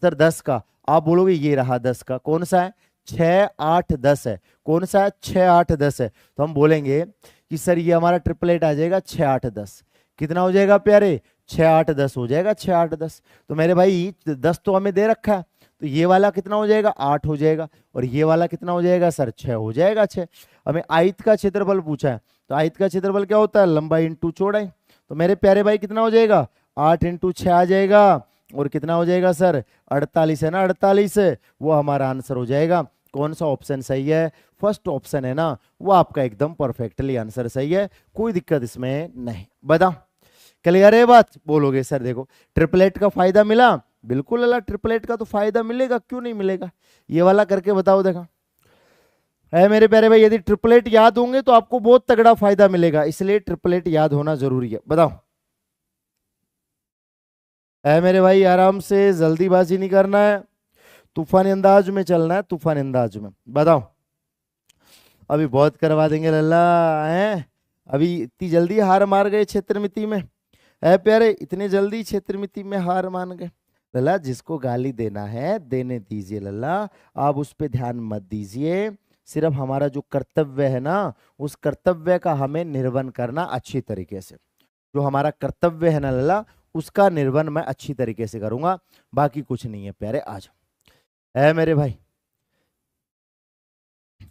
सर 10 का, आप बोलोगे ये रहा 10 का, कौन सा है, 6 8 10 है, कौन सा है, 6 8 10 है। तो हम बोलेंगे कि सर ये हमारा ट्रिपलेट आ जाएगा 6 8 10। कितना हो जाएगा प्यारे? 6 8 10 हो जाएगा, 6 8 10। तो मेरे भाई 10 तो हमें दे रखा है, तो ये वाला कितना हो जाएगा? 8 हो जाएगा, और ये वाला कितना हो जाएगा सर? 6 हो जाएगा। 6। हमें आयत का क्षेत्रफल पूछा है, तो आयत का क्षेत्रफल क्या होता है? लंबाई इंटू चौड़ाई। तो मेरे प्यारे भाई कितना हो जाएगा? 8 इंटू 6 आ जाएगा, और कितना हो जाएगा सर? 48 है ना, 48 है, वो हमारा आंसर हो जाएगा। कौन सा ऑप्शन सही है? फर्स्ट ऑप्शन है ना, वो आपका एकदम परफेक्टली आंसर सही है, कोई दिक्कत इसमें नहीं। बताओ क्लियर है बात? बोलोगे सर देखो ट्रिपलेट का फायदा मिला। बिल्कुल अल्लाह, ट्रिपलेट का तो फायदा मिलेगा, क्यों नहीं मिलेगा? ये वाला करके बताओ देखा है मेरे प्यारे भाई। यदि ट्रिपलेट याद होंगे तो आपको बहुत तगड़ा फायदा मिलेगा, इसलिए ट्रिपलेट याद होना जरूरी है। बताओ है मेरे भाई, आराम से, जल्दीबाजी नहीं करना है, तूफानी अंदाज में चलना है, तूफानी अंदाज में। बताओ अभी बहुत करवा देंगे लल्ला है। अभी इतनी जल्दी हार मार गए क्षेत्रमिति में है प्यारे, इतने जल्दी क्षेत्रमिति में हार मान गए। लल्ला जिसको गाली देना है देने दीजिए लल्ला, आप उस पर ध्यान मत दीजिए। सिर्फ हमारा जो कर्तव्य है ना, उस कर्तव्य का हमें निर्वहन करना अच्छी तरीके से। जो हमारा कर्तव्य है ना लल्ला, उसका निर्वहन मैं अच्छी तरीके से करूंगा, बाकी कुछ नहीं है प्यारे। आज है मेरे भाई,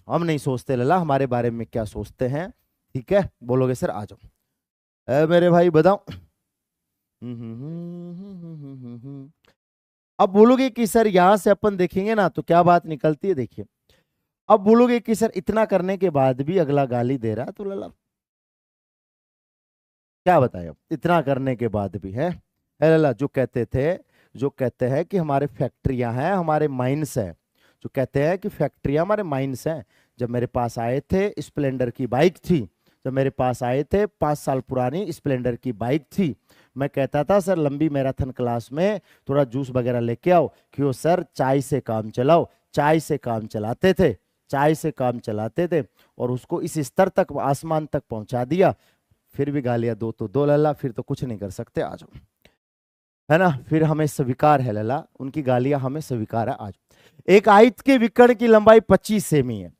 हम नहीं सोचते लल्ला हमारे बारे में क्या सोचते हैं, ठीक है? बोलोगे सर आ जाओ। है मेरे भाई बताओ। अब बोलोगे कि सर यहां से अपन देखेंगे ना तो क्या बात निकलती है, देखिए। अब बोलोगे कि सर इतना करने के बाद भी अगला गाली दे रहा, तो लल्ला क्या बताए? अब इतना करने के बाद भी है लल्ला, जो कहते थे, जो कहते हैं कि हमारे फैक्ट्रियां हैं, हमारे माइंस हैं, जो कहते हैं कि फैक्ट्रियां हमारे माइंस हैं। जब मेरे पास आए थे, स्प्लेंडर की बाइक थी, जब मेरे पास आए थे 5 साल पुरानी स्प्लेंडर की बाइक थी, मैं कहता था सर लंबी मैराथन क्लास में थोड़ा जूस वगैरह लेके आओ, क्यों सर चाय से काम चलाओ। चाय से काम चलाते थे, चाय से काम चलाते थे, और उसको इस स्तर तक, आसमान तक पहुंचा दिया। फिर भी गालियां दो तो दो लल्ला, फिर तो कुछ नहीं कर सकते। आ जाओ, है ना, फिर हमें स्वीकार है लल्ला, उनकी गालियां हमें स्वीकार है। आज एक आयत के विकर्ण की लंबाई 25 सेमी है,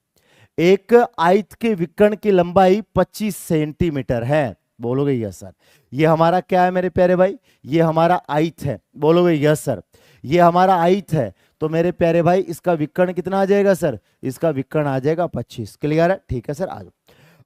एक आयत के विकर्ण की लंबाई 25 सेंटीमीटर है। बोलोगे यस सर। ये हमारा क्या है मेरे प्यारे भाई? ये हमारा आयत है। बोलोगे यस सर, ये हमारा आयत है। तो मेरे प्यारे भाई इसका विकर्ण कितना आ जाएगा सर? इसका विकर्ण आ जाएगा 25। क्लियर है? ठीक है सर आ जाओ।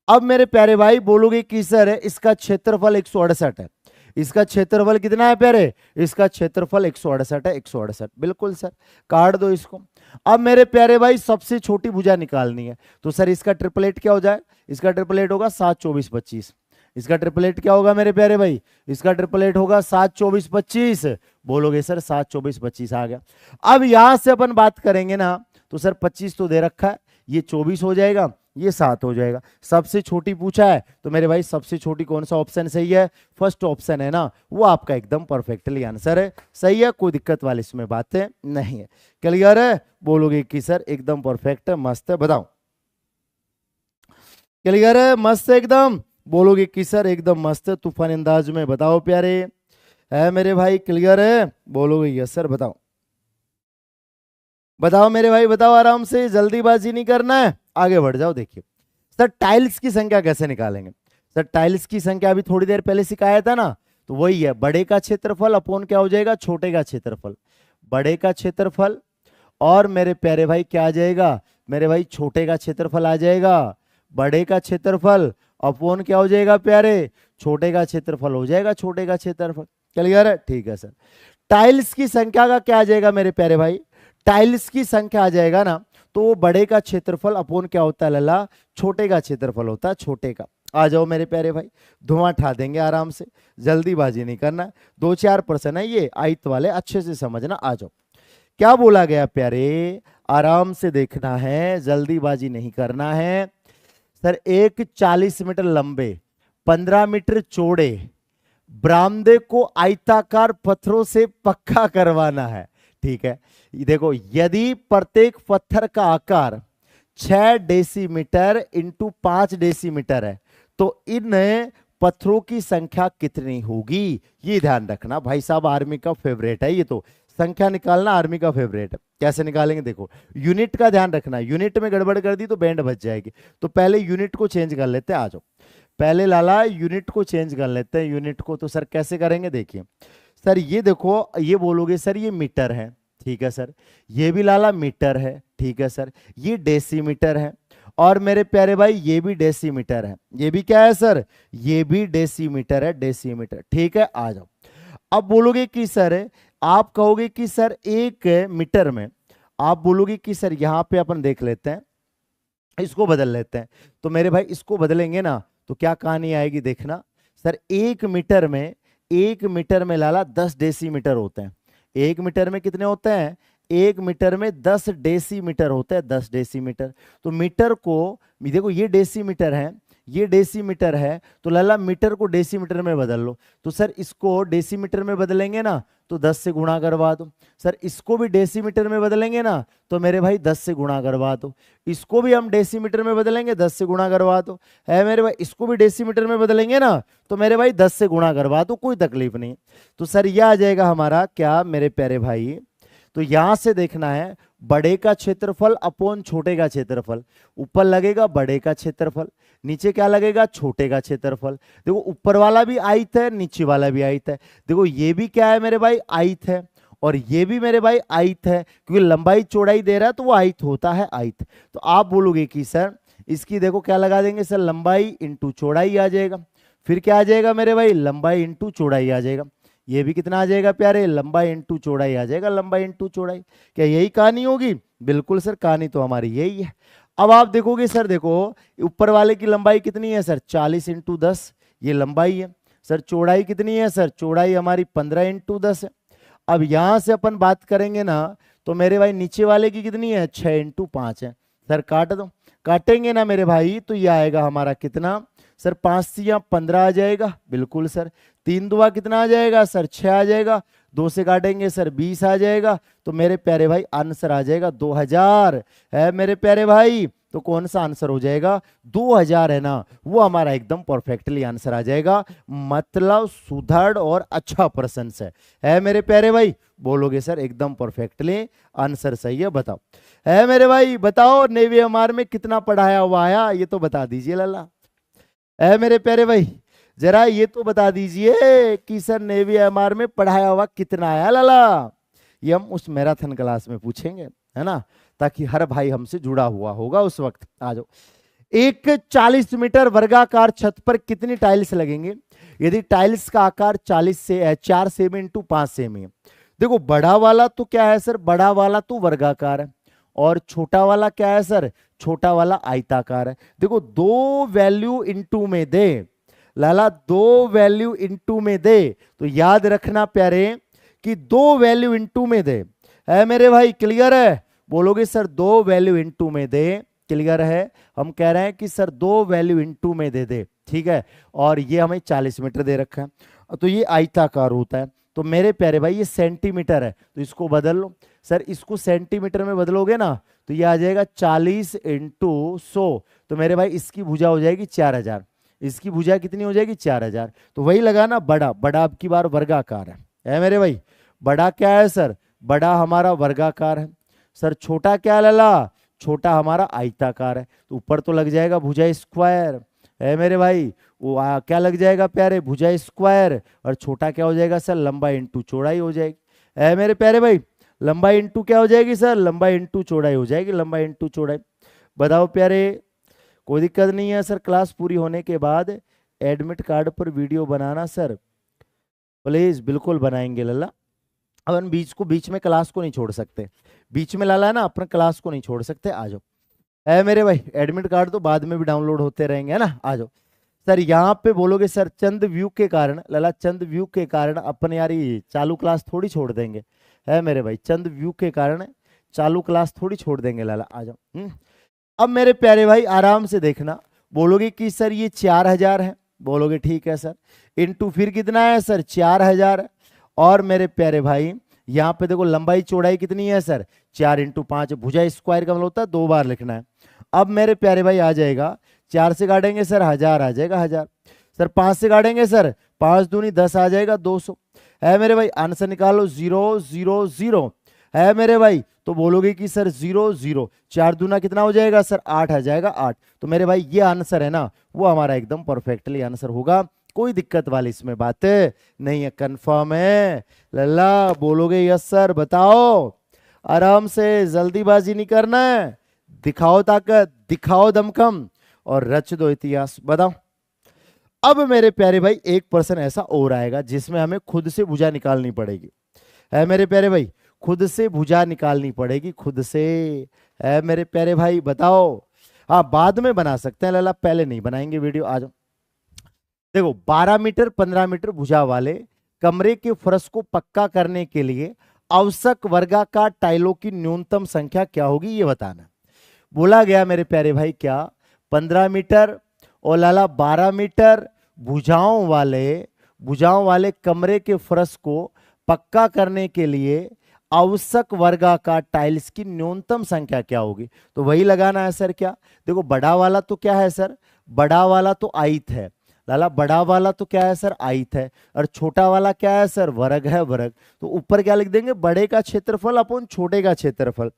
अब मेरे प्यारे भाई बोलोगे कि सर इसका क्षेत्रफल 168 है। इसका क्षेत्रफल कितना है प्यारे? इसका क्षेत्रफल 168 है। 168 बिल्कुल सर, काट दो इसको। अब मेरे प्यारे भाई सबसे छोटी भुजा निकालनी है, तो सर इसका ट्रिपलेट क्या हो जाए? इसका ट्रिपलेट होगा 7 24 25। इसका ट्रिपलेट क्या होगा मेरे प्यारे भाई? इसका ट्रिपलेट होगा 7 24 25। बोलोगे सर 7 24 25 आ गया। अब यहां से अपन बात करेंगे ना, तो सर 25 तो दे रखा है, ये 24 हो जाएगा, ये 7 हो जाएगा। सबसे छोटी पूछा है, तो मेरे भाई सबसे छोटी कौन सा ऑप्शन सही है? फर्स्ट ऑप्शन है ना, वो आपका एकदम परफेक्टली आंसर है, सही है, कोई दिक्कत वाली इसमें बातें नहीं है। क्लियर है? बोलोगे कि सर एकदम परफेक्ट है, मस्त है। बताओ क्लियर है? मस्त है एकदम। बोलोगे कि सर एकदम मस्त है, तूफान अंदाज में। बताओ प्यारे, है मेरे भाई क्लियर है? बोलोगे यस सर। बताओ बताओ मेरे भाई, बताओ आराम से, जल्दीबाजी नहीं करना है, आगे बढ़ जाओ। देखिए सर टाइल्स की संख्या कैसे निकालेंगे? सर टाइल्स की संख्या अभी थोड़ी देर पहले सिखाया था ना, तो वही है, बड़े का क्षेत्रफल अपोन क्या हो जाएगा? छोटे का क्षेत्रफल। बड़े का क्षेत्रफल और मेरे प्यारे भाई क्या आ जाएगा? मेरे भाई छोटे का क्षेत्रफल आ जाएगा। बड़े का क्षेत्रफल अपोन क्या हो जाएगा प्यारे? छोटे का क्षेत्रफल हो जाएगा, छोटे का क्षेत्रफल। क्लियर है? ठीक है सर। टाइल्स की संख्या का क्या आ जाएगा मेरे प्यारे भाई? टाइल्स की संख्या आ जाएगा ना, तो बड़े का क्षेत्रफल अपोन क्या होता है लल्ला? छोटे का क्षेत्रफल होता है, छोटे का। आ जाओ मेरे प्यारे भाई, धुआं उठा देंगे आराम से, जल्दीबाजी नहीं करना। 2-4 प्रश्न है ये आयत वाले, अच्छे से समझना। आ जाओ, क्या बोला गया प्यारे? आराम से देखना है, जल्दीबाजी नहीं करना है। सर एक 40 मीटर लंबे 15 मीटर चौड़े बरामदे को आयताकार पत्थरों से पक्का करवाना है। ठीक है, देखो यदि प्रत्येक पत्थर का आकार 6 डेसीमीटर इंटू 5 डेसीमीटर है, तो इन पत्थरों की संख्या कितनी होगी? ये ध्यान रखना भाई साहब, आर्मी का फेवरेट है ये, तो संख्या निकालना आर्मी का फेवरेट है। कैसे निकालेंगे? देखो यूनिट का ध्यान रखना, यूनिट में गड़बड़ कर दी तो बैंड बच जाएगी, तो पहले यूनिट को चेंज कर लेते हैं। आ जाओ, पहले लाला यूनिट को चेंज कर लेते हैं, यूनिट को। तो सर कैसे करेंगे, देखिए सर, ये देखो, ये बोलोगे सर ये मीटर है, ठीक है सर, ये भी लाला मीटर है, ठीक है सर, ये डेसीमीटर है, और मेरे प्यारे भाई ये भी डेसीमीटर है, ये भी क्या है सर, ये भी डेसीमीटर है, डेसीमीटर, ठीक है। आ जाओ, अब बोलोगे कि सर, आप कहोगे कि सर एक मीटर में, आप बोलोगे कि सर यहां पे अपन देख लेते हैं, इसको बदल लेते हैं। तो मेरे भाई इसको बदलेंगे ना तो क्या कहानी आएगी, देखना सर, एक मीटर में लाला 10 डेसीमीटर होते हैं। एक मीटर में कितने होते हैं, एक मीटर में 10 डेसीमीटर होते हैं, 10 डेसीमीटर। तो मीटर को देखो, ये डेसीमीटर है, ये डेसीमीटर है, तो लाला मीटर को डेसीमीटर में बदल लो। तो सर इसको डेसीमीटर में बदलेंगे ना तो 10 से गुणा करवा दो। सर इसको भी डेसीमीटर में बदलेंगे ना तो मेरे भाई 10 से गुणा करवा दो। इसको भी हम डेसीमीटर में बदलेंगे, 10 से गुणा करवा दो, है मेरे भाई। इसको भी डेसीमीटर में बदलेंगे ना तो मेरे भाई 10 से गुणा करवा दो, कोई तकलीफ नहीं। तो सर यह आ जाएगा हमारा क्या मेरे प्यारे भाई, तो यहां से देखना है बड़े का क्षेत्रफल अपॉन छोटे का क्षेत्रफल। ऊपर लगेगा बड़े का क्षेत्रफल, नीचे क्या लगेगा, छोटे का क्षेत्रफल। देखो ऊपर वाला भी आयत है, नीचे वाला भी आयत है। देखो ये भी क्या है मेरे भाई, आयत है, और ये भी मेरे भाई आयत है, क्योंकि लंबाई चौड़ाई दे रहा है तो वो आयत होता है, आयत। तो आप बोलोगे कि सर इसकी देखो क्या लगा देंगे सर, लंबाई इंटू चौड़ाई आ जाएगा। फिर क्या आ जाएगा मेरे भाई, लंबाई इंटू चौड़ाई आ जाएगा। ये भी कितना आ जाएगा प्यारे, लंबाई इंटू चौड़ाई आ जाएगा, लंबाई इंटू चौड़ाई। क्या यही कहानी होगी, बिल्कुल सर, कहानी तो हमारी यही है। अब आप देखोगे सर, देखो ऊपर वाले की लंबाई कितनी है सर, 40 इंटू 10, ये लंबाई है। सर चौड़ाई कितनी है सर, चौड़ाई हमारी 15 इंटू 10 है। अब यहां से अपन बात करेंगे ना तो मेरे भाई नीचे वाले की कितनी है, 6 इंटू 5 है। सर काट दो, काटेंगे ना मेरे भाई तो ये आएगा हमारा कितना सर, 5 से 15 आ जाएगा, बिल्कुल सर। 3 दुआ कितना आ जाएगा सर, 6 आ जाएगा। 2 से काटेंगे सर 20 आ जाएगा। तो मेरे प्यारे भाई आंसर आ जाएगा 2000, है मेरे प्यारे भाई। तो कौन सा आंसर हो जाएगा, 2000 है ना, वो हमारा एकदम परफेक्टली आंसर आ जाएगा। मतलब सुदृढ़ और अच्छा प्रश्न है मेरे प्यारे भाई। बोलोगे सर एकदम परफेक्टली आंसर सही है, बताओ है मेरे भाई, बताओ नेवी एमआर में कितना पढ़ाया हुआ आया, ये तो बता दीजिए लाला, है मेरे प्यारे भाई। जरा ये तो बता दीजिए कि सर नेवी एमआर में पढ़ाया हुआ कितना आया लाला। ये हम उस मैराथन क्लास में पूछेंगे, है ना, ताकि हर भाई हमसे जुड़ा हुआ होगा उस वक्त। आ जाओ, एक 40 मीटर वर्गाकार छत पर कितनी टाइल्स लगेंगे यदि टाइल्स का आकार 4 सेमी इंटू 5 सेमी है। देखो बड़ा वाला तो क्या है सर, बड़ा वाला तो वर्गाकार है, और छोटा वाला क्या है सर, छोटा वाला आयताकार है। देखो दो वैल्यू इनटू में दे लाला, दो वैल्यू इनटू में दे, तो याद रखना प्यारे कि दो वैल्यू इनटू में दे, है मेरे भाई, क्लियर है। बोलोगे सर दो वैल्यू इनटू में दे, क्लियर है। हम कह रहे हैं कि सर दो वैल्यू इनटू में दे दे, ठीक है। और ये हमें 40 मीटर दे रखा है, तो ये आयताकार होता है। तो मेरे प्यारे भाई ये सेंटीमीटर है, तो इसको बदल लो सर, इसको सेंटीमीटर में बदलोगे ना तो ये आ जाएगा 40 इंटू 100। तो मेरे भाई इसकी भुजा हो जाएगी 4000, इसकी भुजा कितनी हो जाएगी 4000। तो वही लगा ना, बड़ा बड़ा अब की बार वर्गाकार है मेरे भाई। बड़ा क्या है सर, बड़ा हमारा वर्गाकार है। सर छोटा क्या लला, छोटा हमारा आयताकार है। तो ऊपर तो लग जाएगा भुजा स्क्वायर, है मेरे भाई, वो क्या लग जाएगा प्यारे, भुजा स्क्वायर। और छोटा क्या हो जाएगा सर, लंबाई इंटू चौड़ाई हो जाएगी, है मेरे प्यारे भाई। लंबाई इंटू क्या हो जाएगी सर, लंबाई इंटू चौड़ाई हो जाएगी, लंबाई इंटू चौड़ाई। बताओ प्यारे, कोई दिक्कत नहीं है सर। क्लास पूरी होने के बाद एडमिट कार्ड पर वीडियो बनाना सर, प्लीज, बिल्कुल बनाएंगे लल्ला। अपन बीच में क्लास को नहीं छोड़ सकते, बीच में लाला है ना, अपन क्लास को नहीं छोड़ सकते। आ जाओ, है मेरे भाई, एडमिट कार्ड तो बाद में भी डाउनलोड होते रहेंगे, है ना। आ जाओ सर, यहाँ पे बोलोगे सर चंद व्यू के कारण, लाला चंद व्यू के कारण अपन यार ये चालू क्लास थोड़ी छोड़ देंगे, है मेरे भाई। चंद व्यू के कारण चालू क्लास थोड़ी छोड़ देंगे लाला। आ जाओ। अब मेरे प्यारे भाई आराम से देखना, बोलोगे कि सर ये 4000 है, बोलोगे ठीक है सर, इंटू फिर कितना है सर 4000 है। और मेरे प्यारे भाई यहाँ पे देखो लंबाई चौड़ाई कितनी है सर, 4 इंटू 5, भुजा स्क्वायर का मतलब होता है 2 बार लिखना है। अब मेरे प्यारे भाई आ जाएगा, 4 से काटेंगे सर 1000 आ जाएगा 1000। सर 5 से काटेंगे सर 5 दूनी 10 आ जाएगा 200, है मेरे भाई। आंसर निकालो 0 0 0, है मेरे भाई, तो बोलोगे कि सर 0 0, 4 दूना कितना हो जाएगा सर 8 आ जाएगा 8। तो मेरे भाई ये आंसर है ना, वो हमारा एकदम परफेक्टली आंसर होगा, कोई दिक्कत वाली इसमें बात नहीं है, कंफर्म है। लल्ला बोलोगे यस सर, बताओ, आराम से, जल्दीबाजी नहीं करना है, दिखाओ ताकत, दिखाओ दमखम और रच दो इतिहास। बताओ। अब मेरे प्यारे भाई एक पर्सन ऐसा और आएगा जिसमें हमें खुद से भुजा निकालनी पड़ेगी, है मेरे प्यारे भाई, खुद से भुजा निकालनी पड़ेगी, खुद से, है मेरे प्यारे भाई, बताओ। हाँ बाद में बना सकते हैं लला, पहले नहीं बनाएंगे वीडियो। आ जाओ। देखो 12 मीटर 15 मीटर भुजा वाले कमरे के फर्श को पक्का करने के लिए आवश्यक वर्गाकार टाइलों की न्यूनतम संख्या क्या होगी, ये बताना। बोला गया मेरे प्यारे भाई क्या, 15 मीटर और लाला 12 मीटर भुजाओं वाले कमरे के फर्श को पक्का करने के लिए आवश्यक वर्गाकार टाइल्स की न्यूनतम संख्या क्या होगी, तो वही लगाना है सर। क्या देखो, बड़ा वाला तो क्या है सर, बड़ा वाला तो आयत है लाला, बड़ा वाला तो क्या है सर आयत है, और छोटा वाला क्या है सर वर्ग है, वर्ग। तो ऊपर क्या लिख देंगे, बड़े का क्षेत्रफल अपन छोटे का क्षेत्रफल।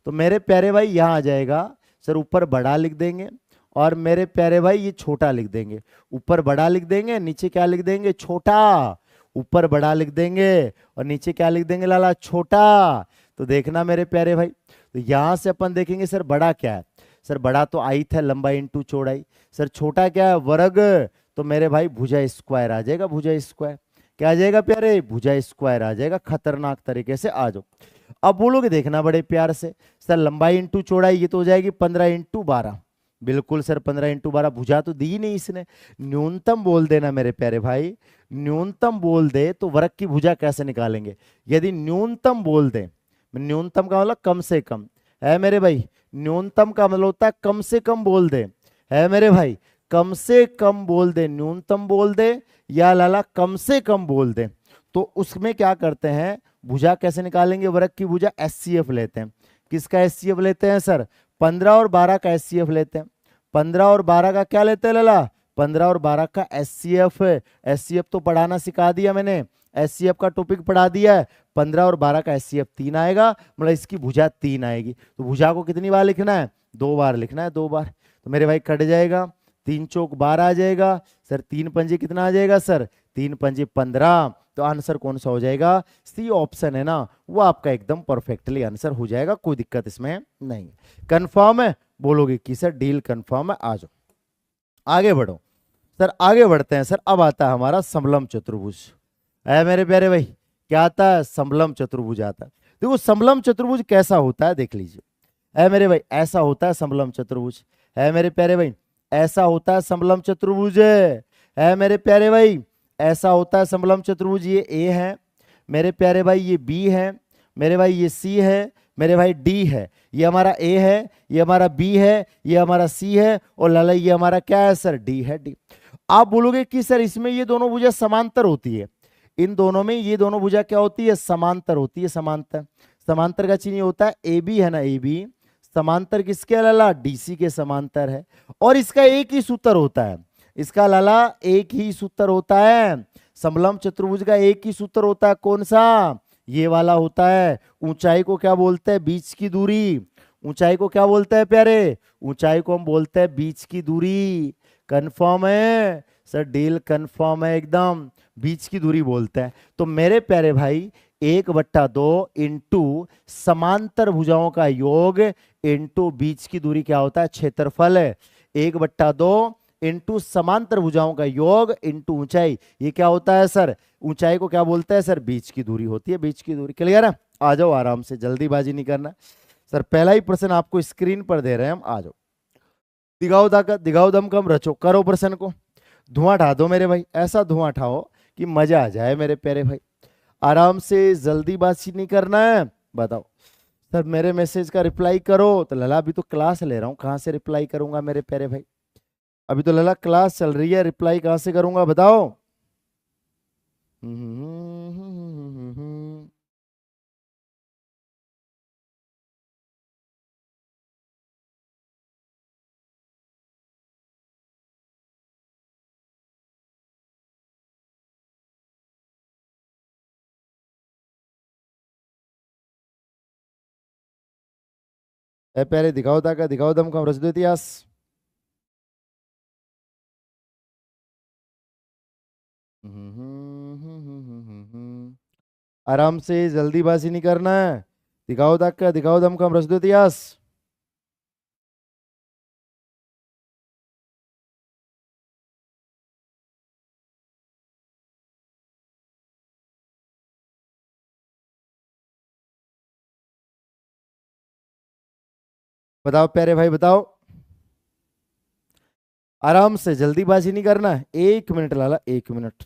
तो मेरे प्यारे भाई यहां आ जाएगा सर, ऊपर बड़ा लिख देंगे और मेरे प्यारे भाई ये छोटा लिख देंगे, ऊपर बड़ा लिख देंगे, नीचे क्या लिख देंगे छोटा, ऊपर बड़ा लिख देंगे और नीचे क्या लिख देंगे लाला छोटा। तो देखना मेरे प्यारे भाई, तो यहां से अपन देखेंगे सर बड़ा क्या है, सर बड़ा तो आयत है, लंबाई इंटू चौड़ाई। सर छोटा क्या है, वर्ग। तो मेरे भाई भुजा स्क्वायर आ जाएगा, भुजा स्क्वायर क्या आ जाएगा प्यारे, भुजा स्क्वायर आ जाएगा, खतरनाक तरीके से। आ जाओ, अब बोलोगे देखना बड़े प्यार से, सर लंबाई इंटू चौड़ाई ये तो हो जाएगी 15 × 12। बिल्कुल सर 15 × 12, भुजा तो दी नहीं इसने, न्यूनतम बोल देना मेरे प्यारे भाई, न्यूनतम बोल दे तो वर्ग की भुजा कैसे निकालेंगे, यदि न्यूनतम बोल दे, न्यूनतम का मतलब कम से कम, है मेरे भाई, न्यूनतम का मतलब होता है कम से कम बोल दे, है मेरे भाई, कम से कम बोल दे, न्यूनतम बोल दे या लाला कम से कम बोल दे। तो उसमें क्या करते हैं, भुजा कैसे निकालेंगे, वर्ग की भुजा एचसीएफ लेते हैं। किसका एचसीएफ लेते हैं सर, 15 और 12 का एचसीएफ लेते हैं। 15 और 12 का क्या लेते हैं लाला, 15 और 12 का एचसीएफ। एचसीएफ तो पढ़ाना सिखा दिया मैंने, एचसीएफ का टॉपिक पढ़ा दिया है। 15 और 12 का एचसीएफ 3 आएगा, मतलब इसकी भुजा 3 आएगी। तो भुजा को कितनी बार लिखना है, 2 बार लिखना है, 2 बार। तो मेरे भाई कट जाएगा, 3 चौक 12 आ जाएगा सर, 3 पंजे कितना आ जाएगा सर, 3 पंजे 15। तो आंसर कौन सा हो जाएगा, सी ऑप्शन है ना, वो आपका एकदम परफेक्टली आंसर हो जाएगा, कोई दिक्कत इसमें नहीं। कंफर्म है, बोलोगे कि सर डील कंफर्म है। आ जाओ आगे बढ़ो सर, आगे बढ़ते हैं सर। अब आता है हमारा समलम चतुर्भुज, है मेरे प्यारे भाई, क्या आता है, समलम चतुर्भुज आता है। देखो समलम चतुर्भुज कैसा होता है देख लीजिए, है मेरे भाई, ऐसा होता है समलम चतुर्भुज, है मेरे प्यारे भाई, ऐसा होता है समलम चतुर्भुज, है मेरे प्यारे भाई, ऐसा होता है समलम चतुर्भुज। ये ए है मेरे प्यारे भाई, ये बी है मेरे भाई, ये सी है मेरे भाई, डी है, ये हमारा ए है, ये हमारा बी है, ये हमारा सी है, और लाला ये हमारा क्या है सर, डी है, डी। आप बोलोगे कि सर इसमें ये दोनों भुजा समांतर होती है, इन दोनों में ये दोनों भुजा क्या होती है, समांतर होती है, समांतर। समांतर का चिन्ह होता है ए बी, है ना, ए बी समांतर किसके लाला, डीसी के समांतर है। और इसका एक ही सूत्र होता है, इसका लाला एक ही सूत्र होता है, समलम चतुर्भुज का एक ही सूत्र होता है, कौन सा, ये वाला होता है। ऊंचाई को क्या बोलते हैं, बीच की दूरी, ऊंचाई को क्या बोलते हैं प्यारे, ऊंचाई को हम बोलते हैं बीच की दूरी। कंफर्म है सर, डील कंफर्म है एकदम, बीच की दूरी बोलते हैं। तो मेरे प्यारे भाई 1/2 इंटू समांतर भुजाओं का योग इंटू बीच की दूरी क्या होता है, क्षेत्रफल है। 1/2 इंटू समांतर भुजाओं का योग इंटू ऊंचाई, ये क्या होता है सर, ऊंचाई को क्या बोलते हैं सर, बीच की दूरी होती है, बीच की दूरी। क्लियर है, आ जाओ आराम से, जल्दीबाजी नहीं करना सर। पहला ही प्रश्न आपको स्क्रीन पर दे रहे हैं हम, आ जाओ, दिखाओ ताकत, दिखाओ दमखम, रचो, करो प्रश्न को, धुआं उठा दो मेरे भाई, ऐसा धुआं उठाओ कि मजा आ जाए मेरे प्यारे भाई, आराम से, जल्दीबाजी नहीं करना है। बताओ सर मेरे मैसेज का रिप्लाई करो, तो लला अभी तो क्लास ले रहा हूँ, कहाँ से रिप्लाई करूंगा मेरे प्यारे भाई, अभी तो लला क्लास चल रही है, रिप्लाई कहाँ से करूंगा बताओ। ए प्यारे दिखाओ ताका, दिखाओ दमखम, रच दो इतिहास। आराम से, जल्दीबाजी नहीं करना है। दिखाओ ताका, दिखाओ दमखम, रच दो इतिहास। बताओ प्यारे भाई, बताओ। आराम से, जल्दीबाजी नहीं करना है। 1 मिनट लाला, 1 मिनट।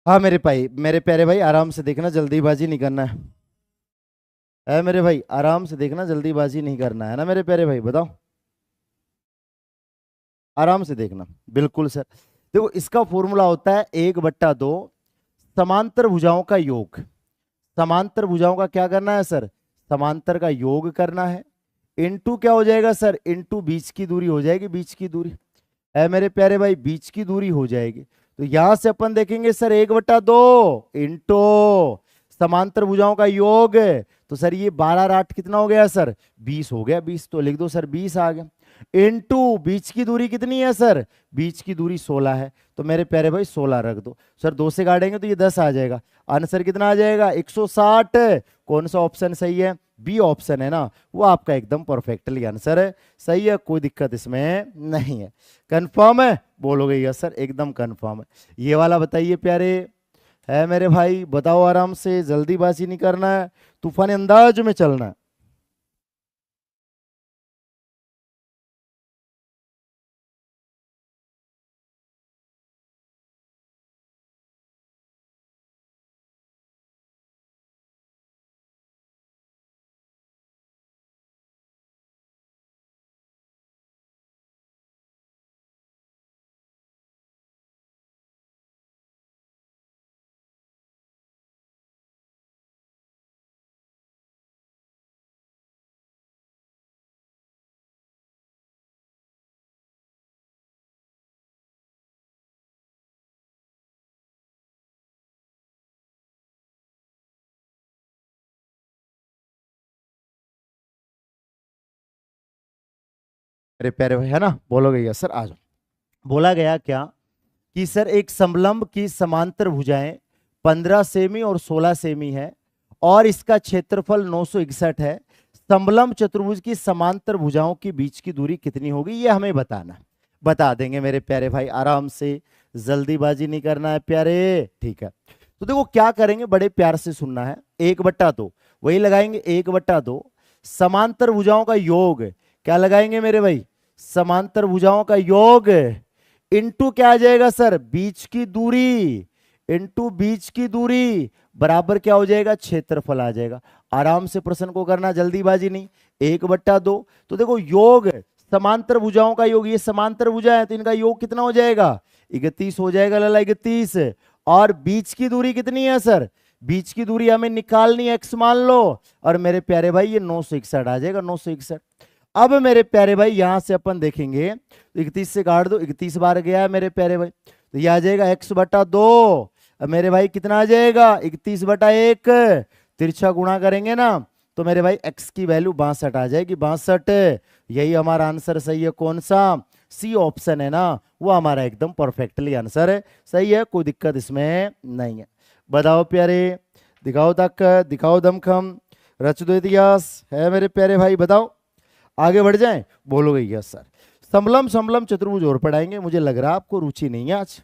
हाँ मेरे भाई, मेरे प्यारे भाई, आराम से देखना, जल्दीबाजी नहीं करना है मेरे भाई, आराम से देखना, जल्दीबाजी नहीं करना है ना मेरे प्यारे भाई, बताओ। आराम से देखना, बिल्कुल सर। देखो, इसका फॉर्मूला होता है 1/2 समांतर भुजाओं का योग। समांतर भुजाओं का क्या करना है सर? समांतर का योग करना है। इनटू क्या हो जाएगा सर? इनटू बीच की दूरी हो जाएगी, बीच की दूरी है मेरे प्यारे भाई, बीच की दूरी हो जाएगी। तो यहां से अपन देखेंगे सर 1/2 इंटू समांतर भुजाओं का योग। तो सर ये 12 और 8 कितना हो गया सर? 20 हो गया। 20 तो लिख दो सर, 20 आ गया। इंटू बीच की दूरी कितनी है सर? बीच की दूरी 16 है। तो मेरे प्यारे भाई 16 रख दो सर। 2 से काटेंगे तो ये 10 आ जाएगा। आंसर कितना आ जाएगा? 160। कौन सा ऑप्शन सही है? बी ऑप्शन है ना, वो आपका एकदम परफेक्टली आंसर है। सही है, कोई दिक्कत इसमें नहीं है। कंफर्म है? बोलोगे यस सर, एकदम कंफर्म है। ये वाला बताइए प्यारे, है मेरे भाई, बताओ आराम से, जल्दीबाजी नहीं करना है, तूफानी अंदाज में चलना है। मेरे प्यारे भाई, है ना, बोलोगे यस सर, आ जाओ। बोला गया क्या कि सर एक समलंब की समांतर भुजाएं 15 सेमी और 16 सेमी है और इसका क्षेत्रफल 961 है। समलंब चतुर्भुज की समांतर भुजाओं के बीच की दूरी कितनी होगी, ये हमें बताना है। बता देंगे मेरे प्यारे भाई, आराम से, जल्दीबाजी नहीं करना है प्यारे, ठीक है। तो देखो क्या करेंगे, बड़े प्यार से सुनना है। 1/2 वही लगाएंगे, 1/2 समांतर भुजाओं का योग। क्या लगाएंगे मेरे भाई? समांतर भुजाओं का योग इनटू क्या आ जाएगा सर? बीच की दूरी। इनटू बीच की दूरी बराबर क्या हो जाएगा? क्षेत्रफल आ जाएगा। आराम से प्रश्न को करना, जल्दीबाजी नहीं। 1/2, तो देखो योग समांतर भुजाओं का योग, ये समांतर भुजा है तो इनका योग कितना हो जाएगा? 31 हो जाएगा लाला, 31। और बीच की दूरी कितनी है सर? बीच की दूरी हमें निकालनी है, x मान लो। और मेरे प्यारे भाई ये 961 आ जाएगा, 961। अब मेरे प्यारे भाई यहां से अपन देखेंगे, 31 से काट दो, 31 बार गया है मेरे प्यारे भाई। तो ये आ जाएगा x/2। अब मेरे भाई कितना आ जाएगा 31/1। तिरछा गुणा करेंगे ना तो मेरे भाई x की वैल्यू 62 आ जाएगी, 62। यही हमारा आंसर सही है। कौन सा? सी ऑप्शन है ना, वो हमारा एकदम परफेक्टली आंसर है। सही है, कोई दिक्कत इसमें नहीं है। बताओ प्यारे, दिखाओ ताकत, दिखाओ दमखम, रच दो इतिहास। है मेरे प्यारे भाई, बताओ आगे बढ़ जाएं। बोलोगे यस सर। समलम समलम चतुर्भुज और पढ़ाएंगे। मुझे लग रहा है आपको रुचि नहीं है आज।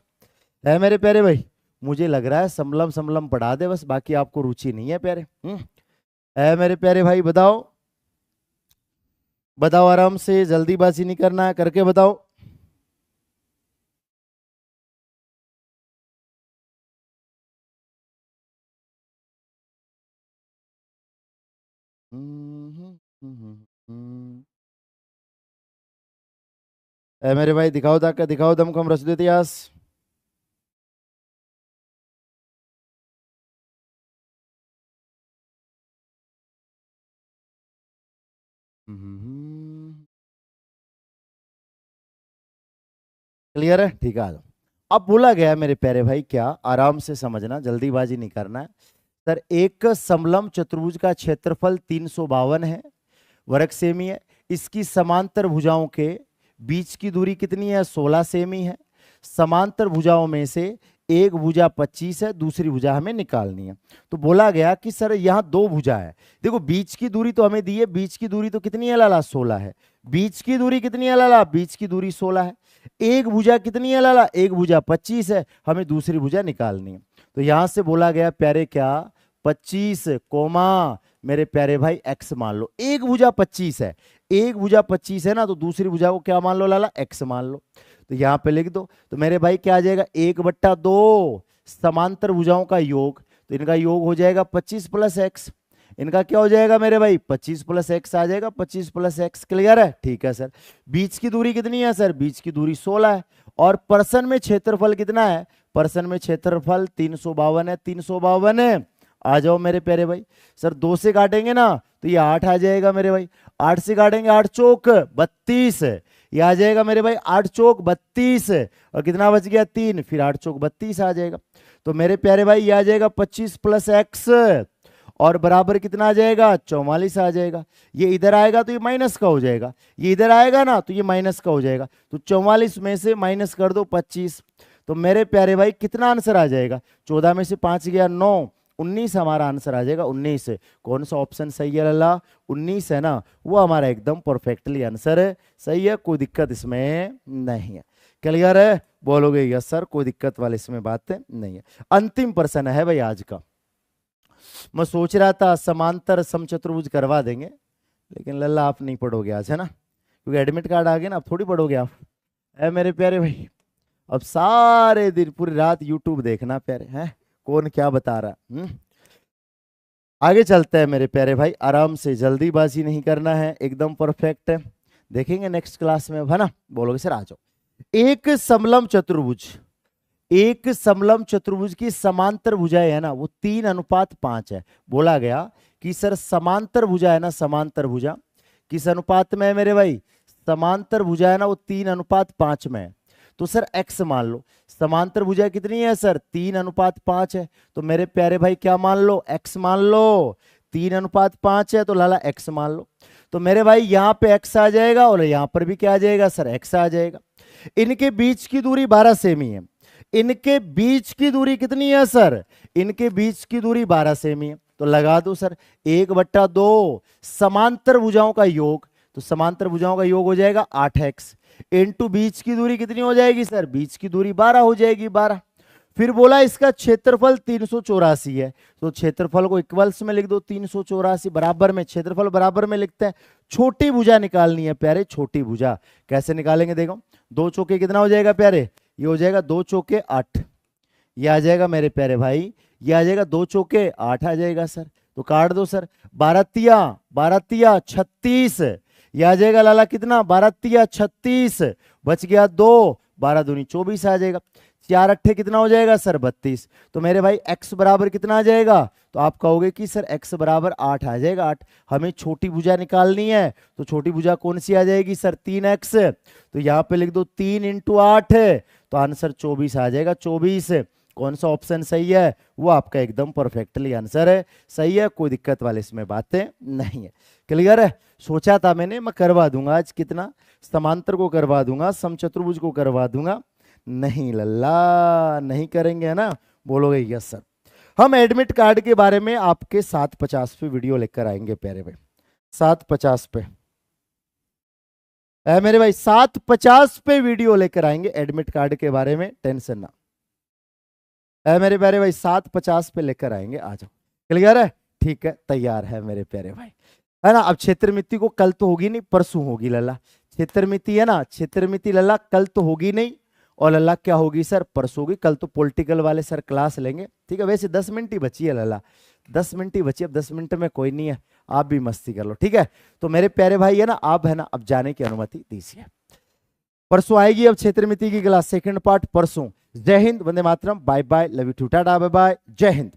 है मेरे प्यारे भाई, मुझे लग रहा है समलम समलम पढ़ा दे बस, बाकी आपको रुचि नहीं है प्यारे। है मेरे प्यारे भाई, बताओ बताओ, आराम से, जल्दीबाजी नहीं करना है, करके बताओ। है मेरे भाई, दिखाओ ताकत, दिखाओ दमखम, रच दो इतिहास। क्लियर है? ठीक है, आ जाओ। अब बोला गया है मेरे प्यारे भाई, क्या, आराम से समझना, जल्दीबाजी नहीं करना है। सर एक समलम चतुर्भुज का क्षेत्रफल 352 है, वर्ग सेमी है। इसकी समांतर भुजाओं के बीच की दूरी कितनी है? 16 सेमी है। समांतर भुजाओं में से एक भुजा 25 है, दूसरी भुजा हमें निकालनी है। तो बोला गया कि सर यहाँ दो भुजा है। देखो बीच की दूरी तो हमें दी है, बीच की दूरी तो कितनी है लाला? 16 है। बीच की दूरी कितनी है लाला? बीच की दूरी 16 है। एक भुजा कितनी है लाला? एक भुजा 25 है, हमें दूसरी भुजा निकालनी है। तो यहां से बोला गया प्यारे क्या, 25 कोमा मेरे प्यारे भाई x मान लो। एक भुजा 25 है, एक भुजा 25 है ना, तो दूसरी भुजा को क्या मान लो लाला? x मान लो। तो यहां पे लिख दो। तो मेरे भाई क्या आ जाएगा? 1/2 समांतर भुजाओं का योग, तो इनका योग हो जाएगा 25 + x। इनका क्या हो जाएगा मेरे भाई? 25 + x आ जाएगा, 25 + x। क्लियर है? ठीक है सर। बीच की दूरी कितनी है सर? बीच की दूरी 16 है। और पर्सन में क्षेत्रफल कितना है? पर्सन में क्षेत्रफल 352 है, 352 है। आ जाओ मेरे प्यारे भाई। सर 2 से काटेंगे ना तो ये 8 आ जाएगा मेरे भाई। 8 से काटेंगे, 8 चौक 32, ये आ जाएगा मेरे भाई 8 चौक 32। और कितना बच गया? 3, फिर 8 चौक 32 आ जाएगा। तो मेरे प्यारे भाई ये आ जाएगा 25 + x और बराबर कितना आ जाएगा? 44 आ जाएगा। ये इधर आएगा तो ये माइनस का हो जाएगा, ये इधर आएगा ना तो ये माइनस का हो जाएगा। तो 44 में से माइनस कर दो 25। तो मेरे प्यारे भाई कितना आंसर आ जाएगा? 14 में से 5 गया 9, 19 हमारा आंसर आ जाएगा। 19 कौन सा ऑप्शन सही है लल्ला? 19 है ना, वो हमारा एकदम परफेक्टली आंसर है। सही है, कोई दिक्कत इसमें नहीं है। क्लियर है? बोलोगे यस सर, कोई दिक्कत वाली इसमें बात नहीं है। अंतिम प्रश्न है भाई आज का। मैं सोच रहा था समांतर समचतुर्भुज करवा देंगे, लेकिन लल्ला आप नहीं पढ़ोगे आज, है ना, क्योंकि एडमिट कार्ड आ गया ना, अब थोड़ी पढ़ोगे आप। है मेरे प्यारे भाई, अब सारे दिन पूरी रात यूट्यूब देखना प्यारे, हैं कौन क्या बता रहा है। आगे चलते हैं मेरे प्यारे भाई, आराम से, जल्दीबाजी नहीं करना है, एकदम परफेक्ट है। देखेंगे नेक्स्ट क्लास में, है ना। बोलोगे सर आ जाओ। एक समलम चतुर्भुज, एक समलम चतुर्भुज की समांतर भुजाएं है ना, वो 3:5 है। बोला गया कि सर समांतर भुजा है ना, समांतर भुजा किस अनुपात में है मेरे भाई? समांतर भुजा है ना, वो 3:5 में है। तो सर x मान लो। समांतर भुजा कितनी है सर? 3:5 है। तो मेरे प्यारे भाई क्या मान लो? x मान लो। 3:5 है तो लाला x मान लो। तो मेरे भाई यहाँ पे x आ जाएगा और यहाँ पर भी क्या आ जाएगा सर? x आ जाएगा। इनके बीच की दूरी 12 सेमी है। इनके बीच की दूरी कितनी है सर? इनके बीच की दूरी 12 सेमी है। तो लगा दो सर 1/2 समांतर भुजाओं का योग, तो समांतर भुजाओं का योग हो जाएगा 8x इंटू बीच की दूरी कितनी हो जाएगी सर? बीच की दूरी 12 हो जाएगी, 12। फिर बोला इसका क्षेत्रफल 384 है, तो क्षेत्रफल को इक्वल्स में लिख दो, 384 बराबर में, क्षेत्रफल बराबर में लिखते हैं। छोटी भुजा निकालनी है प्यारे, छोटी भुजा कैसे निकालेंगे देखो। 2 चौके कितना हो जाएगा प्यारे? ये हो जाएगा 2 चौके 8, ये आ जाएगा मेरे प्यारे भाई, ये आ जाएगा 2 चौके 8 आ जाएगा सर। तो काट दो सर, 12 × 36, ये आ जाएगा लाला कितना? 12 × 36, बच गया 2, 12 दूनी 24 आ जाएगा। 4 अट्ठे कितना हो जाएगा सर 32। तो मेरे भाई x बराबर कितना आ जाएगा, तो आप कहोगे कि सर x बराबर 8 आ जाएगा। 8 हमें छोटी भुजा निकालनी है, तो छोटी भुजा कौन सी आ जाएगी सर 3x। तो यहाँ पे लिख दो 3 × 8 है, तो आंसर 24 आ जाएगा। 24 कौन सा ऑप्शन सही है, वो आपका एकदम परफेक्टली आंसर है, सही है, कोई दिक्कत वाले इसमें बातें नहीं है। क्लियर है। सोचा था मैंने मैं करवा दूंगा आज, कितना समांतर को करवा दूंगा, समचतुर्भुज को करवा दूंगा, नहीं लल्ला नहीं करेंगे है ना, बोलोगे यस सर। हम एडमिट कार्ड के बारे में आपके 750 पे वीडियो लेकर आएंगे प्यारे भाई, 750 पे मेरे भाई 750 पे वीडियो लेकर आएंगे एडमिट कार्ड के बारे में, टेंशन ना मेरे प्यारे भाई, 750 पे लेकर आएंगे, आ जाओ। क्लियर है, ठीक है, तैयार है मेरे प्यारे भाई, है ना। अब क्षेत्रमिति को कल तो होगी नहीं, परसों होगी लल्ला, क्षेत्रमिति है ना, क्षेत्रमिति लल्ला कल तो होगी नहीं, और लल्ला क्या होगी सर परसों होगी। कल तो पॉलिटिकल वाले सर क्लास लेंगे, ठीक है। वैसे 10 मिनट ही बची है लल्ला, 10 मिनट ही बची, अब 10 मिनट में कोई नहीं है, आप भी मस्ती कर लो, ठीक है। तो मेरे प्यारे भाई है ना, आप है ना अब जाने की अनुमति दीजिए। परसों आएगी अब क्षेत्रमिति की क्लास, सेकंड पार्ट परसों। जय हिंद, वंदे मातरम, bye bye, love you too, tata bye bye, जय हिंद।